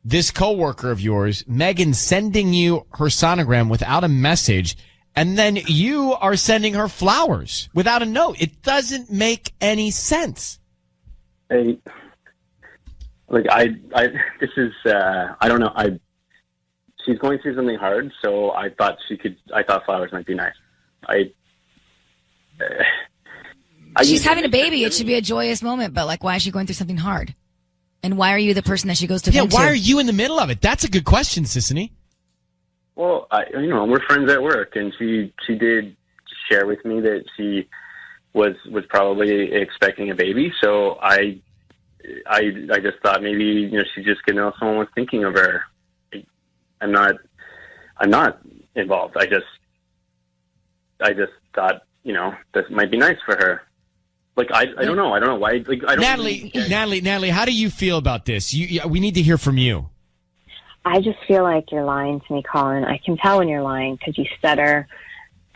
this coworker of yours, Megan, sending you her sonogram without a message, and then you are sending her flowers without a note? It doesn't make any sense. I don't know. She's going through something hard, so I thought flowers might be nice. She's having a baby. It should be a joyous moment, but why is she going through something hard? And why are you the person that she goes to vent to? Why are you in the middle of it? That's a good question, Sissany. Well, we're friends at work, and she did share with me that she was probably expecting a baby. So I just thought maybe she just could know someone was thinking of her. I'm not involved. I just thought this might be nice for her. I don't know. I don't know why. Natalie, how do you feel about this? We need to hear from you. I just feel like you're lying to me, Colin. I can tell when you're lying because you stutter,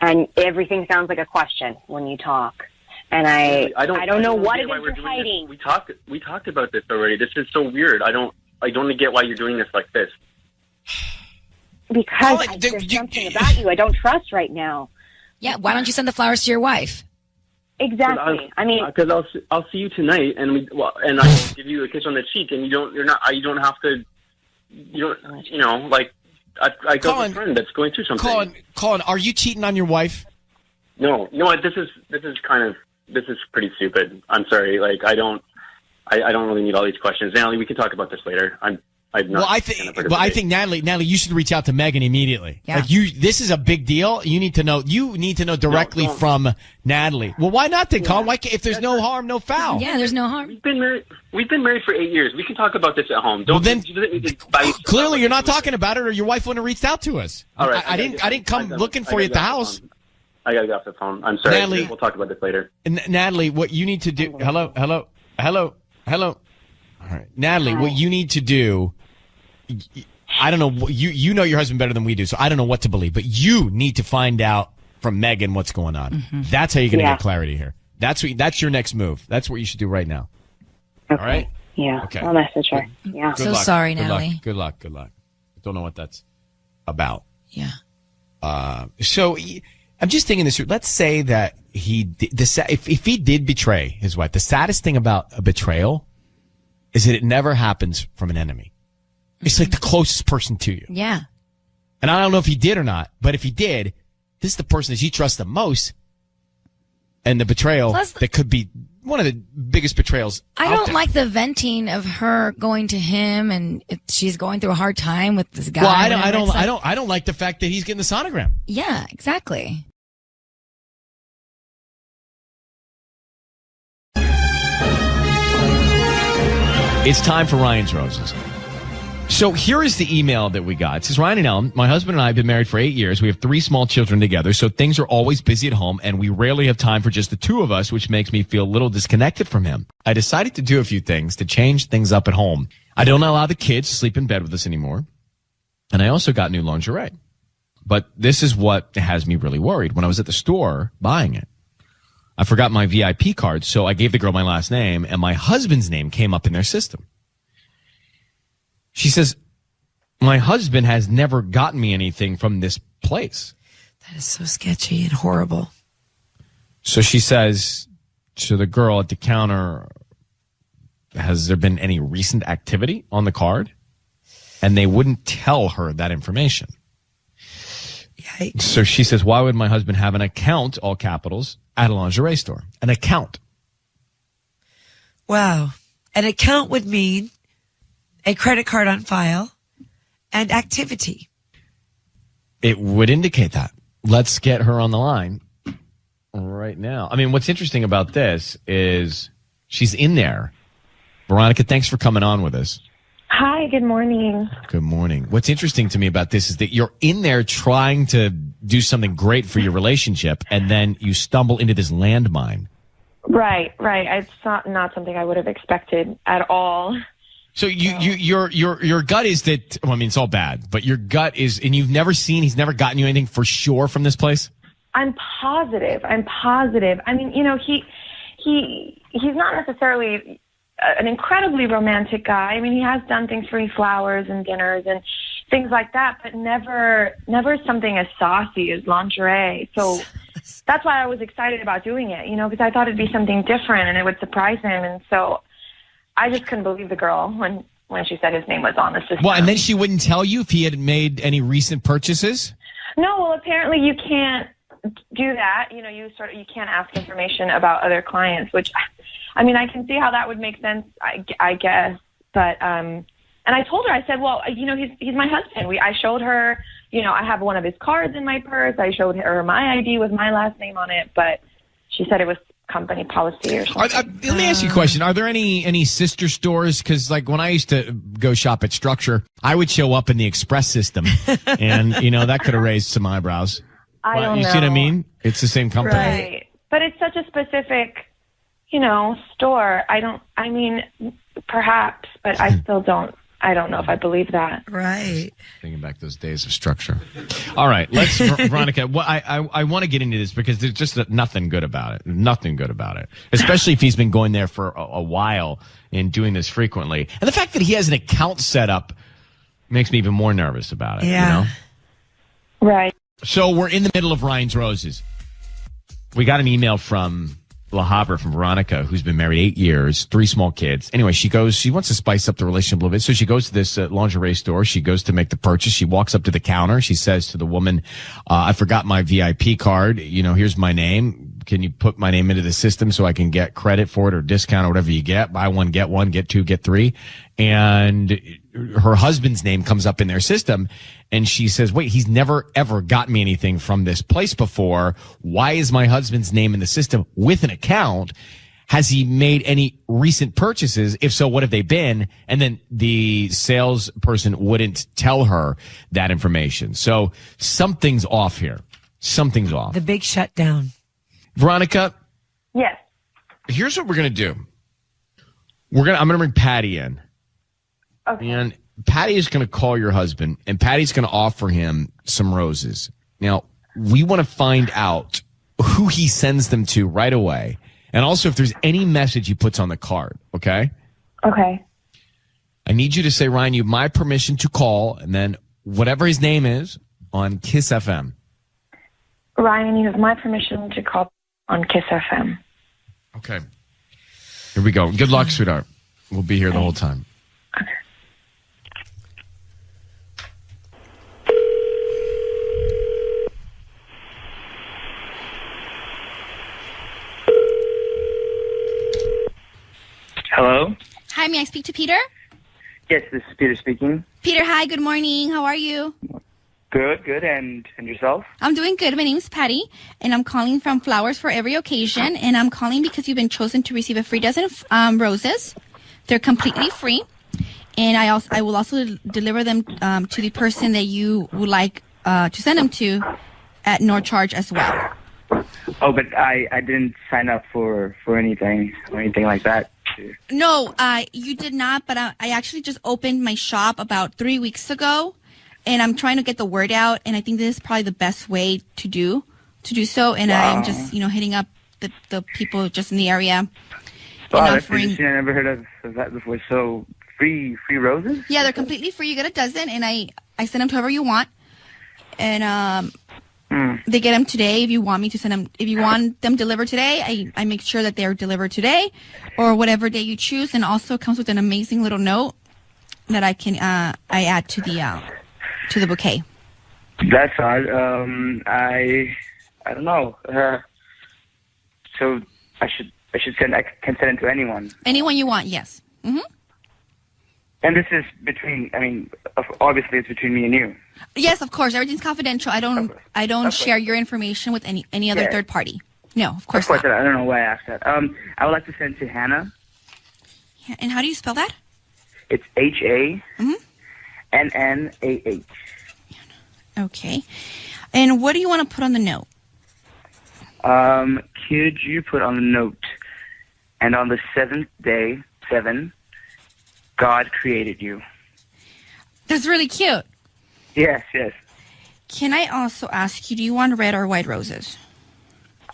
and everything sounds like a question when you talk. And I don't know what it is why we're you're doing hiding. This. We talked about this already. This is so weird. I don't get why you're doing this like this. Because there's something about you I don't trust right now. Yeah, why don't you send the flowers to your wife? Exactly. I mean, because I'll see you tonight, and I give you a kiss on the cheek, and you don't have to. I got a friend that's going through something. Colin, are you cheating on your wife? No. This is pretty stupid. I'm sorry. Like I don't really need all these questions. Natalie, we can talk about this later. I think Natalie, you should reach out to Megan immediately. Yeah. Like this is a big deal. You need to know directly from Natalie. Well, why not then, Colin? Why if there's no harm, no foul? Yeah, there's no harm. We've been married for 8 years. We can talk about this at home. Clearly you're not talking about it, or your wife wouldn't have reached out to us. All right, I didn't come looking for you at the house. I gotta get off the phone. I'm sorry. Natalie, we'll talk about this later. Natalie, what you need to do? Hello. All right, Natalie, what you need to do. I don't know. You know your husband better than we do, so I don't know what to believe. But you need to find out from Megan what's going on. Mm-hmm. That's how you're going to get clarity here. That's your next move. That's what you should do right now. Okay. All right? Yeah. Okay. I'll message her. Yeah. Good luck. Sorry, Natalie. Good luck. Don't know what that's about. Yeah. So I'm just thinking this. Let's say that if he did betray his wife, the saddest thing about a betrayal is that it never happens from an enemy. It's like the closest person to you. Yeah. And I don't know if he did or not, but if he did, this is the person that you trust the most. And the betrayal that could be one of the biggest betrayals. I don't like the venting of her going to him, and she's going through a hard time with this guy. Well, I don't like the fact that he's getting the sonogram. Yeah, exactly. It's time for Ryan's Roses. So here is the email that we got. It says, Ryan and Ellen, my husband and I have been married for 8 years. We have 3 small children together, so things are always busy at home, and we rarely have time for just the 2 of us, which makes me feel a little disconnected from him. I decided to do a few things to change things up at home. I don't allow the kids to sleep in bed with us anymore, and I also got new lingerie. But this is what has me really worried. When I was at the store buying it, I forgot my VIP card, so I gave the girl my last name, and my husband's name came up in their system. She says, my husband has never gotten me anything from this place. That is so sketchy and horrible. So she says to the girl at the counter, has there been any recent activity on the card? And they wouldn't tell her that information. Yikes. So she says, why would my husband have an account, all capitals, at a lingerie store? An account. Wow. An account would mean a credit card on file and activity. It would indicate that. Let's get her on the line right now. I mean, what's interesting about this is she's in there. Veronica, thanks for coming on with us. Hi, good morning. Good morning. What's interesting to me about this is that you're in there trying to do something great for your relationship, and then you stumble into this landmine. Right. It's not something I would have expected at all. So your gut is that, well, I mean, it's all bad, but your gut is, and he's never gotten you anything for sure from this place? I'm positive. I mean, he's not necessarily an incredibly romantic guy. I mean, he has done things for me, flowers and dinners and things like that, but never something as saucy as lingerie. So that's why I was excited about doing it, because I thought it'd be something different and it would surprise him. And so I just couldn't believe the girl when she said his name was on the system. Well, and then she wouldn't tell you if he had made any recent purchases? No, well, apparently you can't do that. You can't ask information about other clients, which, I mean, I can see how that would make sense, I guess. But, and I told her, I said, well, he's my husband. I showed her, I have one of his cards in my purse. I showed her my ID with my last name on it, but she said it was company policy or something. Let me ask you a question. Are there any sister stores? Because like when I used to go shop at Structure, I would show up in the Express system, and that could have raised some eyebrows. I don't know. You see what I mean? It's the same company. Right. But it's such a specific, store. Perhaps, but I still don't I don't know if I believe that. Right. Thinking back those days of structure. All right, let's, Veronica. Well, I want to get into this because there's just nothing good about it. Nothing good about it, especially if he's been going there for a while and doing this frequently. And the fact that he has an account set up makes me even more nervous about it. Yeah. You know? Right. So we're in the middle of Ryan's Roses. We got an email from La Havre from Veronica, who's been married 8 years, 3 small kids. Anyway, she wants to spice up the relationship a little bit. So she goes to this lingerie store. She goes to make the purchase. She walks up to the counter. She says to the woman, I forgot my VIP card. Here's my name. Can you put my name into the system so I can get credit for it or discount or whatever you get? Buy one, get 2, get 3. And her husband's name comes up in their system. And she says, wait, he's never, ever got me anything from this place before. Why is my husband's name in the system with an account? Has he made any recent purchases? If so, what have they been? And then the salesperson wouldn't tell her that information. So something's off here. Something's off. The big shutdown. Veronica. Yes. Here's what we're going to do. I'm going to bring Patty in. Okay. And Patty is going to call your husband, and Patty's going to offer him some roses. Now, we want to find out who he sends them to right away, and also if there's any message he puts on the card, okay? Okay. I need you to say, Ryan, you have my permission to call, and then whatever his name is on Kiss FM. Ryan, you have my permission to call on Kiss FM. Okay. Here we go. Good luck, sweetheart. We'll be here the whole time. Hello? Hi, may I speak to Peter? Yes, this is Peter speaking. Peter, hi, good morning. How are you? Good. And yourself? I'm doing good. My name's Patty, and I'm calling from Flowers for Every Occasion, and I'm calling because you've been chosen to receive a free dozen of roses. They're completely free, and I will also deliver them to the person that you would like to send them to at no charge as well. Oh, but I didn't sign up for anything or anything like that. No, you did not, but I actually just opened my shop about 3 weeks ago, and I'm trying to get the word out, and I think this is probably the best way to do so, and Wow. I'm just, hitting up the people just in the area. Wow, and that's interesting. I never heard of that before. So, free roses? Yeah, they're completely free. You get a dozen, and I send them to whoever you want, and they get them today. If you want me to send them, if you want them delivered today, I make sure that they're delivered today, or whatever day you choose, and also comes with an amazing little note that I can I add to the bouquet. That's odd. I don't know. So I can send it to anyone. Anyone you want, yes. Mm-hmm. And this is obviously it's between me and you. Yes, of course. Everything's confidential. I don't share your information with any other third party. No, of course not. I don't know why I asked that. I would like to send to Hannah. And how do you spell that? It's HANNAH. Okay. And what do you want to put on the note? Could you put on the note, and on the 7th day, 7, God created you. That's really cute. Yes. Can I also ask you, do you want red or white roses?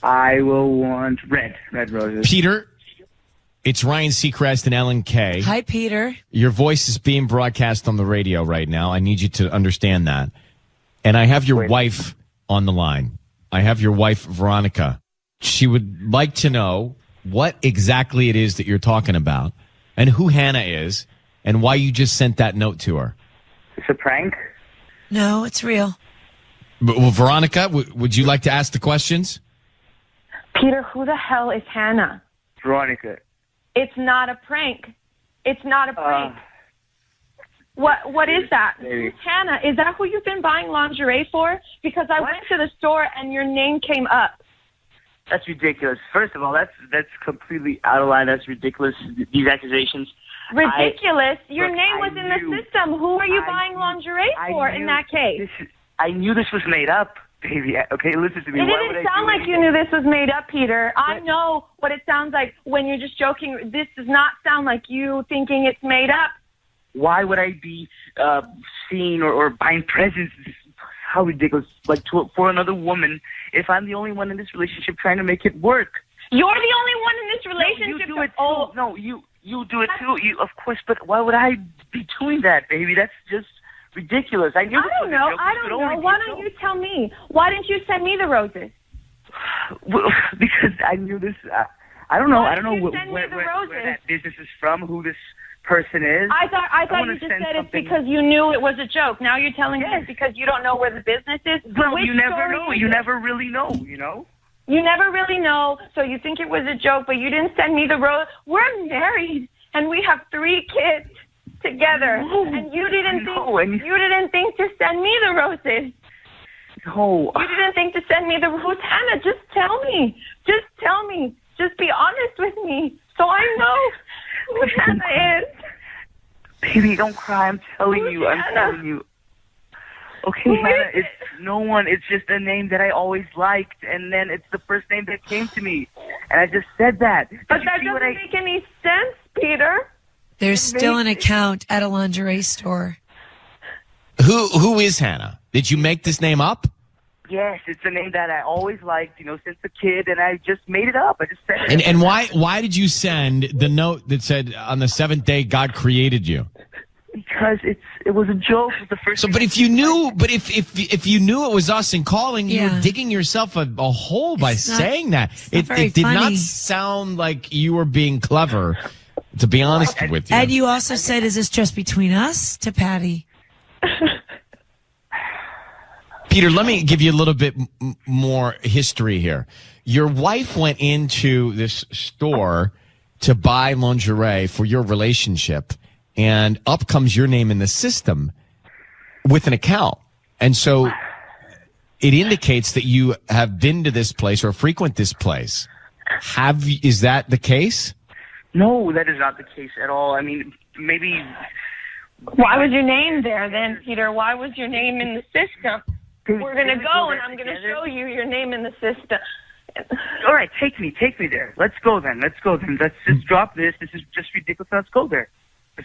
I will want red roses. Peter, it's Ryan Seacrest and Ellen Kay. Hi, Peter. Your voice is being broadcast on the radio right now. I need you to understand that. And I have your wife on the line. I have your wife, Veronica. She would like to know what exactly it is that you're talking about and who Hannah is and why you just sent that note to her. It's a prank? No, it's real. Well, Veronica, would you like to ask the questions? Peter, who the hell is Hannah? Veronica. It's not a prank. It's not a prank. What is that? Who's Hannah? Is that who you've been buying lingerie for? Because I went to the store and your name came up. That's ridiculous. First of all, that's completely out of line. That's ridiculous. These accusations. Ridiculous? Your name was in the system. Who are you buying lingerie for in that case? I knew this was made up, baby. Okay, listen to me. It didn't sound like you knew this was made up, Peter. I know what it sounds like when you're just joking. This does not sound like you thinking it's made up. why would I be seeing or buying presents? How ridiculous! Like for another woman, if I'm the only one in this relationship trying to make it work. You're the only one in this relationship. No, you do it too. No, you do it too. Of course, but why would I be doing that, baby? That's just ridiculous. I don't know. Why don't you tell me? Why didn't you send me the roses? Well, because I knew this. I don't know. I don't know where that business is from. Who this person is. I thought you just said it's because you knew it was a joke. Now you're telling me it's because you don't know where the business is. Well, you never know. You never really know. You know. You never really know, so you think it was a joke, but you didn't send me the rose. We're married, and we have 3 kids together, and you didn't think to send me the roses. No. You didn't think to send me the rose. Hannah, just tell me. Just tell me. Just be honest with me, so I know who Hannah is. Baby, don't cry. I'm telling you. Okay, Hannah, it's no one. It's just a name that I always liked, and then it's the first name that came to me, and I just said that. But that doesn't make any sense, Peter. There's still an account at a lingerie store. Who is Hannah? Did you make this name up? Yes, it's a name that I always liked, since a kid, and I just made it up. I just said it. And why did you send the note that said on the 7th day God created you? Because it was a joke. It was the first. So, but if you knew, if you knew it was us and calling, you were digging yourself a hole by saying that. It did not sound like you were being clever. To be honest with you. And you also said, "Is this just between us?" to Patty. Peter, let me give you a little bit more history here. Your wife went into this store to buy lingerie for your relationship. And up comes your name in the system with an account. And so it indicates that you have been to this place or frequent this place. Is that the case? No, that is not the case at all. I mean, maybe. Why was your name there then, Peter? Why was your name in the system? We're going to go and I'm going to show you your name in the system. All right, take me there. Let's go then. Let's just drop this. This is just ridiculous. Let's go there.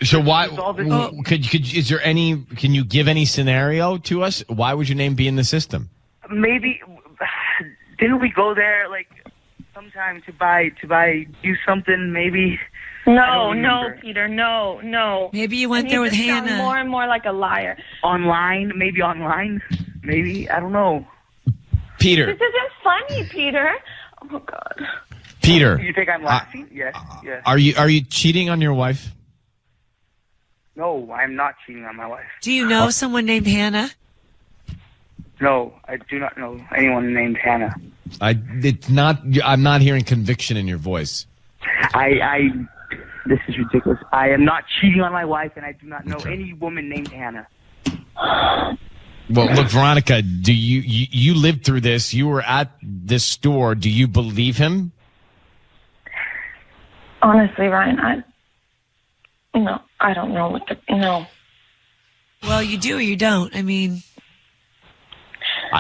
So why can you give any scenario to us? Why would your name be in the system? Maybe didn't we go there like sometime to do something? Maybe. No, Peter, no. Maybe you went there with Hannah. More and more like a liar. Online, maybe I don't know. Peter, this isn't funny, Peter. Oh God. Peter, you think I'm laughing? Yes. Are you cheating on your wife? No, I'm not cheating on my wife. Do you know someone named Hannah? No, I do not know anyone named Hannah. I'm not hearing conviction in your voice. This is ridiculous. I am not cheating on my wife, and I do not know any woman named Hannah. Well, look, Veronica, do you lived through this? You were at this store. Do you believe him? Honestly, Ryan, I don't know what no. Well, you do or you don't. I mean,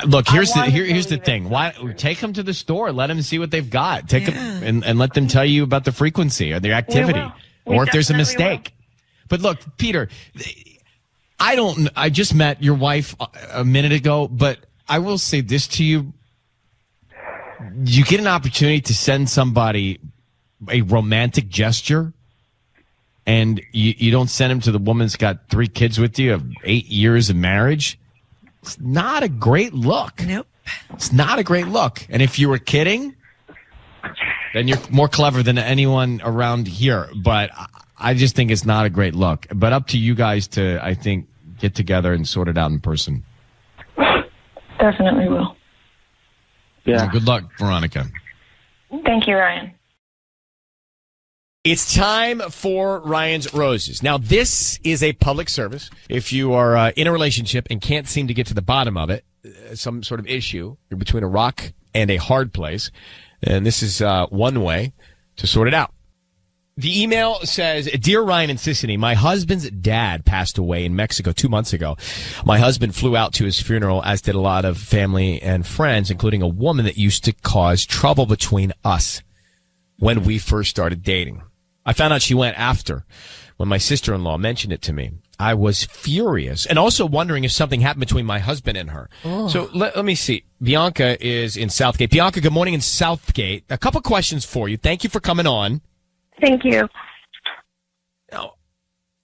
look, here's the thing. Why take them to the store? Let them see what they've got. Take them and let them tell you about the frequency or the activity, or if there's a mistake. But look, Peter, I just met your wife a minute ago, but I will say this to you: you get an opportunity to send somebody a romantic gesture. And you don't send him to the woman that's got 3 kids with you of 8 years of marriage. It's not a great look. Nope. It's not a great look. And if you were kidding, then you're more clever than anyone around here. But I just think it's not a great look. But up to you guys to, I think, get together and sort it out in person. Definitely will. Yeah. Well, good luck, Veronica. Thank you, Ryan. It's time for Ryan's Roses. Now, this is a public service. If you are in a relationship and can't seem to get to the bottom of it, some sort of issue, you're between a rock and a hard place, and this is one way to sort it out. The email says, Dear Ryan and Sissany, my husband's dad passed away in Mexico 2 months ago. My husband flew out to his funeral, as did a lot of family and friends, including a woman that used to cause trouble between us when we first started dating. I found out she went after when my sister-in-law mentioned it to me. I was furious and also wondering if something happened between my husband and her. Oh. So let me see. Bianca is in Southgate. Bianca, good morning in Southgate. A couple questions for you. Thank you for coming on. Thank you. Now,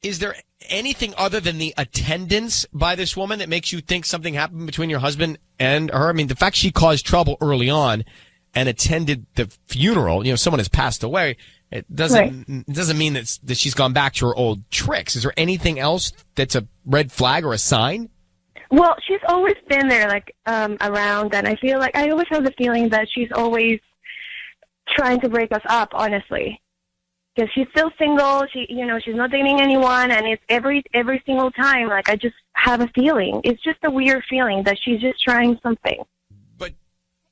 is there anything other than the attendance by this woman that makes you think something happened between your husband and her? I mean, the fact she caused trouble early on and attended the funeral, someone has passed away. It doesn't mean that she's gone back to her old tricks. Is there anything else that's a red flag or a sign? Well, she's always been there, around, and I feel like I always have the feeling that she's always trying to break us up, honestly. Because she's still single, she's not dating anyone, and it's every single time, I just have a feeling. It's just a weird feeling that she's just trying something.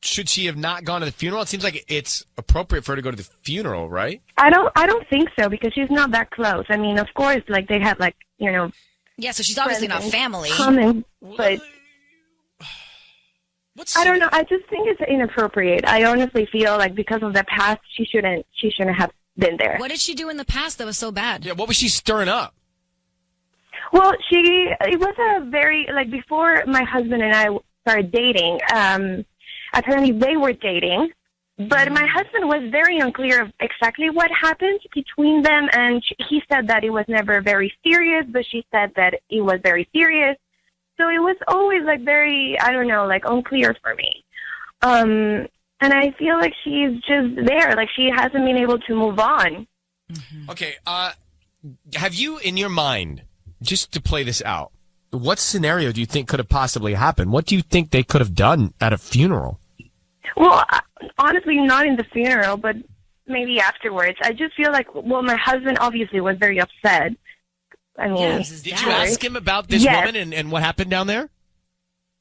Should she have not gone to the funeral? It seems like it's appropriate for her to go to the funeral, right? I don't think so, because she's not that close. I mean, of course, they have Yeah, so she's obviously not family. Common, but I don't know. I just think it's inappropriate. I honestly feel like because of the past, she shouldn't have been there. What did she do in the past that was so bad? Yeah, what was she stirring up? Well, it was a very, before my husband and I started dating, apparently they were dating, but my husband was very unclear of exactly what happened between them, and he said that it was never very serious, but she said that it was very serious. So it was always very, unclear for me. And I feel like she's just there, she hasn't been able to move on. Mm-hmm. Okay, have you in your mind, just to play this out, what scenario do you think could have possibly happened? What do you think they could have done at a funeral? Well, honestly, not in the funeral, but maybe afterwards. I just feel my husband obviously was very upset. I mean, did you ask him about this woman and what happened down there?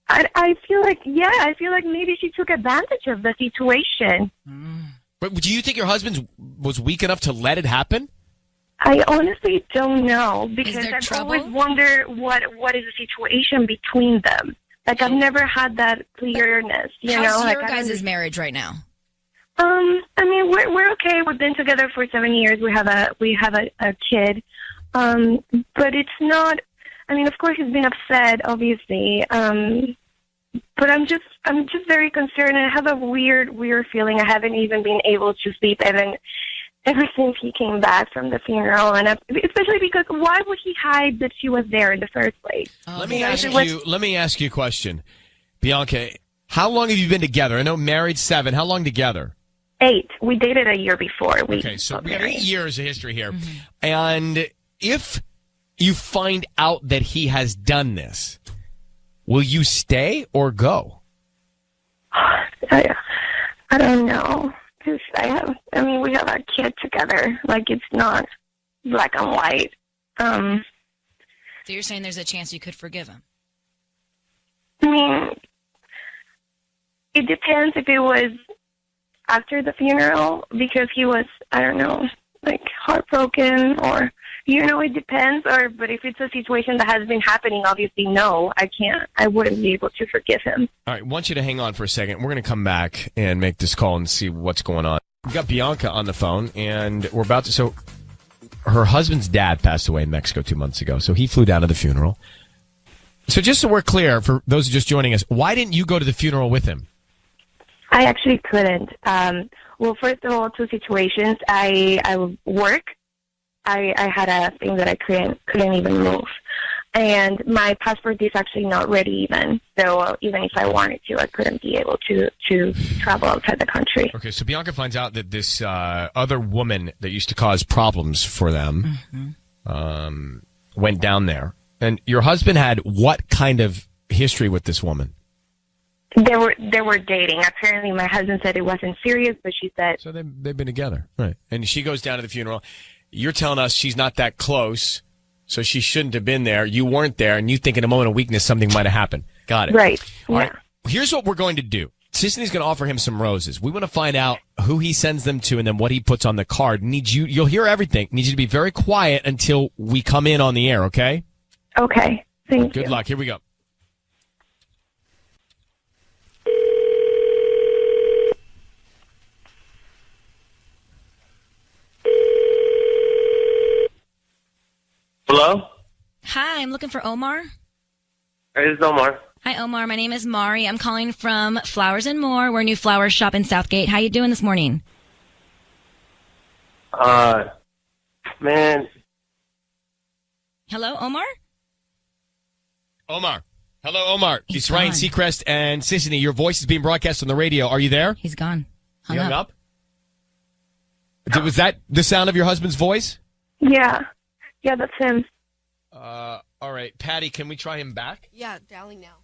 I feel like maybe she took advantage of the situation. But do you think your husband was weak enough to let it happen? I honestly don't know, because I've always wondered what is the situation between them. I've never had that clearness, How's your guys' marriage right now? I mean, we're okay. We've been together for 7 years. We have a kid, but it's not. I mean, of course, he's been upset, obviously, but I'm just very concerned, and I have a weird feeling. I haven't even been able to sleep ever since he came back from the funeral, and especially because why would he hide that she was there in the first place? Let me ask you a question, Bianca. How long have you been together? I know married 7. How long together? 8. We dated a year before. Okay, so we have 8 years of history here, and if you find out that he has done this, will you stay or go? I don't know. We have a kid together. It's not black and white. So you're saying there's a chance you could forgive him? I mean, it depends if it was after the funeral, because he was, I don't know, heartbroken, or, it depends. But if it's a situation that has been happening, obviously, no, I can't. I wouldn't be able to forgive him. All right, I want you to hang on for a second. We're going to come back and make this call and see what's going on. We've got Bianca on the phone, and we're about to... So her husband's dad passed away in Mexico 2 months ago, so he flew down to the funeral. So just so we're clear, for those who are just joining us, why didn't you go to the funeral with him? I actually couldn't. Well, first of all, 2 situations. I work. I had a thing that I couldn't even move. And my passport is actually not ready even. So even if I wanted to, I couldn't be able to travel outside the country. Okay, so Bianca finds out that this other woman that used to cause problems for them went down there. And your husband had what kind of history with this woman? They were dating. Apparently, my husband said it wasn't serious, but she said... So they've been together. Right. And she goes down to the funeral. You're telling us she's not that close, so she shouldn't have been there. You weren't there, and you think in a moment of weakness something might have happened. Got it. Right. All right. Here's what we're going to do. Sisney's going to offer him some roses. We want to find out who he sends them to and then what he puts on the card. You'll hear everything. Need you to be very quiet until we come in on the air, okay? Okay. Thank you. Good luck. Here we go. I'm looking for Omar. Hey, this is Omar. Hi, Omar. My name is Mari. I'm calling from Flowers and More. We're a new flower shop in Southgate. How you doing this morning? Man. Hello, Omar? Omar. Hello, Omar. It's Ryan Seacrest and Sissany. Your voice is being broadcast on the radio. Are you there? He's gone. You hung up? Was that the sound of your husband's voice? Yeah. Yeah, that's him. All right. Patty, can we try him back? Yeah, dialing now.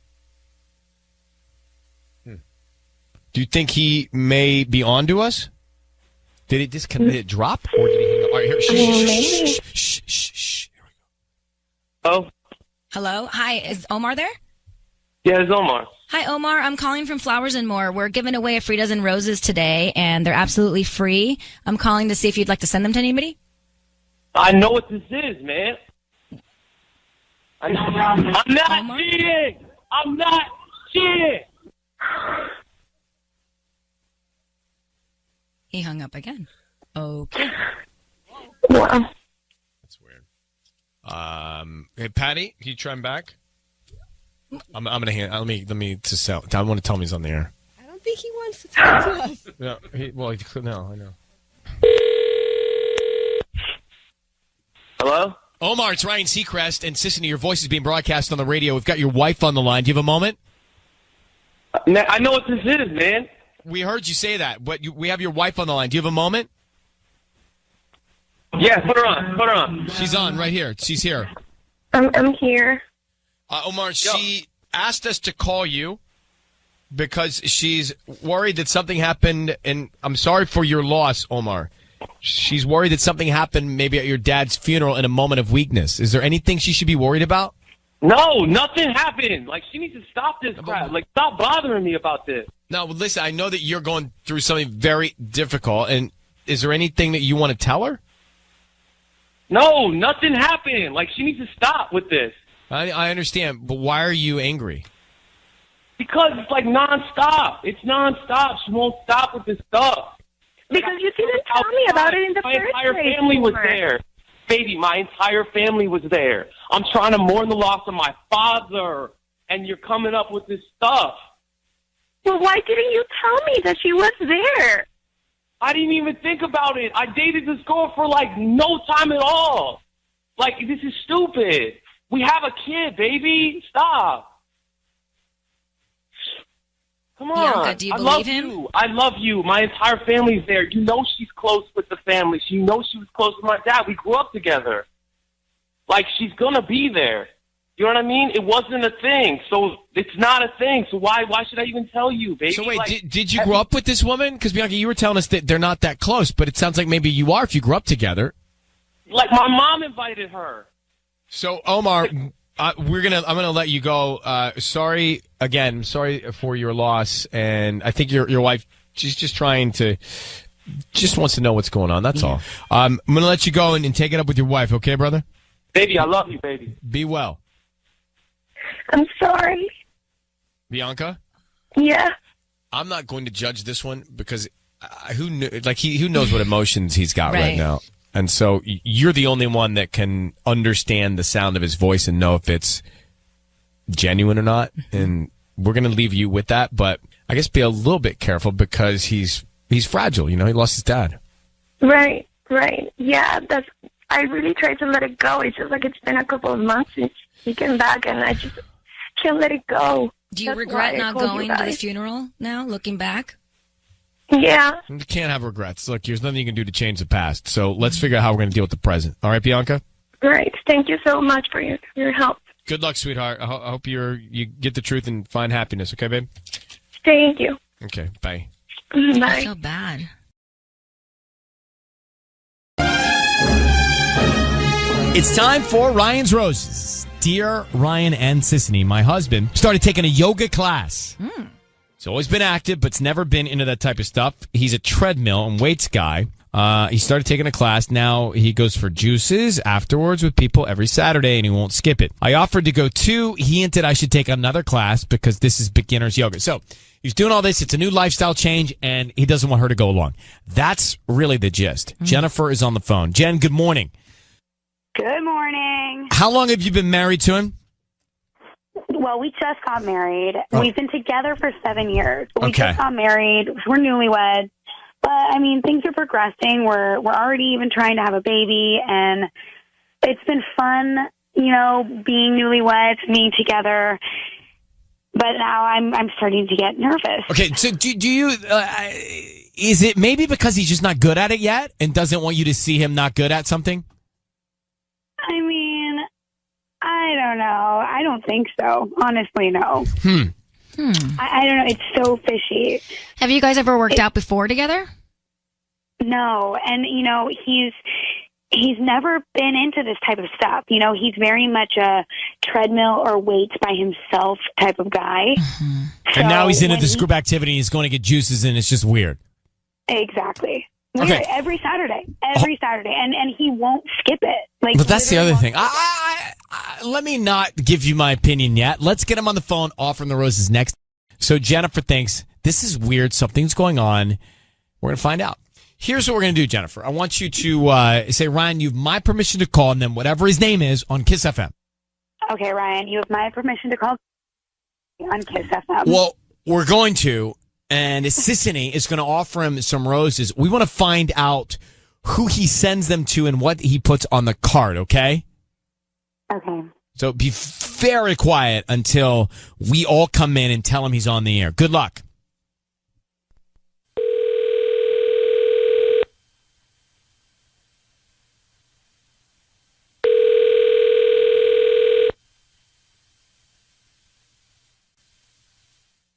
Do you think he may be on to us? Did it drop? Or did he hang up? All right, here. Shh. Oh. Hello? Hi, is Omar there? Yeah, it's Omar. Hi, Omar. I'm calling from Flowers and More. We're giving away a free dozen roses today, and they're absolutely free. I'm calling to see if you'd like to send them to anybody. I know what this is, man. I'm not cheating. I'm not cheating. He hung up again. Okay. Wow. That's weird. Hey, Patty, can you try him back? I'm gonna hand. Let me to sell. I want to tell him he's on the air. I don't think he wants to talk to us. No, no, I know. Hello? Omar, it's Ryan Seacrest and Sissany. Your voice is being broadcast on the radio. We've got your wife on the line. Do you have a moment? I know what this is, man. We heard you say that, but we have your wife on the line. Do you have a moment? Yeah, put her on. She's on right here. She's here. I'm here. Omar, she asked us to call you because she's worried that something happened, and I'm sorry for your loss, Omar. She's worried that something happened maybe at your dad's funeral in a moment of weakness. Is there anything she should be worried about? No, nothing happened. Like, she needs to stop this crap. Like, stop bothering me about this. No, well, listen, I know that you're going through something very difficult, and is there anything that you want to tell her? No, nothing happened. Like, she needs to stop with this. I understand, but why are you angry? Because it's like nonstop. It's nonstop. She won't stop with this stuff. Because you didn't tell me about it in the first place. My entire family was there. Baby, my entire family was there. I'm trying to mourn the loss of my father, and you're coming up with this stuff. Well, why didn't you tell me that she was there? I didn't even think about it. I dated this girl for, like, no time at all. Like, this is stupid. We have a kid, baby. Stop. Come on. Bianca, do you believe him? I love you. My entire family's there. You know she's close with the family. You know she was close with my dad. We grew up together. Like, she's going to be there. You know what I mean? It wasn't a thing, so it's not a thing. So why should I even tell you, baby? So wait, like, did you grow up with this woman? Because, Bianca, you were telling us that they're not that close, but it sounds like maybe you are if you grew up together. Like, my mom invited her. So, Omar, I'm gonna let you go. Sorry for your loss, and I think your wife, she's just wants to know what's going on. That's all. I'm gonna let you go and take it up with your wife. Okay, brother? Baby, I love you, baby. Be well. I'm sorry. Bianca? Yeah. I'm not going to judge this one because who knows what emotions he's got right now. And so you're the only one that can understand the sound of his voice and know if it's genuine or not. And we're going to leave you with that. But I guess be a little bit careful because he's fragile. You know, he lost his dad. Right. Yeah, I really tried to let it go. It's just like it's been a couple of months since he came back, and I just can't let it go. Do you regret not going to the funeral now, looking back? Yeah. You can't have regrets. Look, there's nothing you can do to change the past. So let's figure out how we're going to deal with the present. All right, Bianca? Great. Thank you so much for your help. Good luck, sweetheart. I hope you get the truth and find happiness. Okay, babe? Thank you. Okay, bye. Bye. I feel bad. It's time for Ryan's Roses. Dear Ryan and Sissany, my husband started taking a yoga class. He's always been active, but it's never been into that type of stuff. He's a treadmill and weights guy. He started taking a class. Now he goes for juices afterwards with people every Saturday, and he won't skip it. I offered to go too. He hinted I should take another class because this is beginner's yoga. So he's doing all this. It's a new lifestyle change, and he doesn't want her to go along. That's really the gist. Jennifer is on the phone. Jen, good morning. Good morning. How long have you been married to him? Well, we just got married. Oh. We've been together for 7 years. We Okay. just got married. We're newlyweds. But, I mean, things are progressing. We're already even trying to have a baby, and it's been fun, you know, being newlyweds, being together. But now I'm starting to get nervous. Okay, so do you, is it maybe because he's just not good at it yet and doesn't want you to see him not good at something? I mean, I don't know. I don't think so. Honestly, no. I don't know. It's so fishy. Have you guys ever worked out before together? No. And, you know, he's never been into this type of stuff. You know, he's very much a treadmill or weights by himself type of guy. And now he's into this group activity and he's going to get juices and it's just weird. Exactly. Weird. Okay. Every Saturday. And he won't skip it. Like, But that's the other thing. Let me not give you my opinion yet. Let's get him on the phone, offering the roses next. So Jennifer thinks this is weird. Something's going on. We're going to find out. Here's what we're going to do, Jennifer. I want you to say, Ryan, you have my permission to call, and then whatever his name is on Kiss FM. Okay, Ryan, you have my permission to call on Kiss FM. Well, we're going to, and Sissany is going to offer him some roses. We want to find out who he sends them to and what he puts on the card, okay? Okay. So be very quiet until we all come in and tell him he's on the air. Good luck.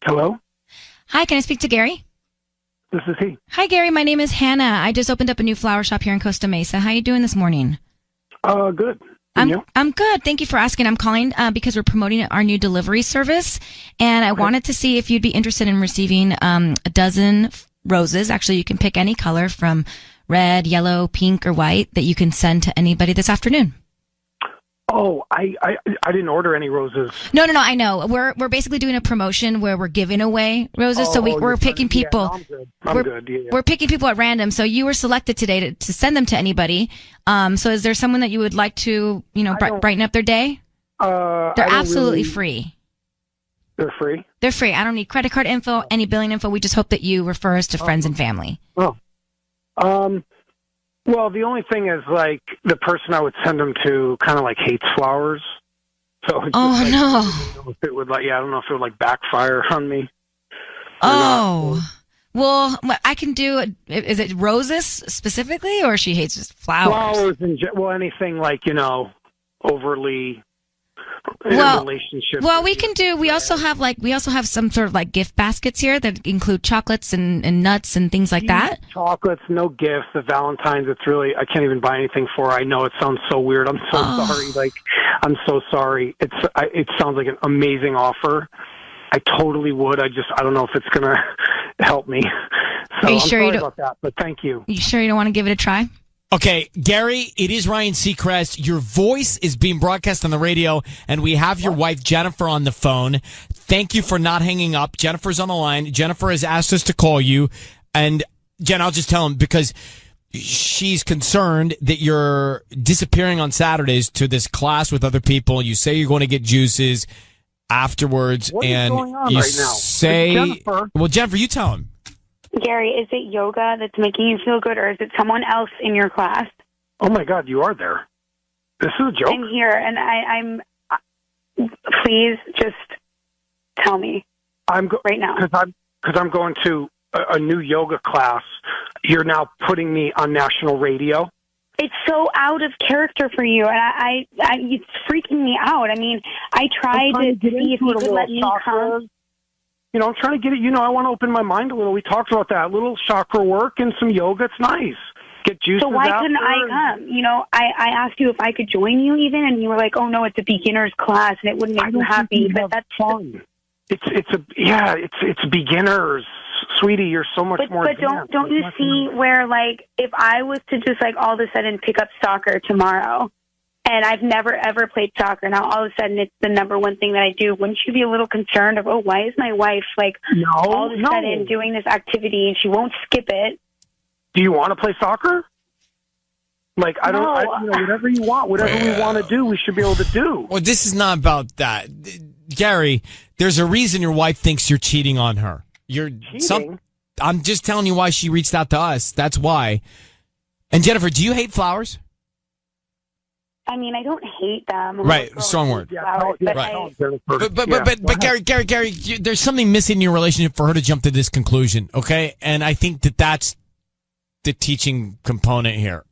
Hello? Hi, can I speak to Gary? This is he. Hi, Gary. My name is Hannah. I just opened up a new flower shop here in Costa Mesa. How are you doing this morning? Good. And you? I'm good. Thank you for asking. I'm calling because we're promoting our new delivery service, and I wanted to see if you'd be interested in receiving a dozen roses. Actually, you can pick any color from red, yellow, pink, or white that you can send to anybody this afternoon. Oh, I didn't order any roses. No. I know. We're basically doing a promotion where we're giving away roses. So we're picking people. Yeah, no, I'm good. I'm good. Yeah. We're picking people at random. So you were selected today to send them to anybody. So is there someone that you would like to, brighten up their day? They're absolutely free. They're free? They're free. I don't need credit card info, any billing info. We just hope that you refer us to friends and family. Well, the only thing is, like, the person I would send them to kind of, like, hates flowers. So it's no. I don't know if it would, I don't know if it would, like, backfire on me. Oh. Well, I can do, is it roses specifically, or she hates just flowers? Flowers, anything, like, overly in a relationship. Well, we also have some sort of like gift baskets here that include chocolates and nuts and things like that. Chocolates, no gifts. The Valentine's, it's really, I can't even buy anything for her. I know it sounds so weird. I'm so sorry. I'm so sorry. It sounds like an amazing offer. I totally would. I don't know if it's going to help me. So Are you I'm sure sorry you don't, about that, but thank you. You sure you don't want to give it a try? Okay, Gary, it is Ryan Seacrest. Your voice is being broadcast on the radio, and we have your wife, Jennifer, on the phone. Thank you for not hanging up. Jennifer's on the line. Jennifer has asked us to call you. And, Jen, I'll just tell him, because she's concerned that you're disappearing on Saturdays to this class with other people. You say you're going to get juices afterwards. What is and going on you right now? say, Jennifer. Well, Jennifer, you tell him. Gary, is it yoga that's making you feel good, or is it someone else in your class? Oh, my God, you are there. This is a joke. I'm here, and I'm please just tell me right now. Because I'm going to a new yoga class. You're now putting me on national radio. It's so out of character for you, and I it's freaking me out. I mean, I tried to see if you could let me come. I'm trying to get it. I want to open my mind a little. We talked about that. A little chakra work and some yoga. It's nice. Get juices So why out couldn't there. I come? I asked you if I could join you even, and you were like, "Oh no, it's a beginner's class, and it wouldn't make you happy." But that's fun. It's beginners, sweetie. You're so much more. But don't you see where, like, if I was to just like all of a sudden pick up soccer tomorrow, and I've never ever played soccer, now all of a sudden it's the number one thing that I do, wouldn't you be a little concerned of, oh, why is my wife all of a sudden doing this activity and she won't skip it? Do you want to play soccer? Like, whatever you want, whatever we want to do, we should be able to do. Well, this is not about that. Gary, there's a reason your wife thinks you're cheating on her. I'm just telling you why she reached out to us. That's why. And Jennifer, do you hate flowers? I mean, I don't hate them. Right, strong word. Flowers, But Gary, there's something missing in your relationship for her to jump to this conclusion, okay? And I think that's the teaching component here.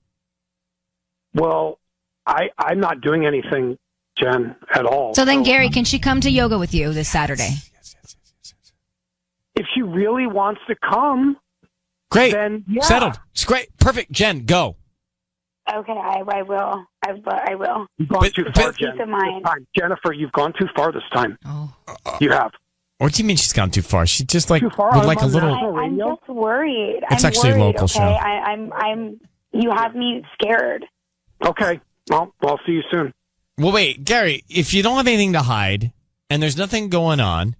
Well, I'm not doing anything, Jen, at all. So then, Gary, can she come to yoga with you this Saturday? Yes. If she really wants to come, great. Then yeah. Settled. It's great. Perfect. Jen, go. Okay, I will. I will. You've gone too far, Peace of mind. Jennifer, you've gone too far this time. Oh. You have. What do you mean she's gone too far? She just would like a little. I'm just worried. It's actually a local show. I'm. You have me scared. Okay. Well, I'll see you soon. Well, wait, Gary. If you don't have anything to hide and there's nothing going on,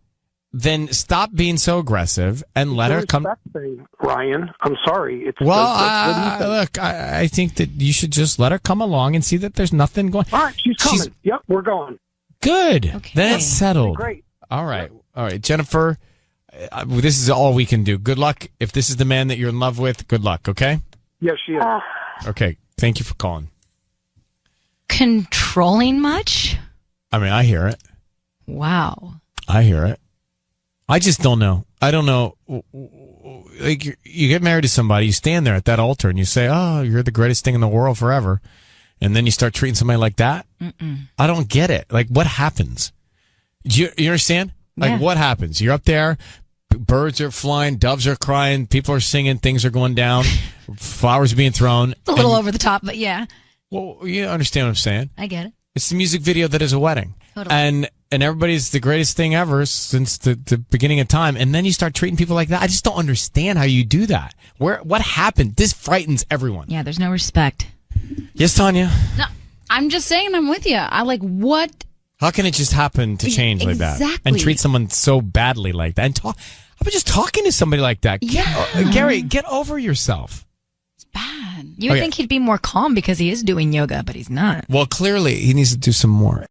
then stop being so aggressive and let her come. Thing, Ryan, I'm sorry. Look, I think that you should just let her come along and see that there's nothing going. All right, she's coming. Yep, we're going. Good. Okay. Then it's settled. Great. All right, Jennifer. This is all we can do. Good luck. If this is the man that you're in love with, good luck. Okay. Yes, she is. Okay. Thank you for calling. Controlling much? I mean, I hear it. Wow. I hear it. I just don't know. I don't know. Like, you get married to somebody, you stand there at that altar and you say, oh, you're the greatest thing in the world forever. And then you start treating somebody like that. I don't get it. Like, what happens? You understand? Like, what happens? You're up there, birds are flying, doves are crying, people are singing, things are going down, flowers are being thrown. It's a little over the top, but yeah. Well, you understand what I'm saying? I get it. It's the music video that is a wedding. Totally. And everybody's the greatest thing ever since the beginning of time. And then you start treating people like that. I just don't understand how you do that. What happened? This frightens everyone. Yeah, there's no respect. Yes, Tanya? No, I'm just saying I'm with you. I like what? How can it just happen to change like that? And treat someone so badly like that? And talk. I'm just talking to somebody like that. Gary, get over yourself. It's bad. You would think he'd be more calm because he is doing yoga, but he's not. Well, clearly he needs to do some more.